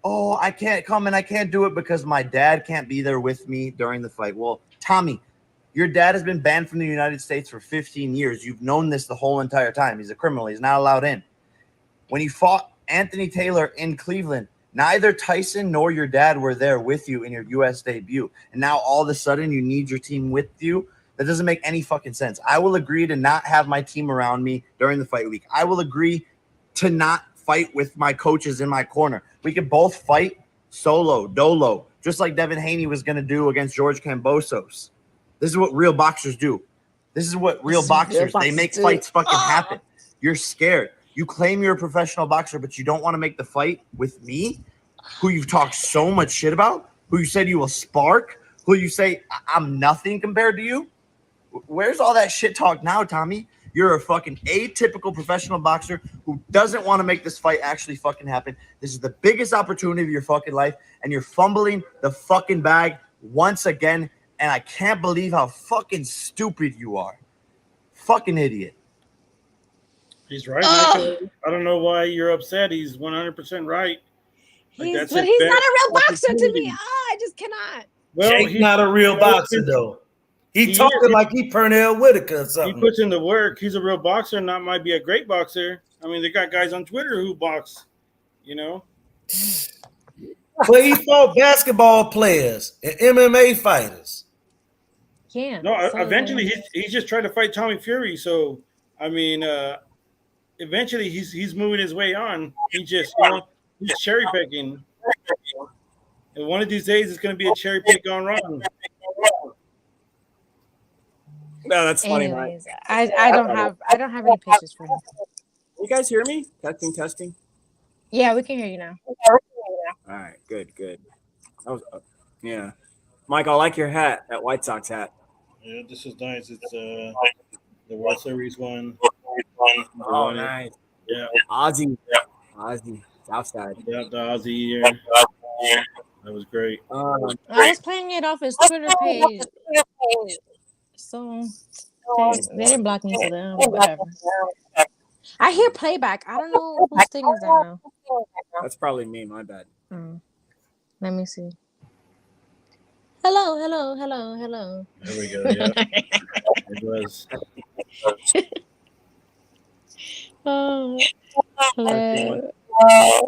Oh, I can't come and I can't do it because my dad can't be there with me during the fight. Well, Tommy, your dad has been banned from the United States for 15 years. You've known this the whole entire time. He's a criminal. He's not allowed in. When he fought Anthony Taylor in Cleveland, Neither Tyson nor your dad were there with you in your U.S. debut. And now all of a sudden you need your team with you. That doesn't make any fucking sense. I will agree to not have my team around me during the fight week. I will agree to not fight with my coaches in my corner. We could both fight solo, dolo, just like Devin Haney was going to do against George Kambosos. This is what real boxers do. This is what real boxers, they make fights fucking happen. You're scared. You claim you're a professional boxer, but you don't want to make the fight with me, who you've talked so much shit about, who you said you will spark, who you say I'm nothing compared to you. Where's all that shit talk now, Tommy? You're a fucking atypical professional boxer who doesn't want to make this fight actually fucking happen. This is the biggest opportunity of your fucking life, and you're fumbling the fucking bag once again, and I can't believe how fucking stupid you are. Fucking idiot. He's right, Michael. I don't know why you're upset. He's 100% right. Like, he's not a real boxer to me. I just cannot. Well, Jake's not a real boxer, though. He talking like he Pernell Whitaker or something. He puts in the work. He's a real boxer, not might be a great boxer. I mean, they got guys on Twitter who box, you know. But he fought basketball players and MMA fighters. Yeah. No, eventually he's just trying to fight Tommy Fury. So, I mean, eventually he's moving his way on. He just, he's cherry picking. And one of these days it's going to be a cherry pick gone wrong. No, that's funny. Anyways, I don't have any pictures for him. You guys hear me? Testing. Yeah, we can hear you now. All right, good. That was, yeah, Mike, I like your hat, that White Sox hat. Yeah, this is nice. It's the World Series one. Oh, nice. Yeah, Ozzy, Southside. Yeah, the Ozzy year. That was great. I was playing it off his Twitter page. So they didn't block me for them. Whatever. I hear playback. I don't know whose thing is that now. That's probably me. My bad. Let me see. Hello. There we go. Yeah, it was. Oh, hello.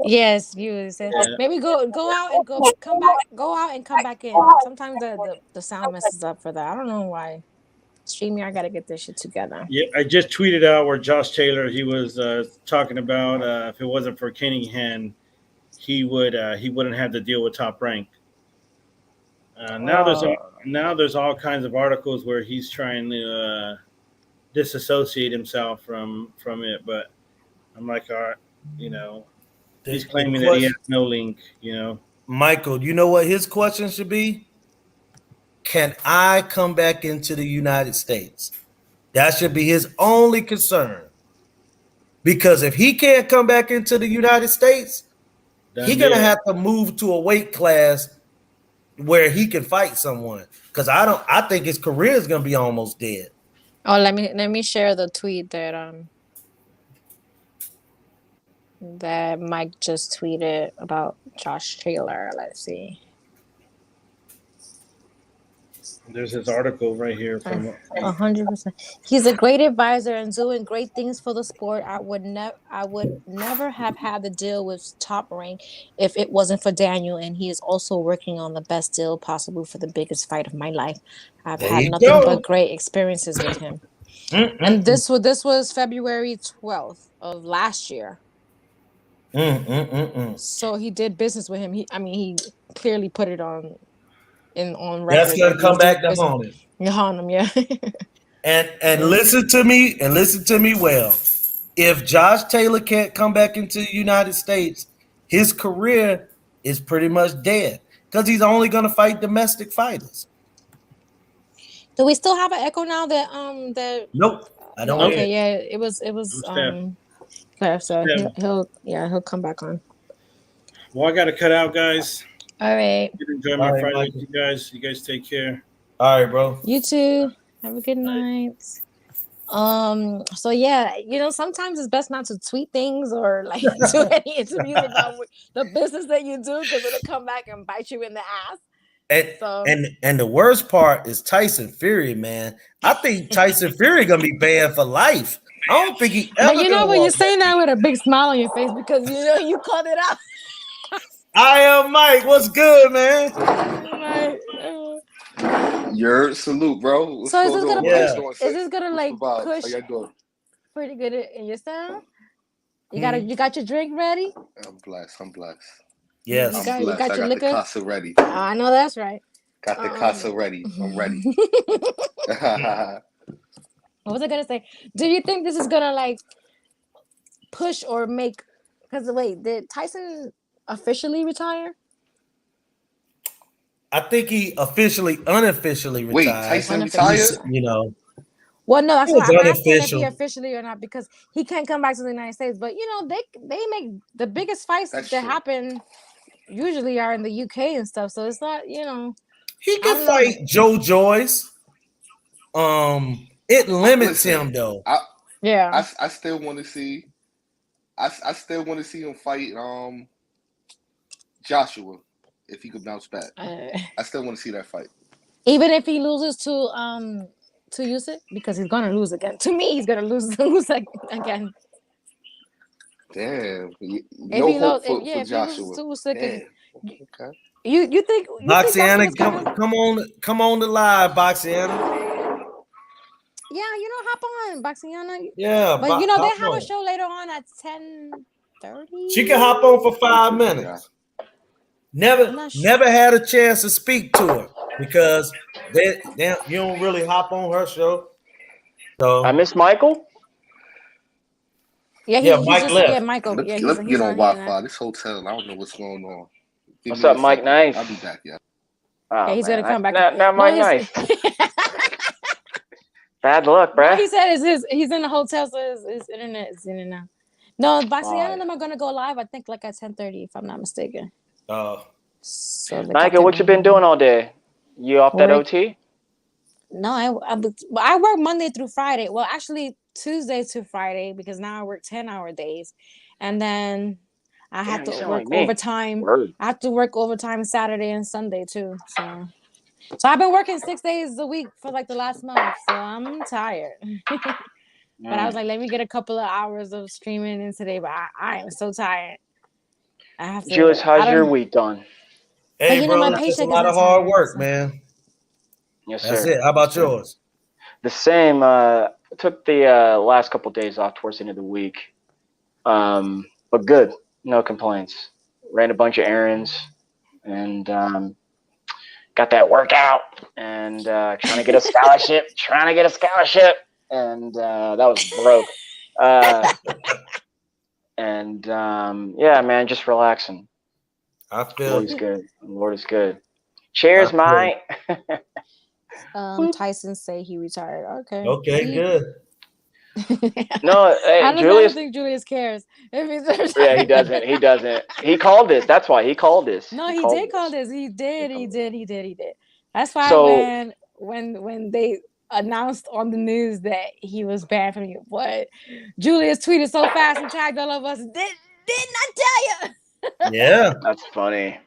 Yes, viewers. Maybe go out and come back. Go out and come back in. Sometimes the sound messes up for that. I don't know why. StreamYard, I gotta get this shit together. Yeah, I just tweeted out where Josh Taylor, he was talking about if it wasn't for Cunningham, he wouldn't have to deal with Top Rank. Now there's all kinds of articles where he's trying to disassociate himself from it, but I'm like, all right, he's claiming that he has no link, Michael, you know what his question should be? Can I come back into the United States? That should be his only concern. Because if he can't come back into the United States, he's going to have to move to a weight class where he can fight someone. Because I think his career is going to be almost dead. Oh, let me share the tweet that Mike just tweeted about Josh Taylor. Let's see. There's his article right here from 100%. He's a great advisor and doing great things for the sport. I would never have had the deal with Top Rank if it wasn't for Daniel, and he is also working on the best deal possible for the biggest fight of my life. I've had nothing but great experiences with him. And this was February 12th of last year. So he did business with him. He clearly put it on record. That's gonna come back to haunt him. Haunt him, yeah. and listen to me well. If Josh Taylor can't come back into the United States, his career is pretty much dead because he's only gonna fight domestic fighters. Do we still have an echo now? That nope, I don't. Okay, yeah, it was clear. So he'll come back on. Well, I got to cut out, guys. All right. Enjoy my Friday with you guys. You guys take care. All right, bro. You too. Have a good night. So yeah, sometimes it's best not to tweet things or like do any interviews about the business that you do because it'll come back and bite you in the ass. And the worst part is Tyson Fury, man. I think Tyson Fury gonna be banned for life. I don't think he ever. But when you're saying that with a big smile on your face because you called it out. I am Mike. What's good, man? Your salute, bro. What's So going on? is this gonna like push pretty good in your style? You got your drink ready? I'm blessed. Yes. I'm blessed. You got your I got liquor? the casa ready. I know that's right. Got the casa ready. I'm ready. What was I gonna say? Do you think this is gonna like push or make? Because wait, did Tyson officially retire? I think he unofficially retired. Wait, Tyson retired? You know. Well, no, that's It why was I'm asking if unofficial. he officially or not, because he can't come back to the United States. But you know, they make the biggest fights that happen usually are in the UK and stuff. So it's not, you know. He can fight Joe Joyce. It limits him though. I still want to see. I still want to see him fight Joshua if he could bounce back. I still want to see that fight. Even if he loses to Usyk, because he's gonna lose again. To me, he's gonna lose again. Damn. If hope he for Joshua. loses to Usyk, Okay. You think Boxiana, come on the live, Boxiana. Yeah, you know, hop on, Boxiana. Yeah, but you know they have a show later on at 10:30. She can hop on for 5 minutes. Never had a chance to speak to her because you don't really hop on her show. So I miss Michael. Yeah, Mike left. Yeah, Michael. Let's he's get on Wi-Fi. Wi-Fi. This hotel, I don't know what's going on. What's up, Mike? Nice. I'll be back, yeah. Yeah, he's gonna come back. Now Mike Nice. Bad luck, bruh. He said he's in the hotel, so his internet is in and out. No, Boxiana and them are gonna go live. I think like at 10:30, if I'm not mistaken. Oh. So Nike, what you been doing all day? You off that OT? No, I work Monday through Friday. Well, actually Tuesday to Friday, because now I work 10-hour days, and then I have to work overtime. I have to work overtime Saturday and Sunday too. So I've been working 6 days a week for like the last month. So I'm tired. But I was like, let me get a couple of hours of streaming in today. But I am so tired. I have to. Julius, how's your week gone? Hey, bro, it's a lot of hard work, man. Yes, sir. That's it. How about yours? The same. Took the last couple of days off towards the end of the week. But good. No complaints. Ran a bunch of errands and got that workout and trying to get a scholarship. And that was broke. Yeah, man, just relaxing. I feel Lord is good. Lord is good. Cheers, Mike. Tyson say he retired. Okay, good. No, I Julius. don't think Julius cares. Yeah, he doesn't. He doesn't. He called this. That's why he called this. No, he did call this. He did. That's why when they announced on the news that he was banned from you, what Julius tweeted so fast and tagged all of us. Didn't I tell you? Yeah, that's funny.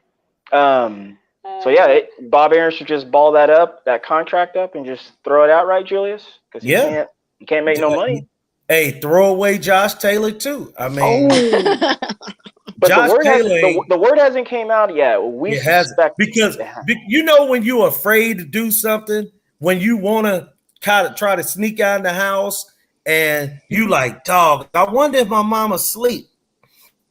So yeah, Bob Aaron should just ball that contract up, and just throw it out, right, Julius? Because he can't make no money. Hey, throw away Josh Taylor too. I mean, but Josh the word hasn't came out yet. We suspect because you know when you're afraid to do something, when you want to try to sneak out of the house, and you like, dog, I wonder if my mama's asleep.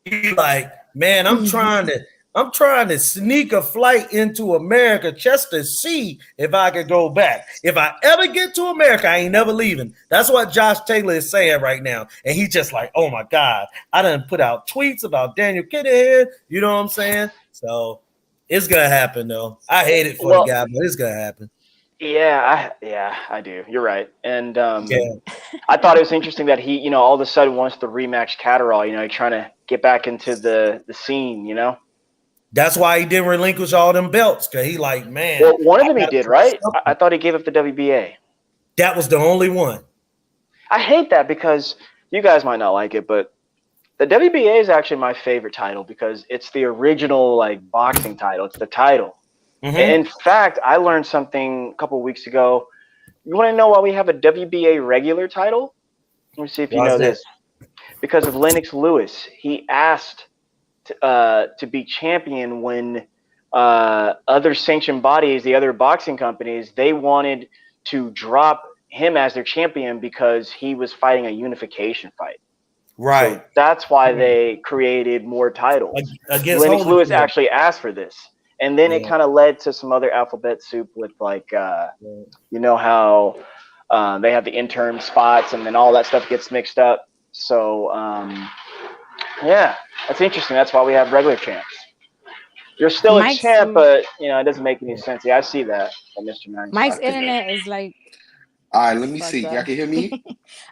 You like, man, I'm trying to sneak a flight into America just to see if I could go back. If I ever get to America, I ain't never leaving. That's what Josh Taylor is saying right now. And he's just like, oh my God, I done put out tweets about Daniel Kittehead. You know what I'm saying? So it's going to happen though. I hate it for the guy, but it's going to happen. Yeah, I do. You're right. And I thought it was interesting that he, all of a sudden wants to rematch Catterall, trying to get back into the scene, That's why he didn't relinquish all them belts, because he like, man. Well, one of them he did, right? I thought he gave up the WBA. That was the only one. I hate that because you guys might not like it, but the WBA is actually my favorite title because it's the original boxing title. It's the title. Mm-hmm. In fact, I learned something a couple of weeks ago. You want to know why we have a WBA regular title? Let me see if you know this. Because of Lennox Lewis. He asked to be champion when other sanctioned bodies, the other boxing companies, they wanted to drop him as their champion because he was fighting a unification fight. Right. So that's why they created more titles. Against Lennox Lewis Holyfield. actually asked for this. And then it kind of led to some other alphabet soup with like, you know how they have the interim spots and then all that stuff gets mixed up. So, yeah, that's interesting. That's why we have regular champs. You're still a champ, but, you know, it doesn't make any sense. Yeah, I see that, Mr. Nine. Mike's internet is like. All right, let me see. Y'all can hear me?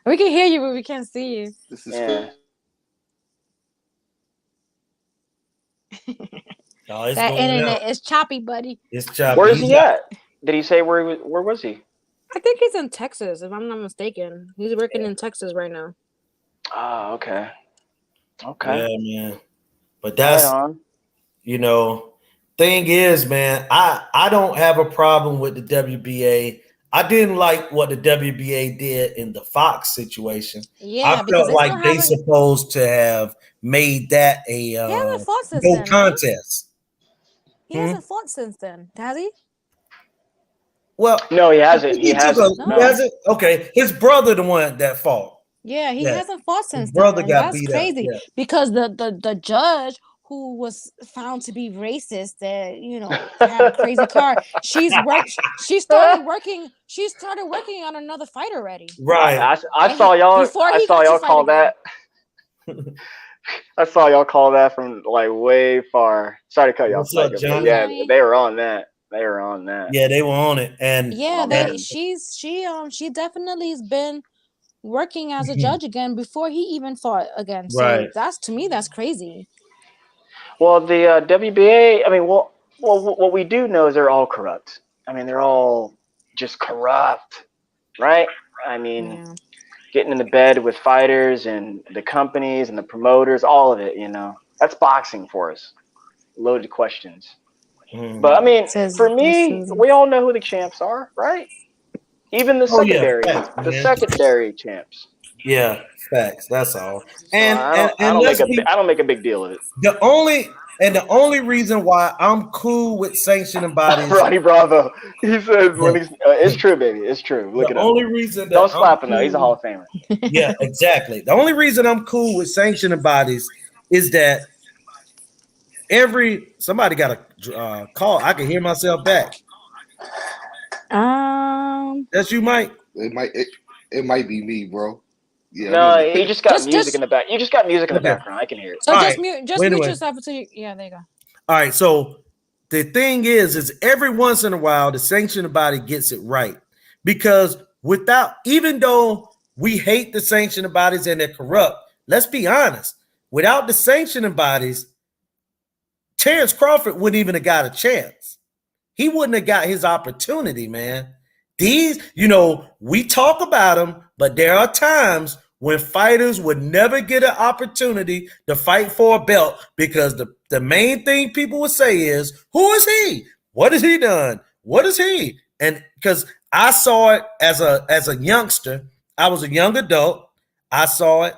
We can hear you, but we can't see you. This is Oh, that internet is choppy, buddy. It's choppy. Where is he at? Did he say where was he? I think he's in Texas, if I'm not mistaken. He's working in Texas right now. Oh, okay. Okay. Yeah, man. But that's, you know, thing is, man, I don't have a problem with the WBA. I didn't like what the WBA did in the Fox situation. Yeah, I felt like they supposed to have made that a no contest. He hasn't fought since then, has he? Well, no, he hasn't. He hasn't. He hasn't. Okay, his brother, the one that fought. Yeah, he hasn't fought since then. Brother got that's beat crazy up, because the judge who was found to be racist, that you know had a crazy car. She started working on another fight already. Right. I saw y'all. I saw y'all call that. I saw y'all call that from like way far. Sorry to cut y'all. Yeah, they were on that. They were on that. Yeah, they were on it, and yeah, she definitely has been working as a judge again before he even fought again. So that's, to me, that's crazy. Well, the WBA, I mean, well, what we do know is they're all corrupt. I mean, they're all just corrupt, right? I mean, getting in the bed with fighters and the companies and the promoters, all of it, you know. That's boxing for us. Loaded questions. But, I mean, for me, we all know who the champs are, right? Even the secondary champs. Yeah, facts. That's all. And I don't make a big deal of it. The only reason why I'm cool with sanctioning bodies, Roddy Bravo. He says it's true, baby. It's true. Look it up. The only reason don't slap him though. He's a Hall of Famer. Yeah, exactly. The only reason I'm cool with sanctioning bodies is that somebody got a call. I can hear myself back. That's you, Mike. It might be me, bro. Yeah. No, you just got music in the back. You just got music in the background. I can hear it. So mute yourself until you. Yeah, there you go. All right. So the thing is every once in a while the sanctioning body gets it right, because even though we hate the sanctioning bodies and they're corrupt, let's be honest. Without the sanctioning bodies, Terrence Crawford wouldn't even have got a chance. He wouldn't have got his opportunity, man. We talk about them, but there are times when fighters would never get an opportunity to fight for a belt because the main thing people would say is, who is he? What has he done? What is he? And because I saw it as a youngster, I was a young adult. I saw it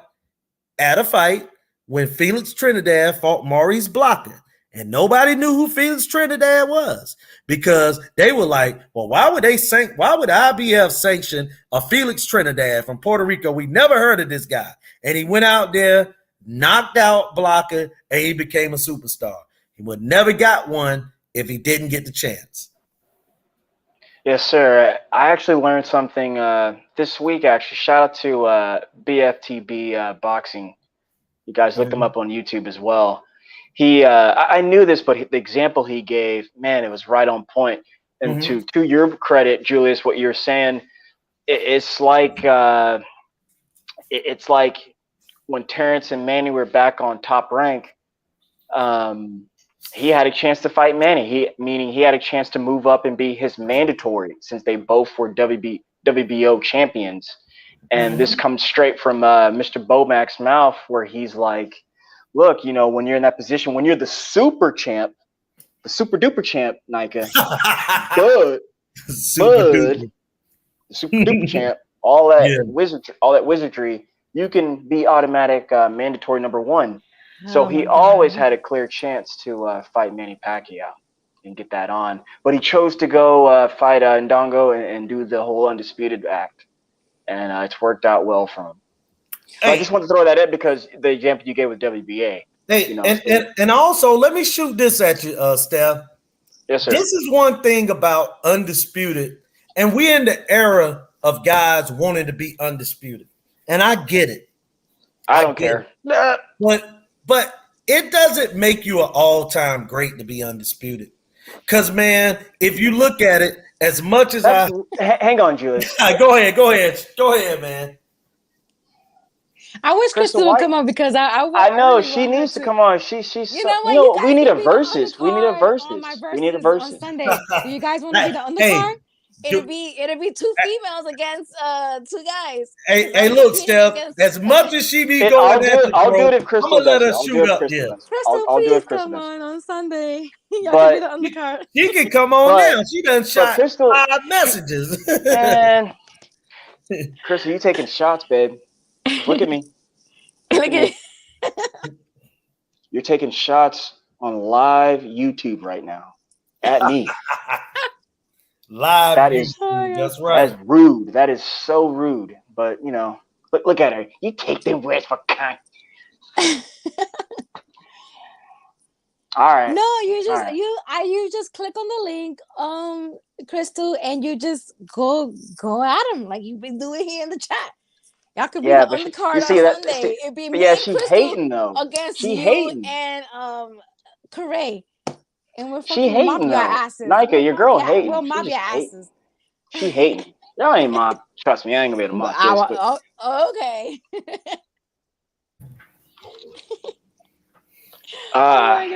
at a fight when Felix Trinidad fought Maurice Blocker. And nobody knew who Felix Trinidad was, because they were like, well, why would IBF sanction a Felix Trinidad from Puerto Rico? We never heard of this guy. And he went out there, knocked out Blocker, and he became a superstar. He would never got one if he didn't get the chance. Yes, sir. I actually learned something this week, actually. Shout out to BFTB Boxing. You guys look them up on YouTube as well. I knew this, but the example he gave, man, it was right on point. And to your credit, Julius, what you're saying, it's like when Terrence and Manny were back on Top Rank. He had a chance to fight Manny. Meaning he had a chance to move up and be his mandatory, since they both were WBO champions. And this comes straight from Mr. Bomack's mouth, where he's like, look, when you're in that position, when you're the super champ, the super duper champ, Nayka, the super duper champ, all that wizardry, you can be automatic mandatory number one. So Oh he my always God. had a clear chance to fight Manny Pacquiao and get that on. But he chose to go fight Ndongo and do the whole undisputed act. And it's worked out well for him. So I Hey, just want to throw that in because the example you gave with WBA. hey, and also let me shoot this at you, Steph. Yes, sir. This is one thing about undisputed, and we're in the era of guys wanting to be undisputed, and I get it. I don't care. But it doesn't make you an all-time great to be undisputed. Because, man, if you look at it, as much as hang on, Julius. Go ahead, man. I wish Crystal would come on because I know really she want her needs to come on. She's you know what? You we guys need a can be the versus. We need a undercard on versus. my We need a versus on versus. Sunday. Do you guys want to be the undercard? It'll be two females against two guys. Hey, look, Steph. As much as she be going I'll do it if Crystal I'm gonna let her I'll shoot up Crystal, I'll do it please if Crystal come does. on Sunday. Y'all But can be the undercard. She can come on now. She done shot Crystal, 5 messages. Man, Crystal, you taking shots, babe? Look at me. Look at me. You're taking shots on live YouTube right now at me. Live that YouTube. Is that's right. That's rude. That is so rude. But you know, look at her. You take them words for kind. All right. No, you just you just click on the link, Crystal, and you just go at them like you've been doing here in the chat. Y'all could be the undercard on Sunday. It'd be me and Crystal hating, though. against you and Corey. And we're she fucking mop hating, your though. asses. Nayka, your girl hating. We'll mop your asses. She hating. Y'all ain't mop. Trust me, I ain't gonna be able to mop this. But... okay.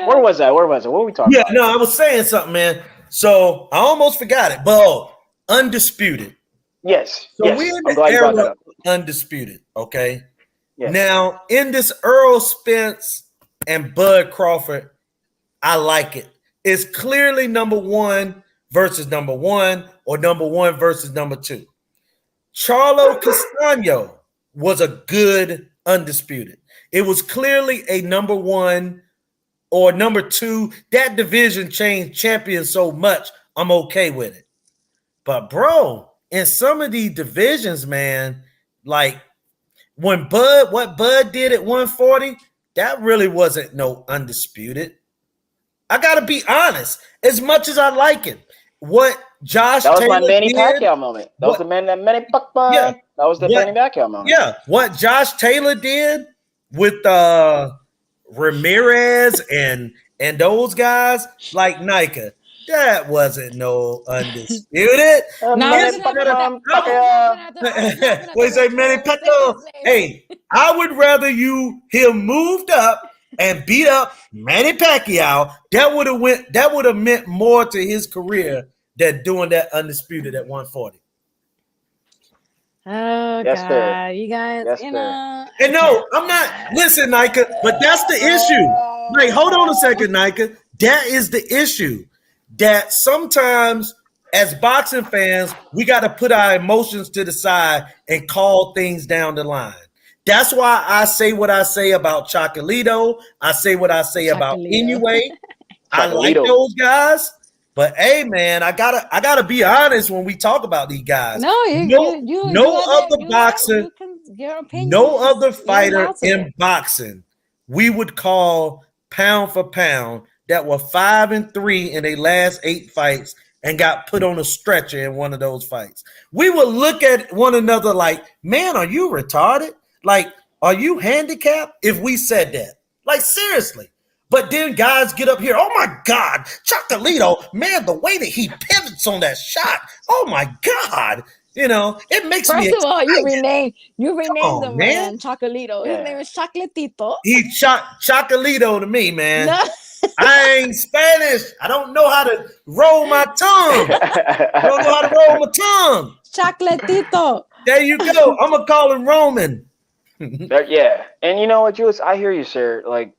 Where was I? What were we talking about? No, I was saying something, man. So I almost forgot it. But undisputed. Yes. So we're in the era of undisputed. Okay. Yes. Now in this Earl Spence and Bud Crawford, I like it. It's clearly number 1 versus number 1 or number 1 versus number 2. Charlo Castano was a good undisputed. It was clearly a number 1 or number 2. That division changed champions so much, I'm okay with it. But bro, in some of these divisions, man, like what Bud did at 140, that really wasn't no undisputed. I gotta be honest. As much as I like it, what Josh that was Taylor my Manny did, Pacquiao moment. That was the Manny Pacquiao. Yeah, that was the Manny Pacquiao moment. Yeah, what Josh Taylor did with Ramirez and those guys like Nayka, that wasn't no undisputed. What say, Manny Pacquiao? Hey, I would rather him moved up and beat up Manny Pacquiao. That would have meant more to his career than doing that undisputed at 140. Oh God, you guys, you know. And no, I'm not. Listen, Nayka, but that's the issue. Like, hold on a second, Nayka. That is the issue. That sometimes, as boxing fans, we got to put our emotions to the side and call things down the line. That's why I say what I say about Chocolito. I say what I say about Inoue. I like those guys, but hey, man, I gotta be honest when we talk about these guys. No other fighter in boxing we would call pound for pound that were 5-3 in their last 8 fights and got put on a stretcher in one of those fights. We would look at one another like, man, are you retarded? Like, are you handicapped? If we said that, like, seriously. But then guys get up here, oh my God, Chocolito, man, the way that he pivots on that shot, oh my God. You know, it makes me excited. First of all, you renamed him, man, Chocolito. His name is Chocolatito. He Chocolito to me, man. No. I ain't Spanish. I don't know how to roll my tongue. I don't know how to roll my tongue. Chocolatito. There you go. I'm gonna call him Roman. Yeah, and you know what, Julius? I hear you, sir. Like,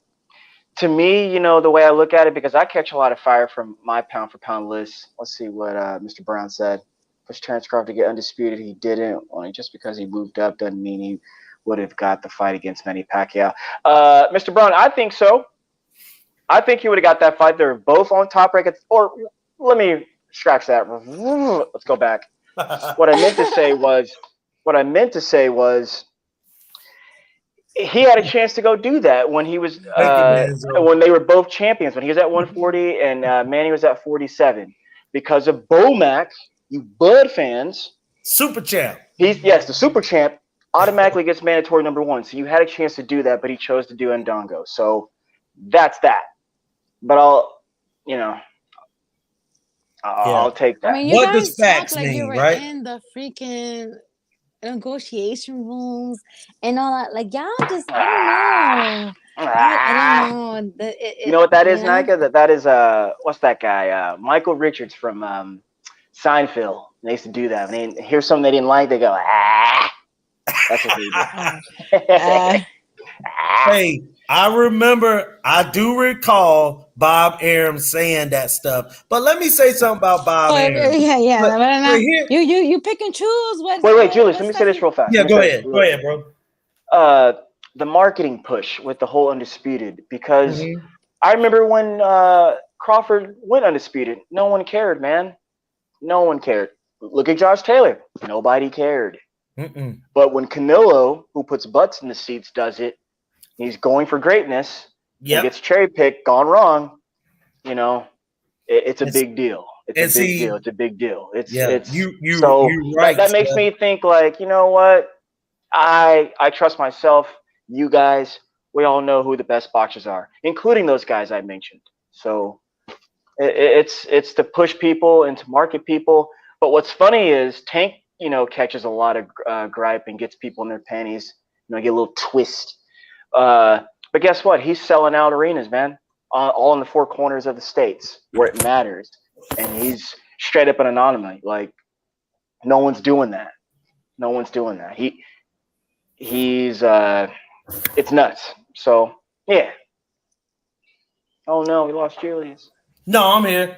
to me, you know, the way I look at it, because I catch a lot of fire from my pound for pound list. Let's see what Mr. Brown said. Pushed Terrence Crawford to get undisputed. He didn't. Only just because he moved up doesn't mean he would have got the fight against Manny Pacquiao. Mr. Brown, I think so. I think he would have got that fight. They're both on Top Rank. Or let me scratch that. Let's go back. What I meant to say was he had a chance to go do that when he was when they were both champions. When he was at 140 and Manny was at 47, because of Bomac, you Bud fans. Super champ. The super champ automatically gets mandatory number 1. So you had a chance to do that, but he chose to do Ndongo. So that's that. But I'll take that. I mean, you what guys does facts talk like mean, you were right? in the freaking negotiation rooms and all that. Like, y'all just, I don't know. You know what that is, Nayka? That is what's that guy? Michael Richards from Seinfeld. They used to do that. When they hear something they didn't like, they go, ah. That's what they do. Hey, I do recall Bob Arum saying that stuff. But let me say something about Bob Arum. You pick and choose. Wait, Julius, let me say this real fast. Yeah, go ahead, bro. The marketing push with the whole undisputed, because I remember when Crawford went undisputed, no one cared, man. No one cared. Look at Josh Taylor. Nobody cared. But when Canelo, who puts butts in the seats, does it, he's going for greatness. He gets cherry picked, gone wrong. It's a big deal. It's a big deal. That makes me think, like, you know what? I trust myself. You guys, we all know who the best boxers are, including those guys I mentioned. So it's to push people and to market people. But what's funny is Tank, catches a lot of gripe and gets people in their panties. Get a little twist. But guess what? He's selling out arenas, man, all in the 4 corners of the states where it matters. And he's straight up an anomaly. Like, no one's doing that. No one's doing that. He's it's nuts. So yeah. Oh no, we lost Julius. No, I'm here.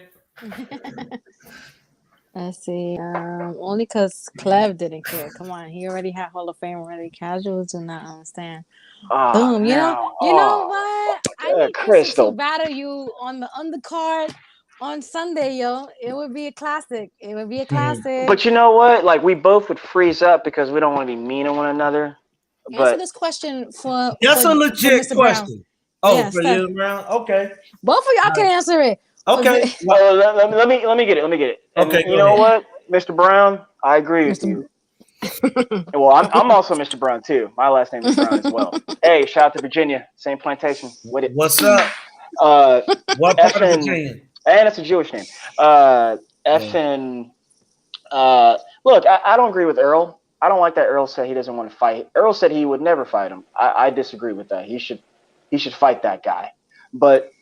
Let's see. Only because Clev didn't care. Come on, he already had Hall of Fame already. Casuals do not understand. Boom. You know what? I need Crystal to battle you on the undercard on Sunday, yo. It would be a classic. But you know what? Like, we both would freeze up because we don't want to be mean to one another. Answer this question for. That's a legit question. Brown. Oh, for you, Brown. Okay. Both of y'all can answer it. Okay. Let me get it. And okay. You know what, Mr. Brown? I agree with you. Well, I'm also Mr. Brown too. My last name is Brown as well. Hey, shout out to Virginia, same plantation. With it. What's up? What part of Virginia? And it's a Jewish name. Look, I don't agree with Earl. I don't like that Earl said he doesn't want to fight. Earl said he would never fight him. I disagree with that. He should fight that guy. But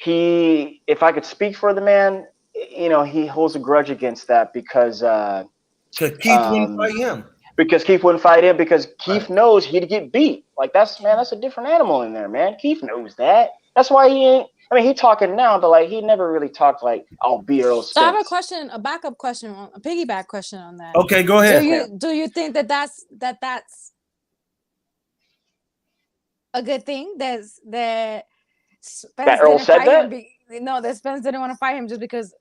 if I could speak for the man, he holds a grudge against that because Keith wouldn't fight him. Because Keith wouldn't fight him because Keith knows he'd get beat. Like, that's a different animal in there, man. Keith knows that. That's why he ain't. I mean, he talking now, but like, he never really talked like, I'll be Earl Spence. So I have a question, a backup question, a piggyback question on that. Okay, go ahead. Do you think that's a good thing? That Spence that Earl said that? That Spence didn't want to fight him just because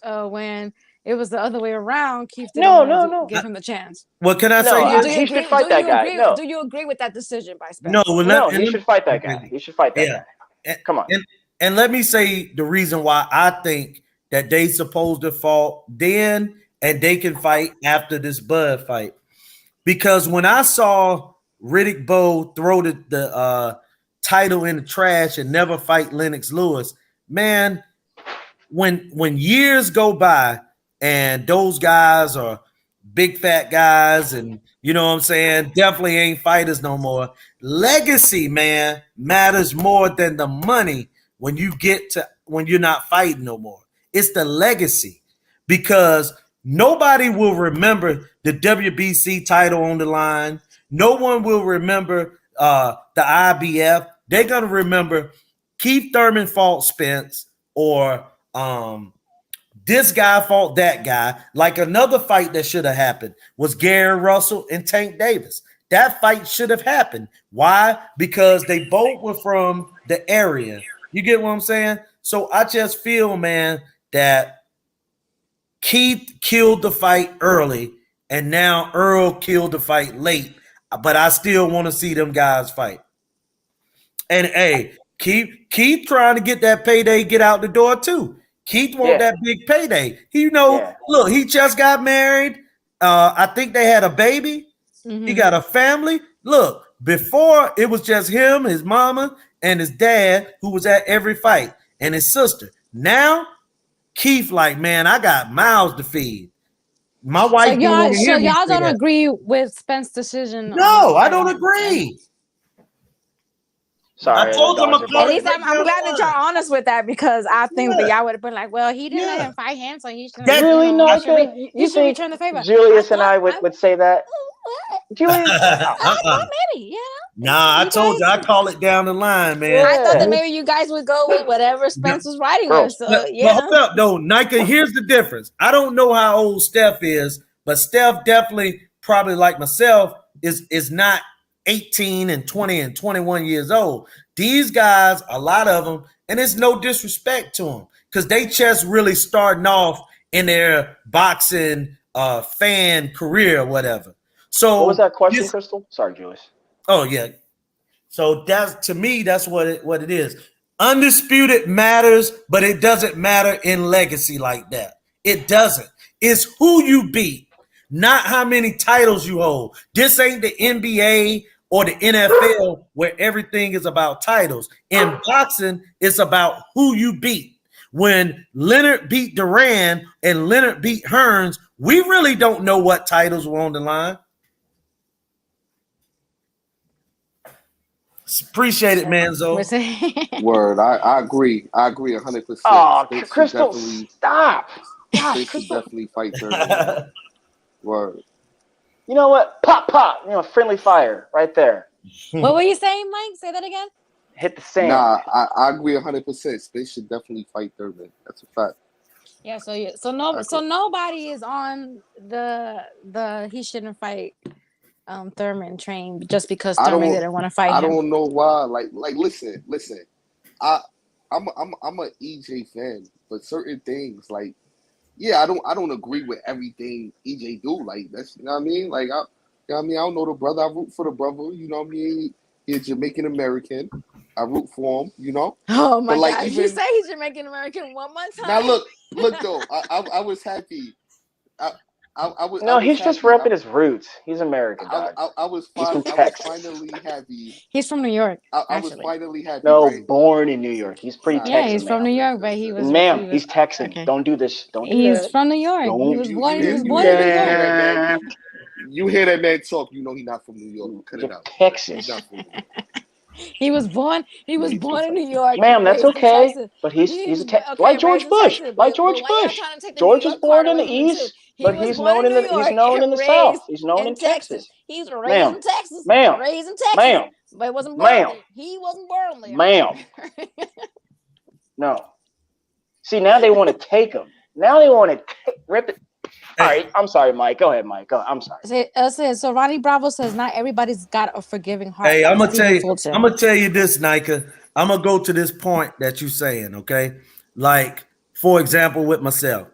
when it was the other way around, Keith didn't want to give him the chance. Well, can I say he should fight that guy? No. Do you agree with that decision by Spence? No, he should fight that guy. He should fight that guy. Come on. And let me say the reason why I think that they supposed to fought then and they can fight after this Bud fight. Because when I saw Riddick Bowe throw the title in the trash and never fight Lennox Lewis, man, when years go by and those guys are big fat guys and you know what I'm saying, definitely ain't fighters no more, legacy, man, matters more than the money when you're not fighting no more. It's the legacy, because nobody will remember the WBC title on the line. No one will remember the IBF. They're gonna remember Keith Thurman fought Spence, or this guy fought that guy. Like, another fight that should have happened was Gary Russell and Tank Davis. that fight should have happened. Why? Because they both were from the area. You get what I'm saying? So I just feel, man, that Keith killed the fight early, and now Earl killed the fight late. But I still want to see them guys fight. And hey, Keith trying to get that payday, get out the door too. Keith want that big payday. Look, he just got married. I think they had a baby. Mm-hmm. He got a family. Look, before it was just him, his mama, and his dad, who was at every fight, and his sister. Now, Keith, like, man, I got mouths to feed. My wife. So y'all don't agree with Spence's decision? No, I don't agree. Sorry, at least I'm glad that y'all honest with that, because I think that y'all would have been like, well, he didn't let him fight him, so he should. You should return the favor. Julius and I would say that. Julius, I thought maybe, Nah, I told you I call it down the line, man. I thought that maybe you guys would go with whatever Spence was writing us. So But hold up, though, Nayka. Here's the difference. I don't know how old Steph is, but Steph definitely, probably like myself, is not 18 and 20 and 21 years old. These guys, a lot of them, and it's no disrespect to them, because they just really starting off in their boxing fan career or whatever. So what was that question, Crystal? Sorry, Julius. Oh yeah. So that's, to me, that's what it is. Undisputed matters, but it doesn't matter in legacy like that. It doesn't. It's who you beat, not how many titles you hold. This ain't the NBA or the NFL where everything is about titles. In boxing, it's about who you beat. When Leonard beat Duran and Leonard beat Hearns, we really don't know what titles were on the line. Appreciate it, Manzo. Word, I agree. I agree 100%. Oh, Crystal, stop. They should definitely fight Thurman. Word. You know what? Pop. Friendly fire right there. What were you saying, Mike? Say that again. Hit the sand. Nah, I agree 100%. They should definitely fight Thurman. That's a fact. Yeah. So nobody is on the he shouldn't fight Thurman train just because Thurman didn't want to fight him. I don't know why. Like listen. I'm a EJ fan, but certain things, like, I don't agree with everything EJ do. Like, that's, you know what I mean? Like, I don't know the brother. I root for the brother. You know what I mean? He's Jamaican American. I root for him. You know. Oh my God! You say he's Jamaican American one more time. Now look though. I was happy. He's just repping his roots. He's American, dog. He's from Texas. I was finally happy. He's from New York. I was finally happy. No, right? Born in New York. He's pretty Texan. Yeah, he's from New York, but he was. Ma'am, he's Texan. Okay. Don't do this. Don't do He's that. from New York. He was born in New York. You hear that man talk, you know he's not from New York. Cut it out. Texas. He was born in New York. Ma'am, that's okay. But he's a Texan. Like George Bush. Like George Bush. George was born in the East. But he's known in the South. He's known in Texas. He's raised in Texas. Ma'am. Raised in Texas. Ma'am. But it wasn't born. He wasn't born there. Ma'am. No. See, now they want to take him. Now they want to rip it. All right. I'm sorry, Mike. Go ahead, Mike. I'm sorry. So Ronnie Bravo says not everybody's got a forgiving heart. Hey, I'm gonna tell you this, Nayka. I'm gonna go to this point that you're saying, okay? Like, for example, with myself.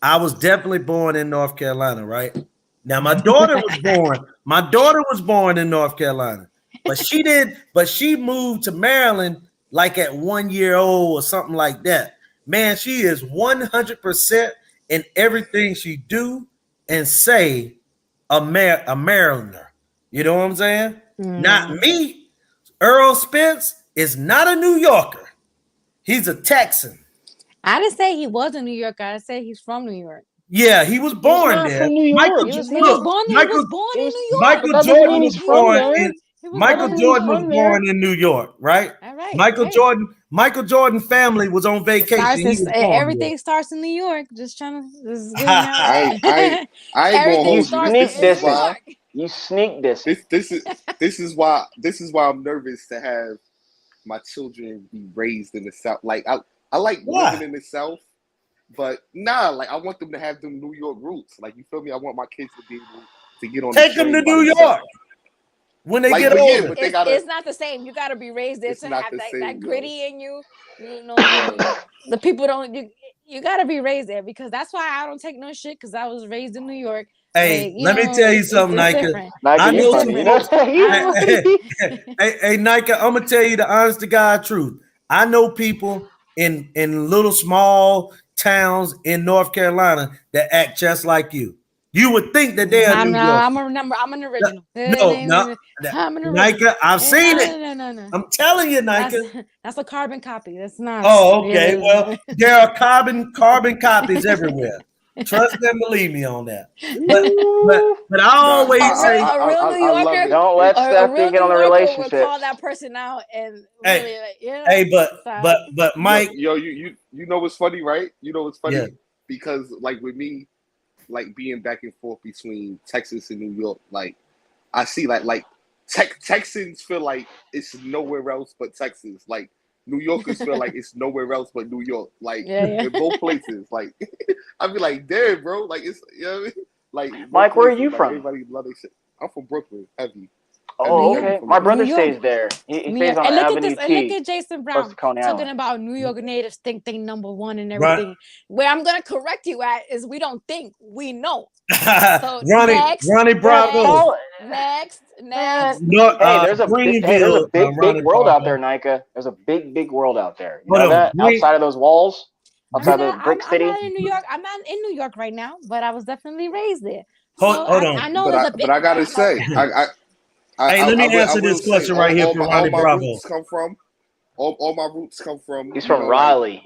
I was definitely born in North Carolina, right? Now my daughter was born. My daughter was born in North Carolina, but she moved to Maryland like at 1 year old or something like that. Man, she is 100% in everything she do and say a Marylander. You know what I'm saying? Not me. Earl Spence is not a New Yorker. He's a Texan. I didn't say he was a New Yorker. I said he's from New York. Yeah, he was born there. From New York. Michael Jordan was born in New York, right? All right. Michael Jordan family was on vacation. Everything starts in New York. Just trying to. Everything starts in New York. You sneak this. This is why I'm nervous to have my children be raised in the South. Like I like living in the South, but like I want them to have them New York roots. Like, you feel me? I want my kids to be able to get on. Take them to New York. when they Like, get but yeah, older. but they gotta. It's not the same. You got to be raised there It's to not have the that same, gritty in you. You know, the people don't. You got to be raised there because that's why I don't take no shit because I was raised in New York. Hey, Like, let me tell you something, it's Nika. different. I Nike, you know funny, some you know? folks. You Hey, Nika, I'm gonna tell you the honest to God truth. I know people in little small towns in North Carolina that act just like you. You would think that they're I'm New York. I'm an original. No, I'm an original. Nika, I've seen it. No. I'm telling you, Nika. That's a carbon copy. That's not. Oh, okay. Well, there are carbon copies everywhere. Trust and believe me on that. But I always say, a real New I love Yorker. it. don't let A Steph real get on New the Yorker would relationship. call that person out and hey, really, like, you know. hey, So. but Mike, you know what's funny, right? You know what's funny? Yeah. Because like with me, like being back and forth between Texas and New York, like I see like Texans feel like it's nowhere else but Texas. Like New Yorkers feel like it's nowhere else but New York. Like in both places. Like I be like, damn, bro. Like it's what I mean? Like Mike, where are you like, from? Everybody love their shit. I'm from Brooklyn, heavy. Oh, Heavy okay. from My brother New York. stays there. He stays on And look Avenue at this. T. And look at Jason close Brown to Coney talking Island. about New York natives think they number one and Right. everything. Where I'm gonna correct you at is we don't think, we know. So Ronnie Bravo. Next. No, Hey, there's a Greenville, big Ronnie world out Bravo. there, Nika. There's a big world out there. You Hold know on, that? Outside of those walls, outside of the brick city. I'm not in New York. I'm not in New York right now, but I was definitely raised there. Hold on. I know there's a big. But I gotta say, Hey, let me answer this will say, question right here for Ronnie my Bravo. roots come from. All my roots come from. He's from Raleigh.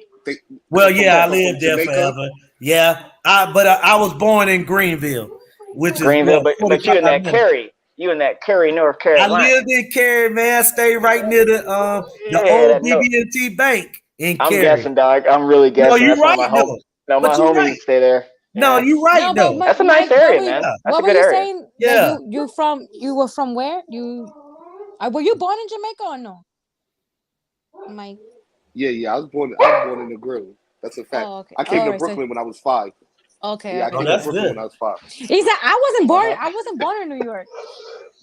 Well, yeah, I lived there forever. Yeah, but I was born in Greenville, which Greenville, is but you in that Cary. You in that Cary, North Carolina. I lived in Cary, man. I stayed right near the old BB&T Bank in Cary. I'm guessing, dog. I'm really guessing. No, you're right, though. No, my homies stay there. No, Yeah. you're right, though. That's a nice area, man. That's a good area. Saying yeah. You were from where? Were you born in Jamaica or no? Mike. Yeah. I was born in the Grill. That's a fact. Oh, okay. I came to Brooklyn when I was 5. Okay. Yeah, I came to Brooklyn when I was 5. He said I wasn't born. I wasn't born in New York.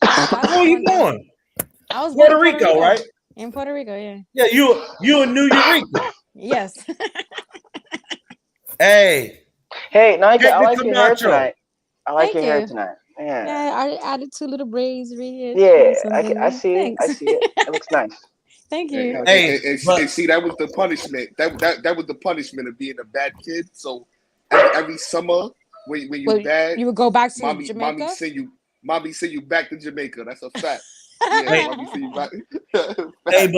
Where were you born? I was Puerto Rico, right? In Puerto Rico, yeah. Yeah, you in New Eureka. Yes. Hey, Nika, I like your hair tonight. I like your hair tonight. Yeah. Yeah, I added 2 little braids. Yeah, I see it. I see it. It looks nice. Thank you. And see, that was the punishment. That was the punishment of being a bad kid. So every summer when you're bad, you would go back to Jamaica. Mommy send you back to Jamaica. That's a fact. Yeah, mommy send you back. Hey,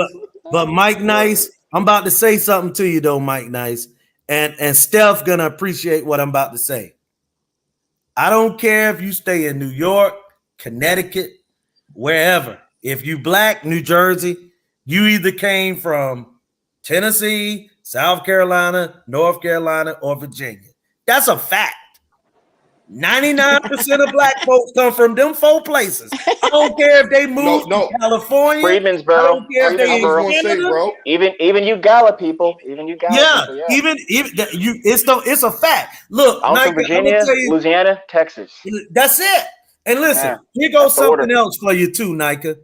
but Mike Nice, I'm about to say something to you though, Mike Nice, and Steph gonna appreciate what I'm about to say. I don't care if you stay in New York, Connecticut, wherever. If you black, New Jersey, you either came from Tennessee, South Carolina, North Carolina, or Virginia. That's a fact. 99% of black folks come from them 4 places. I don't care if they moved to California. Freedmansboro. I don't care if they in Canada. Bro. Even you Gala people. Even you Gala people. Yeah. Even it's a fact. Look, I'm from Virginia, Louisiana, Texas. That's it. And listen, here goes something else for you too, Nika.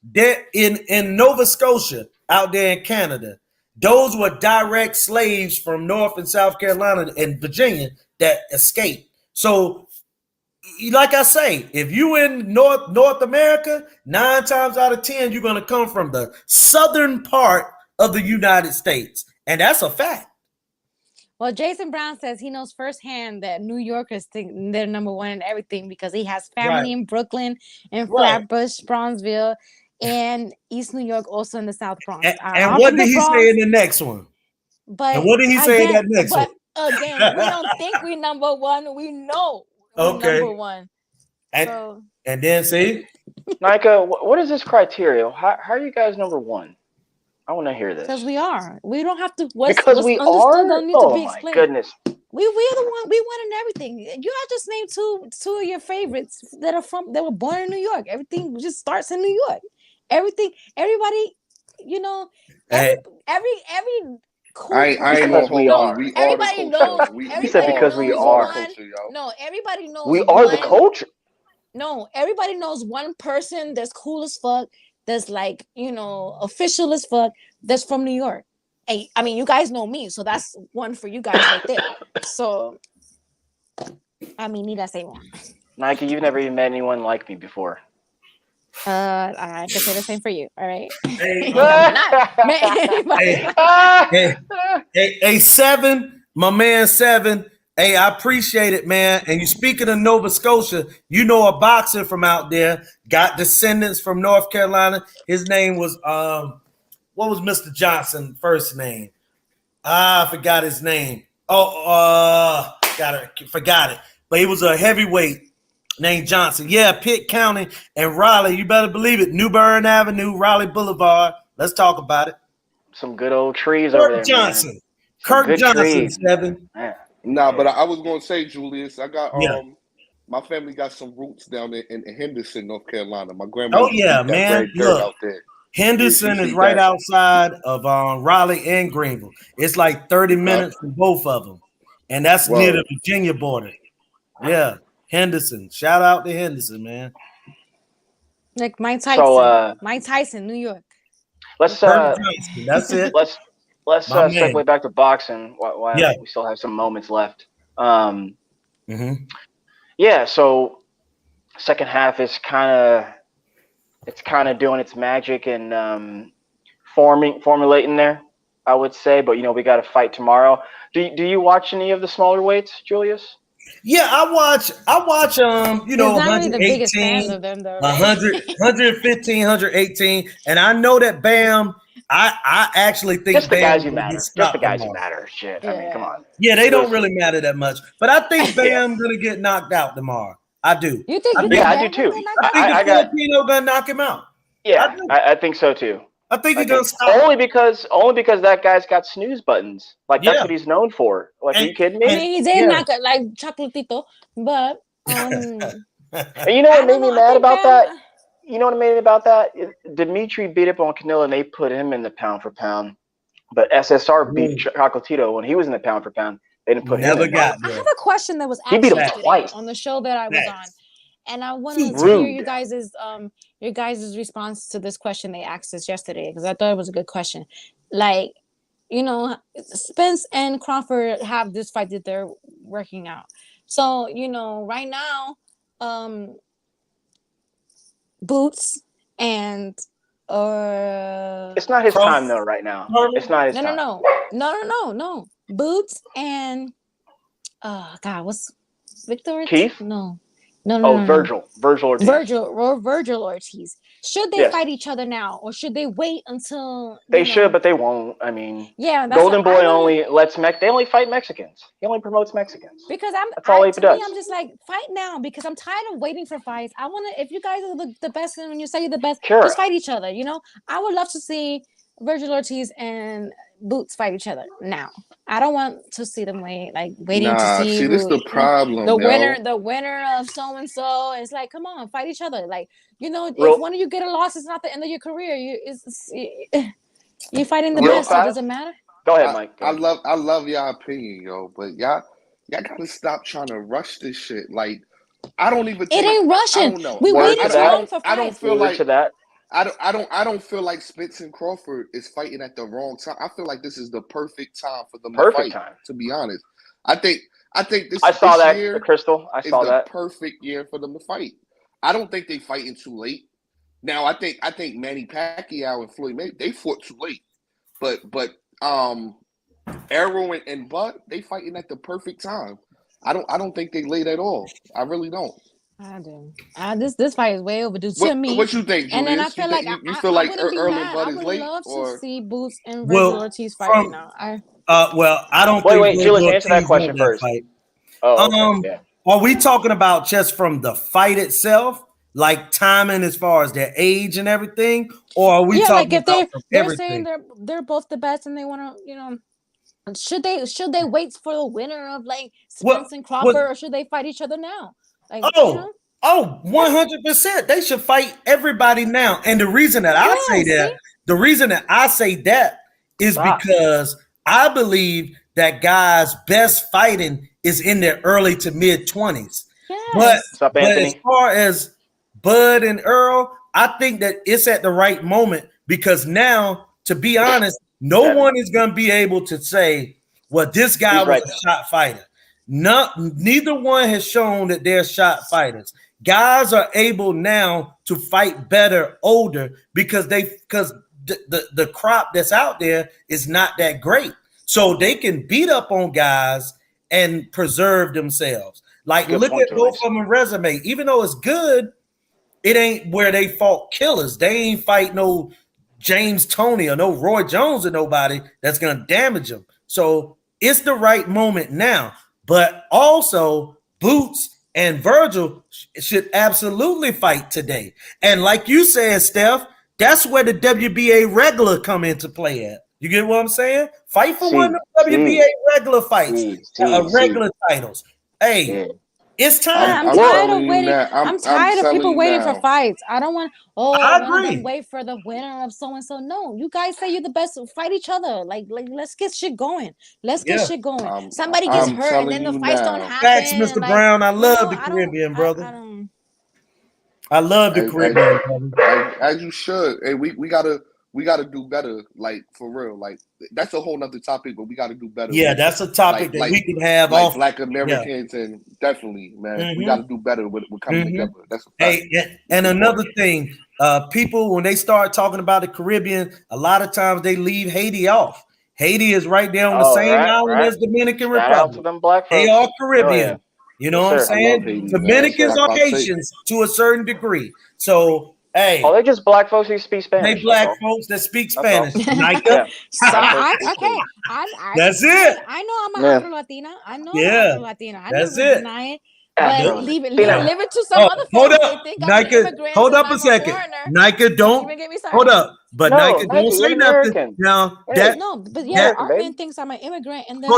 There in Nova Scotia, out there in Canada, those were direct slaves from North and South Carolina and Virginia that escaped. So, like I say, if you in North America, 9 times out of 10, you're going to come from the southern part of the United States. And that's a fact. Well, Jason Brown says he knows firsthand that New Yorkers think they're number one in everything because he has family in Brooklyn and Flatbush, Bronzeville, and East New York, also in the South Bronx. And what did he say in the next one? And what did he say in that next one? Again, we don't think we number one. We know we're number one. And then see? Nika, what is this criteria? How are you guys number one? I want to hear this. Because we are. We don't have to. Because we are? Don't need to be explained. My goodness. We're the one. We won in everything. You have just named two of your favorites that were born in New York. Everything just starts in New York. Everybody, every cool I ain't gonna hold on. We everybody are the culture. knows. He said because we are. No, everybody knows. We are the culture. No, everybody knows one person that's cool as fuck, that's like, official as fuck, that's from New York. Hey, I mean, you guys know me, so that's one for you guys right there. So, I mean, need I say more? Nike, you've never even met anyone like me before. I can say the same for you. All right. Hey, Seven, my man Seven. Hey, I appreciate it, man. And you speaking of Nova Scotia, you know a boxer from out there, got descendants from North Carolina. His name was what was Mr. Johnson first name? I forgot his name. Forgot it. But he was a heavyweight named Johnson. Yeah, Pitt County and Raleigh. You better believe it. New Bern Avenue, Raleigh Boulevard. Let's talk about it. Some good old trees Kirk over there, Johnson. man. Kirk Johnson, Seven. Man. Nah, but I was gonna say, Julius, I got my family got some roots down there in Henderson, North Carolina. My grandma. Oh yeah, man. Look, out there. Henderson is right outside of Raleigh and Greenville. It's like 30 minutes from both of them, and that's near the Virginia border. Yeah, Henderson. Shout out to Henderson, man. Like Mike Tyson, New York. Let's that's it. Let's segue back to boxing while we still have some moments left. Yeah, so second half is kind of doing its magic and formulating there, I would say. But we got a fight tomorrow. Do you watch any of the smaller weights, Julius? Yeah, I watch 118, of them, though, 100, 115, 118, and I know that Bam. I actually think just the guys who matter. Just the guys who matter. Shit, yeah. I mean, come on. Yeah, they don't really matter that much, but I think Bam gonna get knocked out tomorrow. I do. You think? I do too. I think Filipino gonna knock him out. Yeah, I think so too. I think he's gonna stop. Only because that guy's got snooze buttons. Like that's what he's known for. Like, are you kidding me? I mean, he did knock it like Chocolatito, but and you know what made me mad about that? You know what made me about that? Dimitri beat up on Canelo and they put him in the pound for pound. But SSR beat Chocolatito when he was in the pound for pound. They didn't put him in. I have a question that was asked on the show that I was on. And I wanted to hear you guys' response to this question they asked us yesterday, because I thought it was a good question. Like, Spence and Crawford have this fight that they're working out. So, right now, Boots and it's not his time though right now. It's not his time. No. Boots and what's Victor? Keith? No. Virgil Ortiz. Virgil Ortiz. Should they fight each other now, or should they wait until they should, but they won't? I mean, that's Golden Boy only lets they only fight Mexicans. He only promotes Mexicans. Because that's all he does. I'm just like, fight now, because I'm tired of waiting for fights. I want to. If you guys are the best, and when you say you're the best, just fight each other. I would love to see Virgil Ortiz and Boots fight each other now. I don't want to see them waiting to see. See, this is the problem. The winner of so and so. It's like, come on, fight each other. Like, if one of you get a loss, it's not the end of your career. You're fighting the best. So it doesn't matter. Go ahead, Mike. I love y'all opinion, yo, but y'all gotta stop trying to rush this shit. Like, I don't even. It ain't rushing. We waited too long for fights. I don't feel like that. I don't feel like Spence and Crawford is fighting at the wrong time. I feel like this is the perfect time for them to fight. To be honest, I think this. I saw that, year Crystal. I saw that. Perfect year for them to fight. I don't think they fighting too late. Now I think Manny Pacquiao and Floyd they fought too late, but Arrow and Bud they fighting at the perfect time. I don't think they late at all. I really don't. I do. This fight is way overdue to me. What you think, Julius? And then I feel you feel like Earl and Bud is late? I would love to see Boots and Virgil Ortiz fight now. I don't think. Wait, Julius, answer that question first. Are we talking about just from the fight itself, like timing as far as their age and everything, or are we talking about they're saying they're both the best and they want to, should they wait for the winner of Spence and Crawford, or should they fight each other now? 100%. They should fight everybody now. And the reason that I say that is because I believe that guys' best fighting is in their early to mid 20s. But, What's up, but Anthony? as far as Bud and Earl, I think that it's at the right moment because now, to be honest, no one is going to be able to say, well, this guy was a shot fighter. Neither one has shown that they're shot fighters. Guys are able now to fight better older because the crop that's out there is not that great. So they can beat up on guys and preserve themselves. Like, look at both of them resume. Even though it's good, it ain't where they fought killers. They ain't fight no James Toney or no Roy Jones or nobody that's going to damage them. So it's the right moment now. But also, Boots and Virgil should absolutely fight today. And like you said, Steph, that's where the WBA regular come into play at. You get what I'm saying? Fight for one of the WBA regular fights, regular titles. Hey, it's time. I'm tired of waiting. I'm tired of people waiting for fights. I don't want. I one of agree. them wait for the winner of so and so. No, you guys say you're the best. Fight each other. Like let's get shit going. Let's get shit going. Somebody gets hurt and then the fights don't happen. Facts, Mr. Brown. I love the Caribbean, brother. I love the Caribbean, brother. As you should. Hey, we gotta do better, like for real. Like that's a whole nother topic, but we gotta do better. Yeah, that's a topic that we can have off Black Americans, and definitely, man, we gotta do better with coming together. That's a fact. Hey, and another thing, people when they start talking about the Caribbean, a lot of times they leave Haiti off. Haiti is right there on the same island as Dominican Republic. They are Caribbean. You know what I'm saying? Haiti, Dominicans are Haitians to a certain degree. So. Hey, they're just black folks who speak Spanish. They black folks that speak Spanish. Nayka. That's it. I know I'm an Afro Latina. I know I'm Afro Latina. I that's never deny it. But leave it to some other folks. Hold up, Nayka. Hold up a second. Nayka, don't hold up. But Nayka, don't say nothing. Now Artman thinks I'm an immigrant and then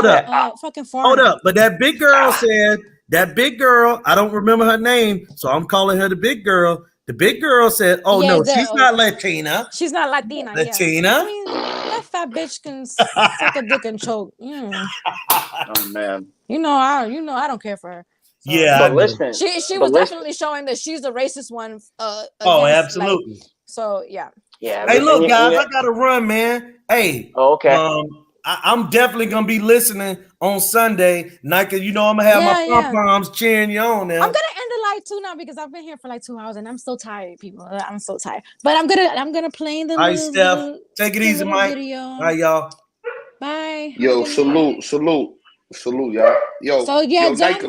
fucking foreigner. Hold up. But that big girl said that big girl. I don't remember her name, so I'm calling her the big girl. The big girl said, she's not Latina. She's not Latina. Latina? I mean, that fat bitch can suck a dick and choke. Oh, man. I don't care for her. So, but listen. She was definitely showing that she's the racist one. Absolutely. Like, so, yeah. Hey, look, guys, I got to run, man. Hey. Okay. I'm definitely gonna be listening on Sunday. Nayka, I'm gonna have my pom-poms cheering you on now. I'm gonna end the live too now because I've been here for like 2 hours and I'm so tired, people. I'm so tired. But I'm gonna play the. Hi, Steph. Take it easy, Mike. Video. Bye, y'all. Bye. Yo, salute, y'all. Yo, Nayka,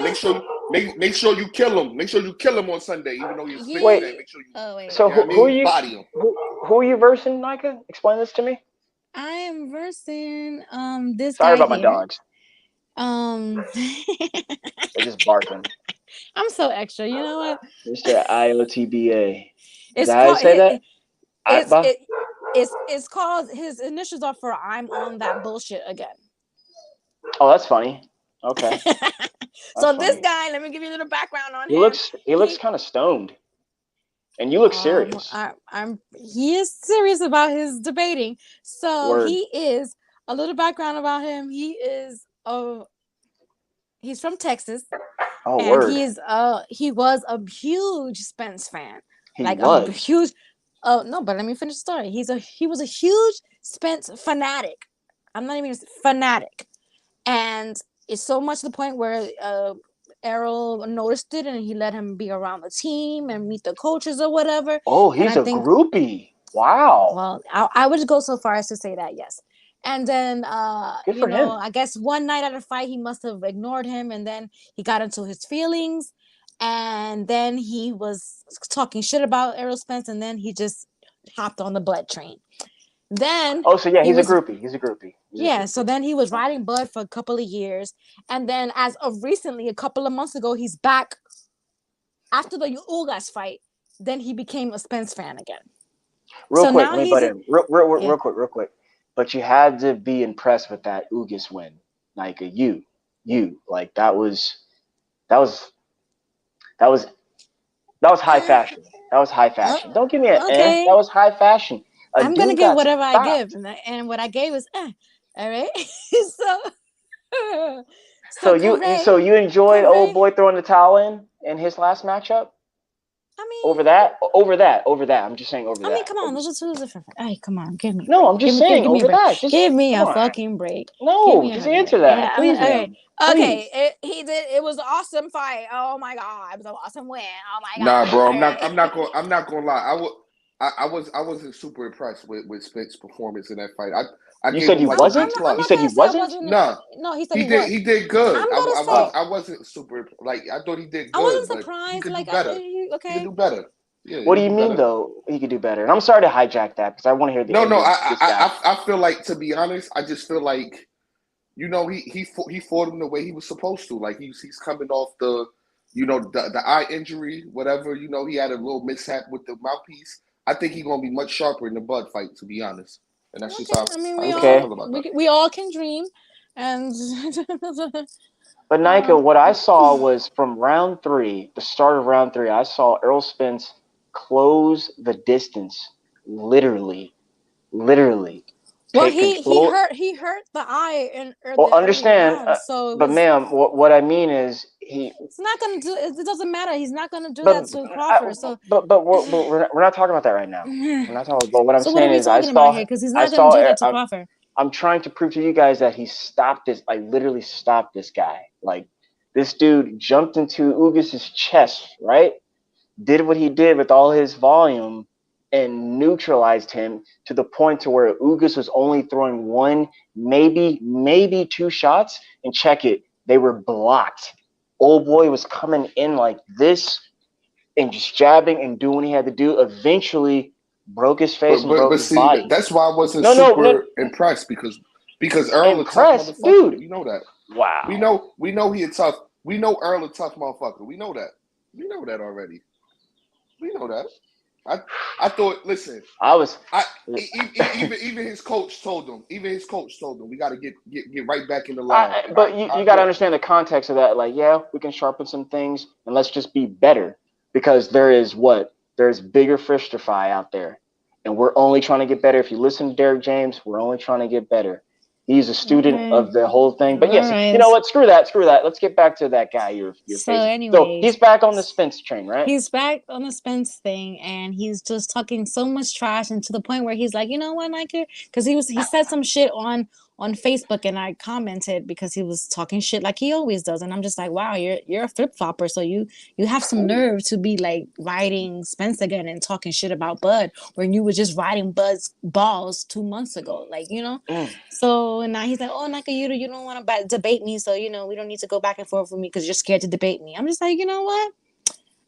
make sure you kill him. Make sure you kill him on Sunday, even though you're sick. Make sure you. So who are you? Body him. Who are you versing, Nayka? Explain this to me. I am versing this Sorry guy about my dogs. They're just barking. I'm so extra. You know what? Mr. IOTBA. It's called, say that? It's called, his initials are for I'm on that bullshit again. Oh, that's funny. Okay. So this guy, let me give you a little background on him. He looks kind of stoned. And you look serious. He is serious about his debating. So he is a little background about him. He's from Texas. Oh, and he was a huge Spence fan. A huge. Oh no, but let me finish the story. He was a huge Spence fanatic. I'm not even fanatic, and it's so much to the point where Errol noticed it and he let him be around the team and meet the coaches or whatever. Oh, he's a groupie. Wow. Well, I would go so far as to say that, yes. And then, I guess one night at a fight, he must have ignored him. And then he got into his feelings. And then he was talking shit about Errol Spence. And then he just hopped on the Bud train. Then he's a groupie. He's a groupie. So then he was riding Bud for a couple of years. And then as of recently, a couple of months ago, he's back after the Ugas fight. Then he became a Spence fan again. Real quick. But you had to be impressed with that Ugas win. Like you like that was high fashion. That was high fashion. Don't give me an that was high fashion. I'm gonna give whatever I give, and what I gave was all right. So you enjoyed old boy throwing the towel in? in his last matchup? I mean, over that. I'm just saying over that. I mean, come on, those are two different. Hey, come on, give me. No, I'm just saying over that. Just give me a fucking break. No, just answer that, Yeah, please. Okay. It was an awesome fight. Oh my god, it was an awesome win. Oh my god. Nah, bro, I'm not gonna lie. I wasn't super impressed with Spence's performance in that fight. You said he wasn't. You said he wasn't. No, he said he did good. I wasn't super I thought he did good. I wasn't surprised. He could like, do better. Okay. He could do better. Yeah, what do you mean though? He could do better. And I'm sorry to hijack that because I want to hear the. No. I feel like, to be honest, I just feel like, he fought him the way he was supposed to. Like he's coming off the eye injury, whatever. He had a little mishap with the mouthpiece. I think he's gonna be much sharper in the Bud fight, to be honest. And that's just how I feel about that. We all can dream, and. But Nayka, what I saw was from round 3, the start of round 3, I saw Errol Spence close the distance, literally. Well, he hurt the eye and. Well, understand, but ma'am, what I mean is it's not gonna do. It doesn't matter. He's not gonna do that to Crawford. But we're not talking about that right now. We're not talking. But what I'm saying is, I saw because he's not gonna do that to Crawford. I'm trying to prove to you guys that he stopped this. I literally stopped this guy. Like, this dude jumped into Ugas's chest, right? Did what he did with all his volume and neutralized him to the point to where Ugas was only throwing 1, maybe 2 shots. And check it, they were blocked. Old boy was coming in like this and just jabbing and doing what he had to do. Eventually broke his face and broke his body. That's why I wasn't super impressed because Earl is tough motherfucker. Dude. We know that. Wow. We know he a tough. We know Earl a tough motherfucker. We know that. We know that already. We know that. I thought. Listen. Even his coach told him. We got to get right back in the line. But you got to understand the context of that. Like, yeah, we can sharpen some things and let's just be better, because there's bigger fish to fry out there, and we're only trying to get better. If you listen to Derek James, we're only trying to get better. He's a student of the whole thing. But yes, you know what? Screw that. Let's get back to that guy you're facing. So he's back on the Spence train, right? He's back on the Spence thing, and he's just talking so much trash, and to the point where he's like, you know what, Nayka? Because he said some shit on Facebook, and I commented because he was talking shit like he always does, and I'm just like, wow, you're a flip flopper, so you have some nerve to be like riding Spence again and talking shit about Bud when you were just riding Bud's balls 2 months ago, So now he's like, oh, Nayka, you don't want to debate me, so we don't need to go back and forth with me because you're scared to debate me. I'm just like, you know what?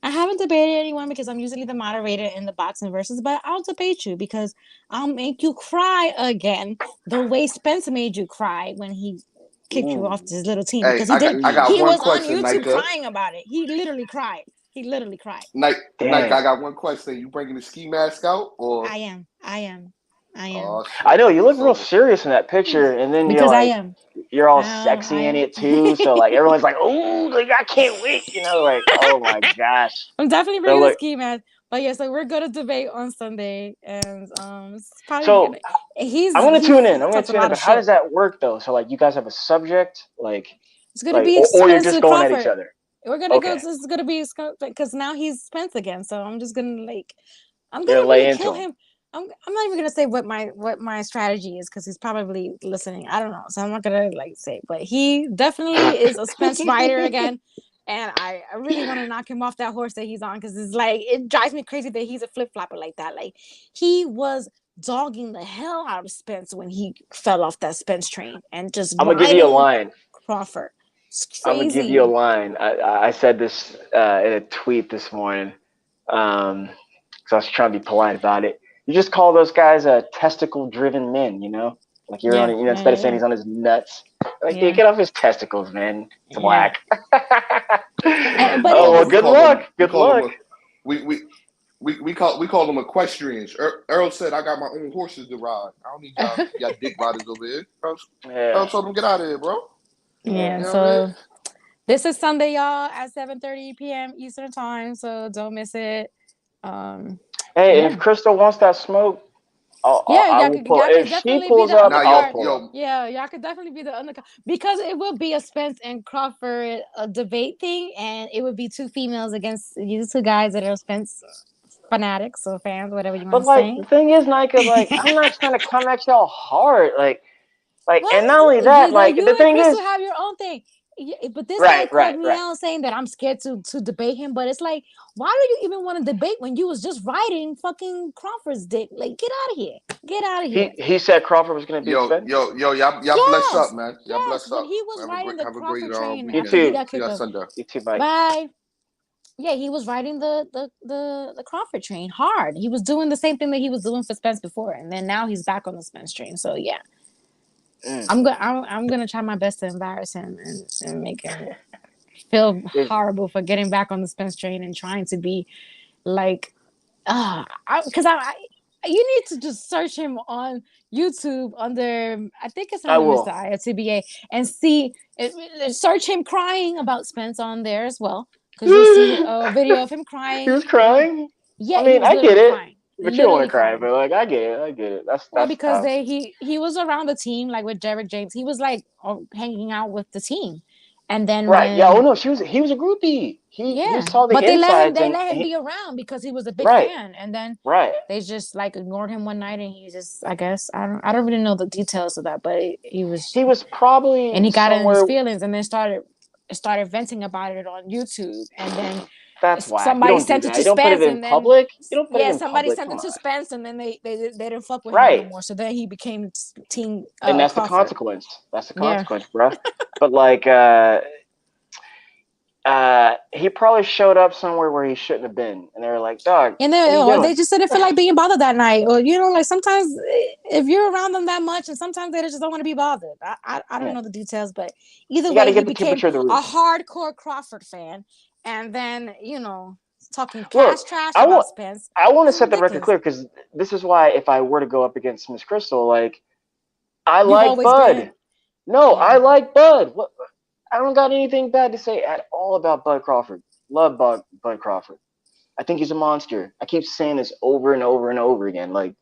I haven't debated anyone because I'm usually the moderator in the boxing versus, but I'll debate you because I'll make you cry again the way Spence made you cry when he kicked you off his little team. Hey, Because he was question, on YouTube Nayka. crying about it. He literally cried. Nayka, I got one question. You bringing the ski mask out? Or I am. Oh, I know you look real serious in that picture, and then you're all sexy in it too. So like everyone's like, oh, like I can't wait, like oh my gosh. I'm definitely bringing the ski mask. But yeah, so we're going to debate on Sunday, and it's probably I'm gonna tune in. But how does that work though? So like you guys have a subject, like it's gonna be or you're just going at each other. We're gonna go. This is gonna be because now he's Spence again. So I'm just gonna I'm gonna really kill him. I'm not even gonna say what my strategy is because he's probably listening. I don't know, so I'm not gonna say. But he definitely is a Spence fighter again, and I really want to knock him off that horse that he's on because it drives me crazy that he's a flip flopper like that. Like he was dogging the hell out of Spence when he fell off that Spence train and just. I'm gonna give you a line, Crawford. I'm gonna give you a line. I said this in a tweet this morning, so I was trying to be polite about it. You just call those guys testicle-driven men, Like you're on, instead of saying he's on his nuts, dude, get off his testicles, man. It's whack. Well, good luck. Good luck. We call them equestrians. Earl said, "I got my own horses to ride. I don't need y'all dick riders over here." Earl told them, "Get out of here, bro." Yeah. So this is Sunday, y'all, at 7:30 p.m. Eastern time. So don't miss it. Hey, and if Crystal wants that smoke, I will pull. y'all If could she definitely be pulls the up, Now, I'll undercard. pull up. Yeah, y'all could definitely be the undercard because it will be a Spence and Crawford debate thing, and it would be two females against you two guys that are Spence fanatics or fans, whatever you want But to like say. the thing is, Nika, like I'm not trying to come at y'all hard, like, What? and not only that, like You the and thing Crystal is, have your own thing. Yeah, but this guy right, called right, me right. out saying that I'm scared to debate him. But it's like, why do you even want to debate when you was just riding fucking Crawford's dick? Like, get out of here. Get out of here. He said Crawford was going to beat Spence. Y'all bless up, man. Y'all Yes. bless When up. he was riding the Have a great Crawford train You after weekend. he too. got See kicked you off. Sunday. You too, Mike. Bye. Yeah, he was riding the Crawford train hard. He was doing the same thing that he was doing for Spence before, and then now he's back on the Spence train. So yeah, I'm gonna try my best to embarrass him and make him feel horrible for getting back on the Spence train and trying to be like, because you need to just search him on YouTube under, I think it's under Mr. IFTBA, and see, search him crying about Spence on there as well, because you'll see a video of him crying. He was crying. Yeah, I mean, he was I get literally it, crying. but you don't want Literally to cry. crying. But like, I get it. I get it. That's Because tough. he was around the team, like with Derek James. He was like hanging out with the team, and then Right. Yeah. Oh when no, he was a groupie. He yeah, saw the but they insides let him be around because he was a big right. fan, and then Right. they just like ignored him one night, and he just, I guess, I don't really know the details of that, but he was probably and he got in his somewhere. feelings, and then started venting about it on YouTube, and then That's whack. You somebody don't do sent it that. to You don't put it Spence, in and then public. You don't put it yeah, in somebody public. sent Come it to on. Spence, and then they didn't fuck with him no Right. more. So then he became team And that's the Crawford. consequence. That's the Yeah. consequence, bro. But like, he probably showed up somewhere where he shouldn't have been, and they were like, "Dog," And they just didn't feel like being bothered that night, or like sometimes if you're around them that much, and sometimes they just don't want to be bothered. I don't know the details, but either way, he became a hardcore Crawford fan, and then talking trash about Spence. I want to set the record clear, because this is why if I were to go up against Miss Crystal, like, I like Bud. No, I like Bud. What? I don't got anything bad to say at all about Bud Crawford. Love Bud Crawford. I think he's a monster. I keep saying this over and over and over again. Like,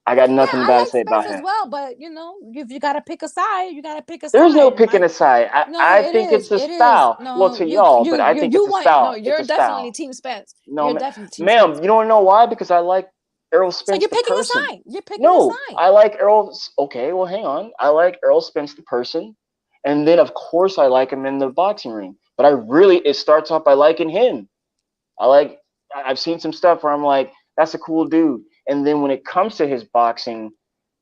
I got nothing bad to say about him. As well, but if you gotta pick a side, you gotta pick a side. There's no picking a side. I think it's a style. Well, to y'all, but I think it's a style. No, you're definitely Team Spence. No, you're definitely Team ma'am, Spence. you don't know why? Because I like Errol Spence. So you're picking a side. You're picking a side. I like Errol. Okay, well, hang on. I like Errol Spence the person, and then of course I like him in the boxing ring. But it starts off by liking him. I've seen some stuff where I'm like, that's a cool dude. And then when it comes to his boxing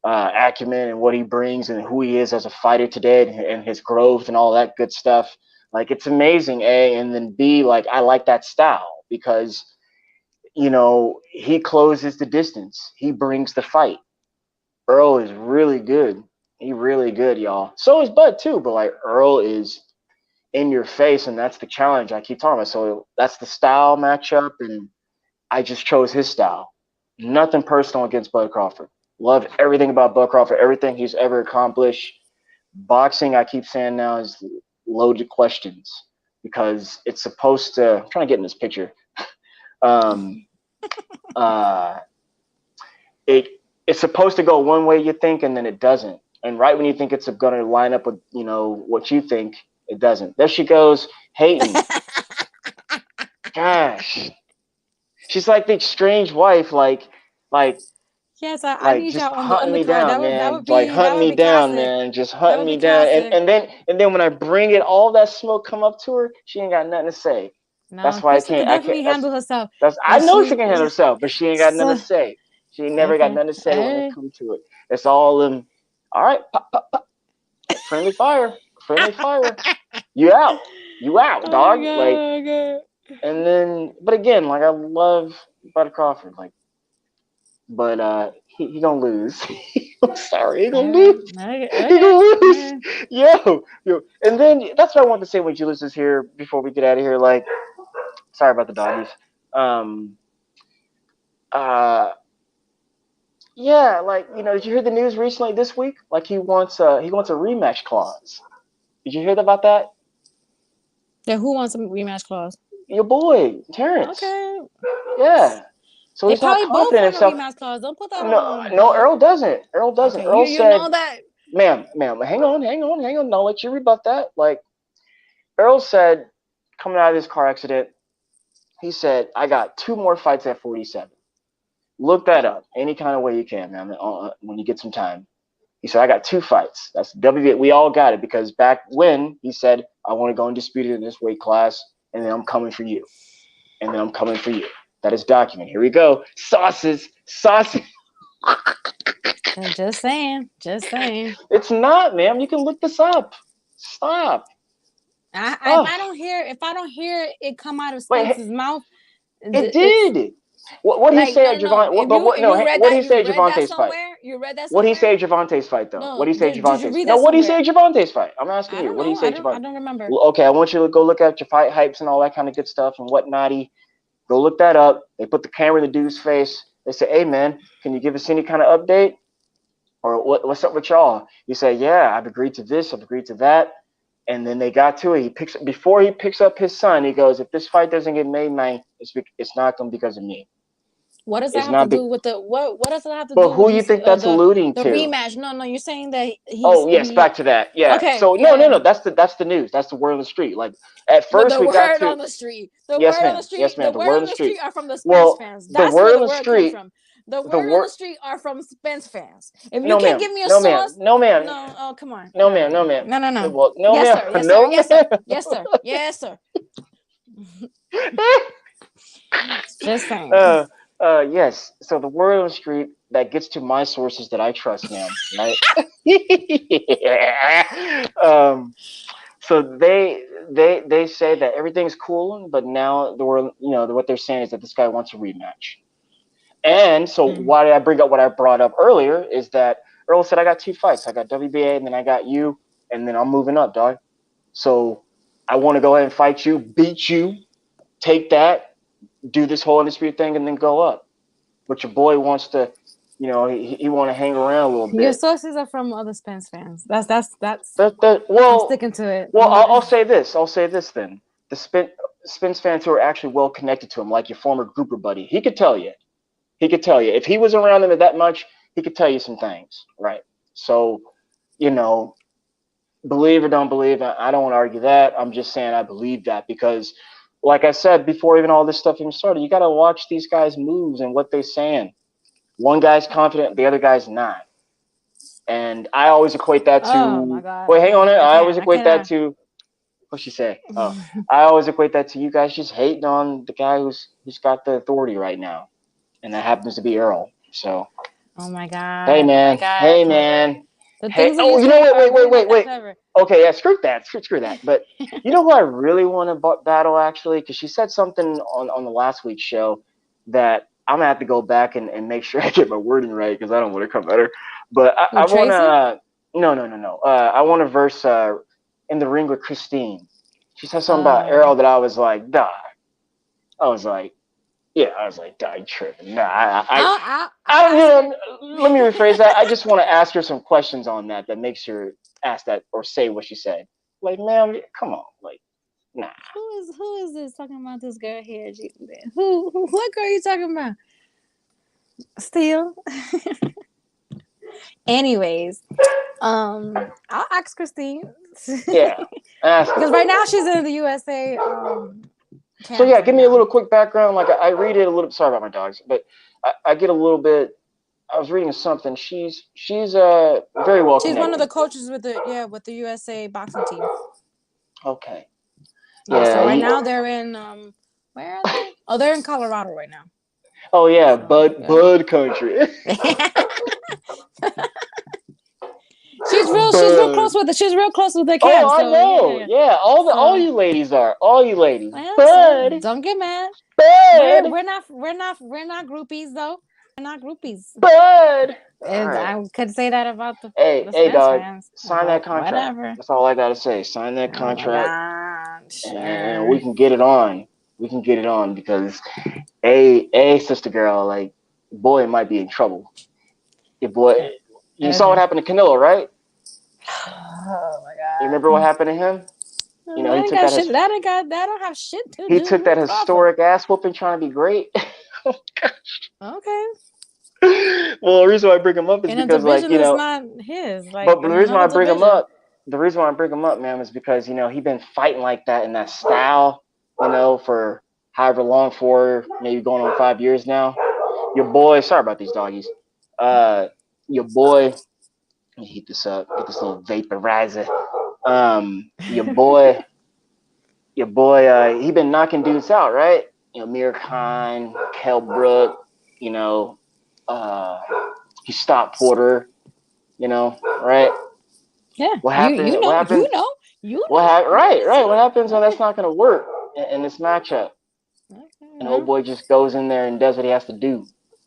acumen and what he brings and who he is as a fighter today and his growth and all that good stuff, like, it's amazing, A. And then B, like, I like that style because, he closes the distance. He brings the fight. Earl is really good. He really good, y'all. So is Bud too, but like, Earl is in your face, and that's the challenge I keep talking about. So that's the style matchup, and I just chose his style. Nothing personal against Bud Crawford. Love everything about Bud Crawford, everything he's ever accomplished. Boxing, I keep saying now, is loaded questions because it's supposed to. I'm trying to get in this picture. It's supposed to go one way, you think, and then it doesn't. And right when you think it's going to line up with what you think, it doesn't. There she goes, hating. Gosh, she's like the estranged wife, like. Yes, I need just y'all on hunting the me card. down, man. That would be like hunting me down, classic. man. Just hunting me down. And then when I bring it, all that smoke come up to her, she ain't got nothing to say. No, that's why Crystal can definitely handle herself. I know she can handle herself, but she ain't got nothing to say. She ain't never got nothing to say when it comes to it. It's all them. All right, pop, pop, pop. Friendly fire. You out, dog. And then, but again, like, I love Bud Crawford, like, but he gonna lose. I'm sorry, he gonna lose. He gonna lose. Yo. And then that's what I wanted to say when Julius is here before we get out of here. Like, sorry about the doggies. Yeah, like, did you hear the news recently this week? Like, he wants a rematch clause. Did you hear about that? Yeah, who wants a rematch clause? Your boy, Terrence. Okay. Yeah. So They he's not probably both confident in want a himself. rematch clause. Don't put that No, on. no, Earl doesn't. Earl doesn't. Okay, Earl you said, know that. ma'am, hang on. I'll let you rebut that. Like, Earl said, coming out of this car accident, he said, I got 2 more fights at 47. Look that up any kind of way you can, man, when you get some time. He said, I got 2 fights. That's WBA. We all got it because back when he said, I want to go undisputed in this weight class, and then I'm coming for you. That is documented. Here we go. Sauces. Just saying. It's not, ma'am. You can look this up. Stop. If I don't hear it come out of Spence's mouth, it did. What did he say at Javante? What did he say at Javante's fight? You read that somewhere? What did he say at Javante's fight, though? What did he say at Javante's? No, what did he say at Javante's fight? I'm asking you. What did he say at Javante? I don't remember. Okay, I want you to go look at your fight hypes and all that kind of good stuff and whatnot. Go look that up. They put the camera in the dude's face. They say, hey, man, can you give us any kind of update? Or what's up with y'all? You say, yeah, I've agreed to this. I've agreed to that. And then they got to it. Before he picks up his son, he goes, if this fight doesn't get made, man, it's not going to be because of me. What does that have to do with the what does it have to do with who you think that's alluding to? The rematch. No, you're saying that he's back to that. Yeah. Okay, so no, that's the news. That's the word on the street. Like at first we got to the word on the street. The yes, word ma'am. on the street. Yes, ma'am. The word on the street are from the Spence fans. That's where the word comes from. The word on the street are from Spence fans. If you can't give me a source, no, ma'am. No, oh come on. No, ma'am. No. Well, no, yes, sir. Yes, sir. Just saying. Yes. So the word on the street that gets to my sources that I trust, ma'am, right? So they say that everything's cool, but now what they're saying is that this guy wants a rematch. And so why did I bring up what I brought up earlier is that Earl said I got 2 fights. I got WBA and then I got you, and then I'm moving up, dog. So I want to go ahead and fight you, beat you, take that, do this whole undisputed thing, and then go up. But your boy wants to, he want to hang around a little bit. Your sources are from other Spence fans. That's. Well, I'm sticking to it. Well, I'll say this. then. The Spence fans who are actually well connected to him, like your former grouper buddy, he could tell you. If he was around them that much, he could tell you some things, right? So, believe or don't believe, I don't want to argue that. I'm just saying I believe that because, like I said, before even all this stuff even started, you got to watch these guys' moves and what they're saying. One guy's confident, the other guy's not. And I always equate that to. Oh my God. Wait, hang on. I always equate that to. What'd she say? Oh, I always equate that to you guys just hating on the guy who's got the authority right now, and that happens to be Earl. So. Oh my God. Hey man. Hey man. Hey. Oh, wait. Okay, yeah. Screw that. But you know who I really want to battle actually, because she said something on the last week's show that I'm gonna have to go back and make sure I get my wording right because I don't want to come at her. But I want to. No. I want to verse in the ring with Christine. She said something about Errol that I was like, die. I was like, die tripping. Nah, let me rephrase that. I just want to ask her some questions on that makes her ask that or say what she said. Like, ma'am, come on, like, nah. Who is this talking about this girl here? What girl are you talking about? Still. Anyways, I'll ask Christine. Yeah, because right now she's in the USA. So yeah, give me a little quick background. Like I read it a little. Sorry about my dogs, but I get a little bit. I was reading something. She's very well. She's one of the coaches with the USA boxing team. Okay. Yeah. So right now they're in where are they? Oh, they're in Colorado right now. Oh yeah, Bud country. She's real close with it. She's real close with the cam. Oh, I know. Yeah. All you ladies are. All you ladies. Well, Bud. So don't get mad. Bud. We're not groupies though. We're not groupies. Bud. And I could say that about the Hey dog. fans. Sign that contract. Whatever. That's all I gotta say. Sign that contract. Sure. And we can get it on. Because sister girl, like boy might be in trouble. Your boy you saw what happened to Canelo, right? Oh my God. You remember what happened to him? He took that. That don't have shit to do. He took that historic ass whooping trying to be great. Okay. Well, the reason why I bring him up is And the because, like, division is not his. Like, but the in reason why I another bring him division. up, man, is because he been fighting like that in that style, for however long, maybe going on 5 years now. Your boy, sorry about these doggies. Your boy, let me heat this up, get this little vaporizer. Your boy, he been knocking dudes out, right? Mir Khan, Kell Brook, he stopped Porter, right? Yeah. What happened? You What know. happened? You What know. happened? Right. What happens when that's not going to work in this matchup? And old boy just goes in there and does what he has to do.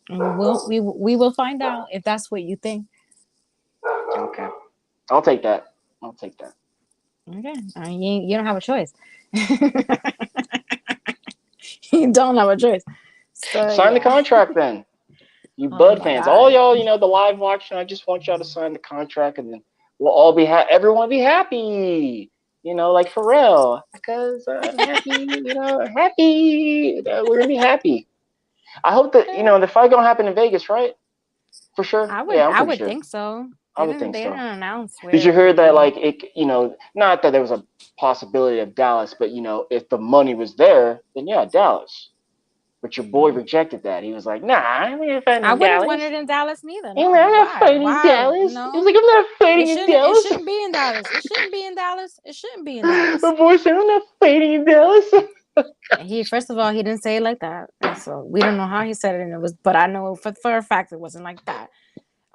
We will find out if that's what you think. Okay, I'll take that. Okay, you don't have a choice. You don't have a choice. So, Sign the contract then. You Oh Bud my fans, God. all y'all, the live watching, I just want y'all to sign the contract, and then we'll all be everyone be happy. Like Pharrell, because I'm happy. Happy. We're gonna be happy. I hope that the fight gonna happen in Vegas, right? For sure. I I'm pretty would sure. think so. I would think They so. didn't announce where. Did you hear that? Like not that there was a possibility of Dallas, but if the money was there, then yeah, Dallas. But your boy rejected that. He was like, "Nah, I'm not fighting I in wouldn't Dallas. want it in Dallas neither. No, I'm not why? fighting in Why? Dallas." No. He was like, "I'm not fighting in Dallas." It shouldn't be in Dallas. It shouldn't be in Dallas. It shouldn't be in Dallas. My boy said, "I'm not fighting in Dallas." First of all, he didn't say it like that, and so we don't know how he said it. And it was, but I know for a fact it wasn't like that.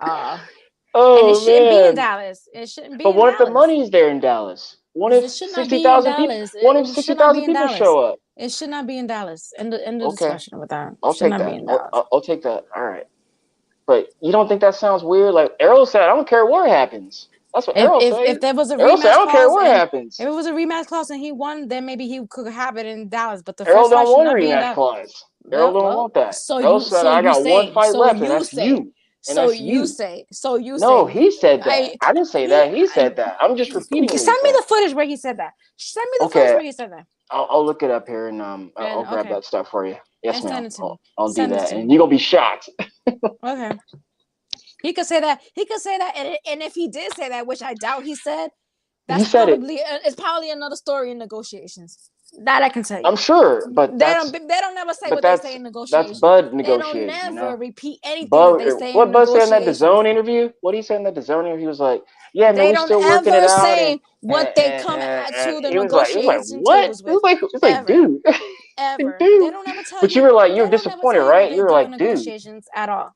And it shouldn't be in Dallas. It shouldn't be. But what if the money's there in Dallas? What if 60,000 people? What if 60,000 people show up? It should not be in Dallas. End the Okay. discussion with that. I'll It should take not that. be in Dallas. I'll take that. All right. But you don't think that sounds weird? Like Errol said, I don't care where it happens. That's what Errol said. If there was a Errol said, I rematch don't care clause, where it happens. if it was a rematch clause and he won, then maybe he could have it in Dallas. But the Errol first fight don't should want a not be in rematch that. clause. Errol don't want that. So Errol said, I got one fight left, and that's you. So you say. No, he said that. I didn't say that. He said that. I'm just repeating. Send me the footage where he said that. Send me the footage where he said that. I'll look it up here and I'll grab that stuff for you. Yes, ma'am. I'll do that, and you're gonna be shocked. Okay. He could say that. And if he did say that, which I doubt he said, it's probably another story in negotiations. That I can tell you. I'm sure, but they don't never say what they say in negotiations. That's Bud negotiating. They don't never repeat anything Bud, that they say what in Bud negotiations. said in that DAZN interview? What he said in that DAZN interview? He was like, "Yeah, man, we're still working it out." Say what they come to the negotiation tables with. It's like, dude, ever. Dude. They don't ever tell but you. You were disappointed, right? You were like, dude. Negotiations at all.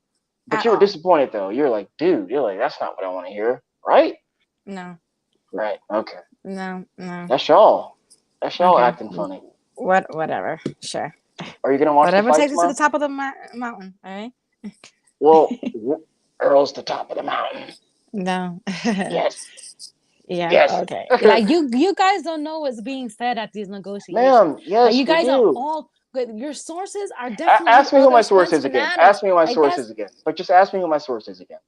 But you were disappointed though. You're like, dude. You're like, that's not what I want to hear, right? No. Right. Okay. No. That's y'all. Acting funny. Whatever. Sure. Are you gonna watch whatever the fight takes tomorrow? us to the top of the mountain? All right. Well, Earl's the top of the mountain. No. Yes. Yeah. Yes. Okay. Like you guys don't know what's being said at these negotiations. Ma'am, yes, like you guys do. are all good. Your sources are definitely. Ask me who my source is again. Ask me who my source is again. But just ask me who my source is again.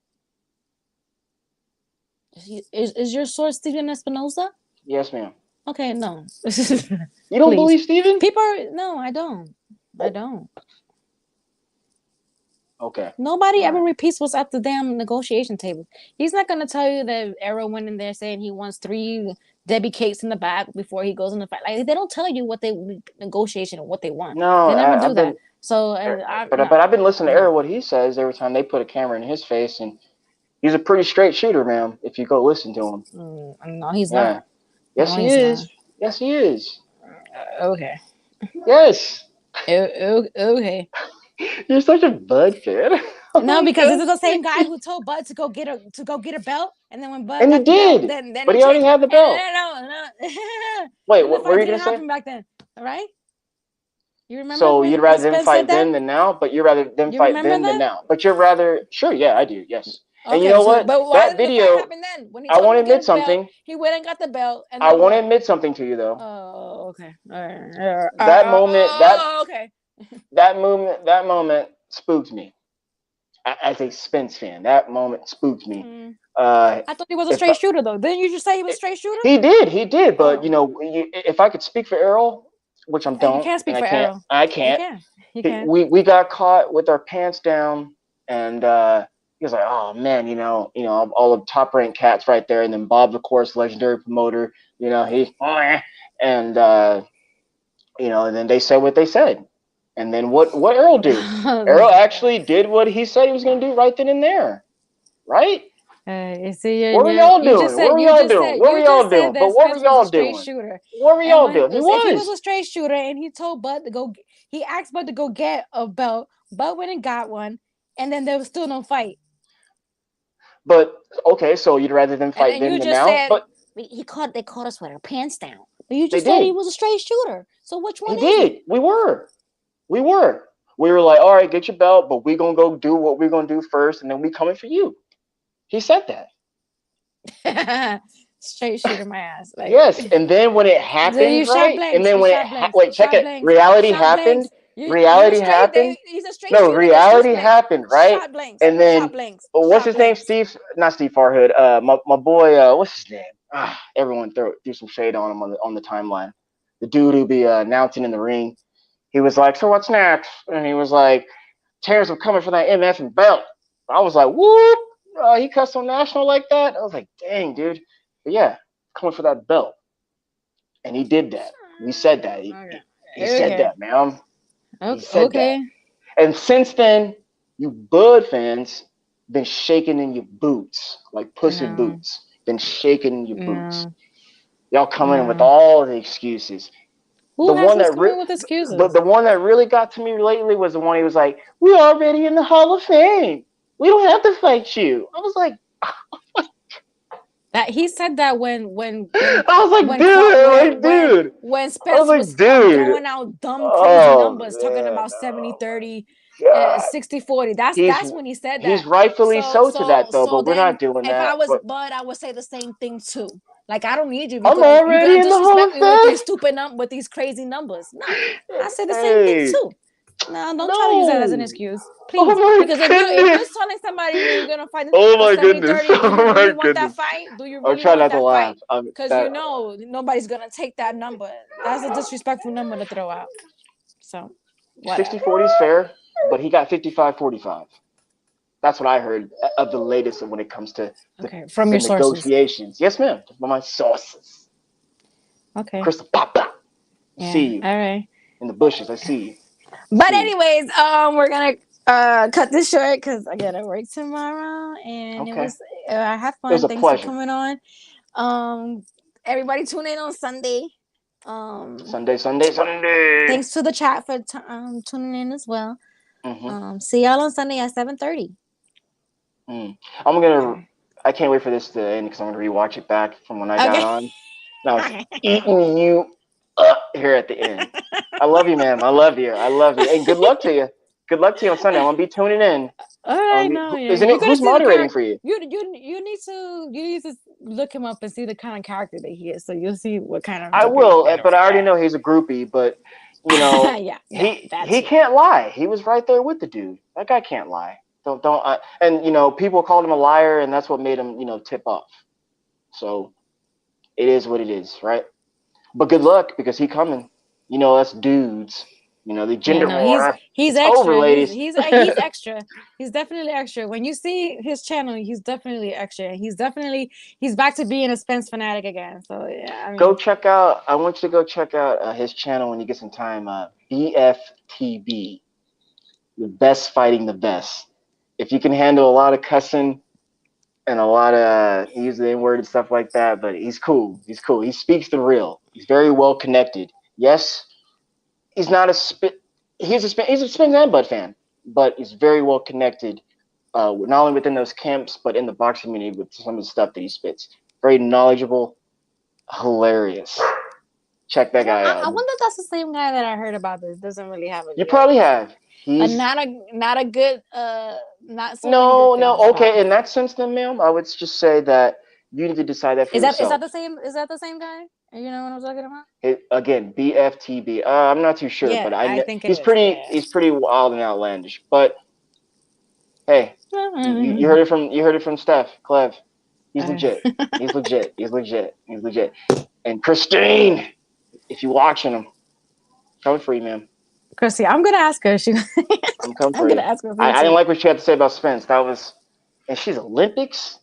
Is your source Steven Espinosa? Yes, ma'am. Okay, no. You don't believe Steven? No, I don't. I don't. Okay. Nobody ever repeats what's at the damn negotiation table. He's not gonna tell you that Errol went in there saying he wants 3 Debbie cakes in the back before he goes in the fight. Like they don't tell you what they negotiation and what they want. No, they never do that. So, but I've been listening to Errol what he says every time they put a camera in his face, and he's a pretty straight shooter, ma'am. If you go listen to him. No, he's not. Yes, he is. Yes, he is. Okay. Yes. Okay. You're such a Bud fan. No, because this is the same guy who told Bud to go get a belt, and then when Bud got the belt, but he already had the belt. No. Wait, what were you gonna say? Back then, all right? You remember? So you'd rather them fight then than now, but you'd rather them fight then than now. But you're rather sure, yeah, I do, yes. Okay, and you know what? But why that video. Then? When he I want to admit something. Belt, he went and got the belt. And I want to admit something to you, though. Oh, okay. All right. That moment. Okay. That moment spooked me. As a Spence fan, that moment spooked me. I thought he was a straight shooter, though. Didn't you just say he was a straight shooter? He did. But if I could speak for Errol, which I You don't, can't speak and for Errol. I You can't. can. You can. We got caught with our pants down, and he was like, "Oh man, all the top ranked cats right there." And then Bob, of course, legendary promoter, and and then they said what they said, and then what Errol do? Errol actually did what he said he was going to do right then and there, right? You see, What were y'all doing? What were y'all doing? What were y'all doing? That But what were Spence was a y'all straight doing? shooter. What were And y'all doing? He if he was was. a straight shooter and he told Bud to go, he asked Bud to go get a belt. Bud went and got one, and then there was still no fight. But okay, so you'd rather them fight then than now? Said, but they caught us with our pants down. But you just they said did. he was a straight shooter. So which one He is did. it? We were like, all right, get your belt, but we're gonna go do what we're gonna do first, and then we coming for you. He said that. Straight shooter my ass. Like, yes, and then when it happened, right? And then when wait, check it. Reality happened. Reality happened. He's a straight no, shooter. reality happened, right? Shot blanks. And then Shot blanks. what's his name? Not Steve Farhood. My boy. What's his name? Everyone threw some shade on him on the timeline. The dude who be announcing in the ring. He was like, "So what's next?" And he was like, "Terrence, I'm coming for that MF and belt." I was like, "Whoop!" He cussed on national like that. I was like, "Dang, dude." But yeah, coming for that belt, and he did that. We said that. He said that, man. He said that. And since then, you Bud fans been shaking in your boots like pussy boots. Been shaking in your boots. Y'all coming in with all the excuses. Who the has one us that coming with excuses? the one that really got to me lately was the one he was like, "We're already in the Hall of Fame. We don't have to fight you." I was like, that he said that when I was like, dude, when Spence was throwing out dumb crazy numbers, talking about 70-30, 60-40. That's when he said that. He's rightfully so to that though, but we're not doing that. If I was Bud, I would say the same thing too. Like, I don't need you. I'm already in the Hall of Fame with these stupid with these crazy numbers. No, I say the same thing too. No, don't try to use that as an excuse, please. Because if you're telling somebody you're gonna fight, oh my goodness, do you really want that fight? Do you really want that fight? Because nobody's gonna take that number. That's a disrespectful number to throw out. So 60-40 is fair, but he got 55-45. That's what I heard of the latest when it comes to from your negotiations. Sources. Yes, ma'am. From my sources. Okay. Crystal Papa. Yeah. See you. All right. In the bushes, I see you. But anyways, we're gonna cut this short because I gotta work tomorrow, and it was I had fun. Thanks for coming on. Everybody tune in on Sunday. Sunday. Thanks to the chat for tuning in as well. Mm-hmm. See y'all on Sunday at 7:30. I can't wait for this to end because I'm gonna rewatch it back from when I got on. And I was eating you up here at the end. I love you, man. I love you. And good luck to you. Good luck to you on Sunday. I'm gonna be tuning in. All right, who's moderating for you? You need to look him up and see the kind of character that he is, so you'll see what kind of. I will, but I already know he's a groupie. But he can't lie. He was right there with the dude. That guy can't lie. And people called him a liar, and that's what made him tip off. So it is what it is, right? But good luck because he coming. Us dudes. The gender war. He's extra. Over, ladies. He's extra. He's definitely extra. When you see his channel, he's definitely extra. He's back to being a Spence fanatic again. So yeah. Go check out. I want you to go check out his channel when you get some time. BFTB, the best fighting the best. If you can handle a lot of cussing and a lot of use the N-word and stuff like that, but he's cool. He speaks the real. He's very well connected. Yes. He's not he's a Spence and Bud fan, but he's very well connected, not only within those camps, but in the boxing community with some of the stuff that he spits. Very knowledgeable, hilarious. Check that guy out. I wonder if that's the same guy that I heard about this. Doesn't really have a. You probably have. He's not a good not so. No. Okay, in that sense, then, ma'am, I would just say that you need to decide that for yourself. Is that the same guy? You know what I'm talking about? Again, BFTB. I'm not too sure, but I think he's pretty wild and outlandish. But hey, you heard it from Steph Clev. He's legit. He's legit. And Christine, if you're watching him, Coming for you, man. Chrissy, I'm gonna ask her. I'm coming for I'm you. gonna ask her. I didn't like what she had to say about Spence. That was, and she's Olympics.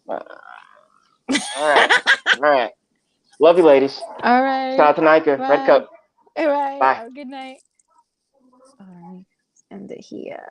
All right. Love you, ladies. All right. Shout out to Nayka. Bye. Red Cup. All right. Bye. Have a good night. All right. End it here.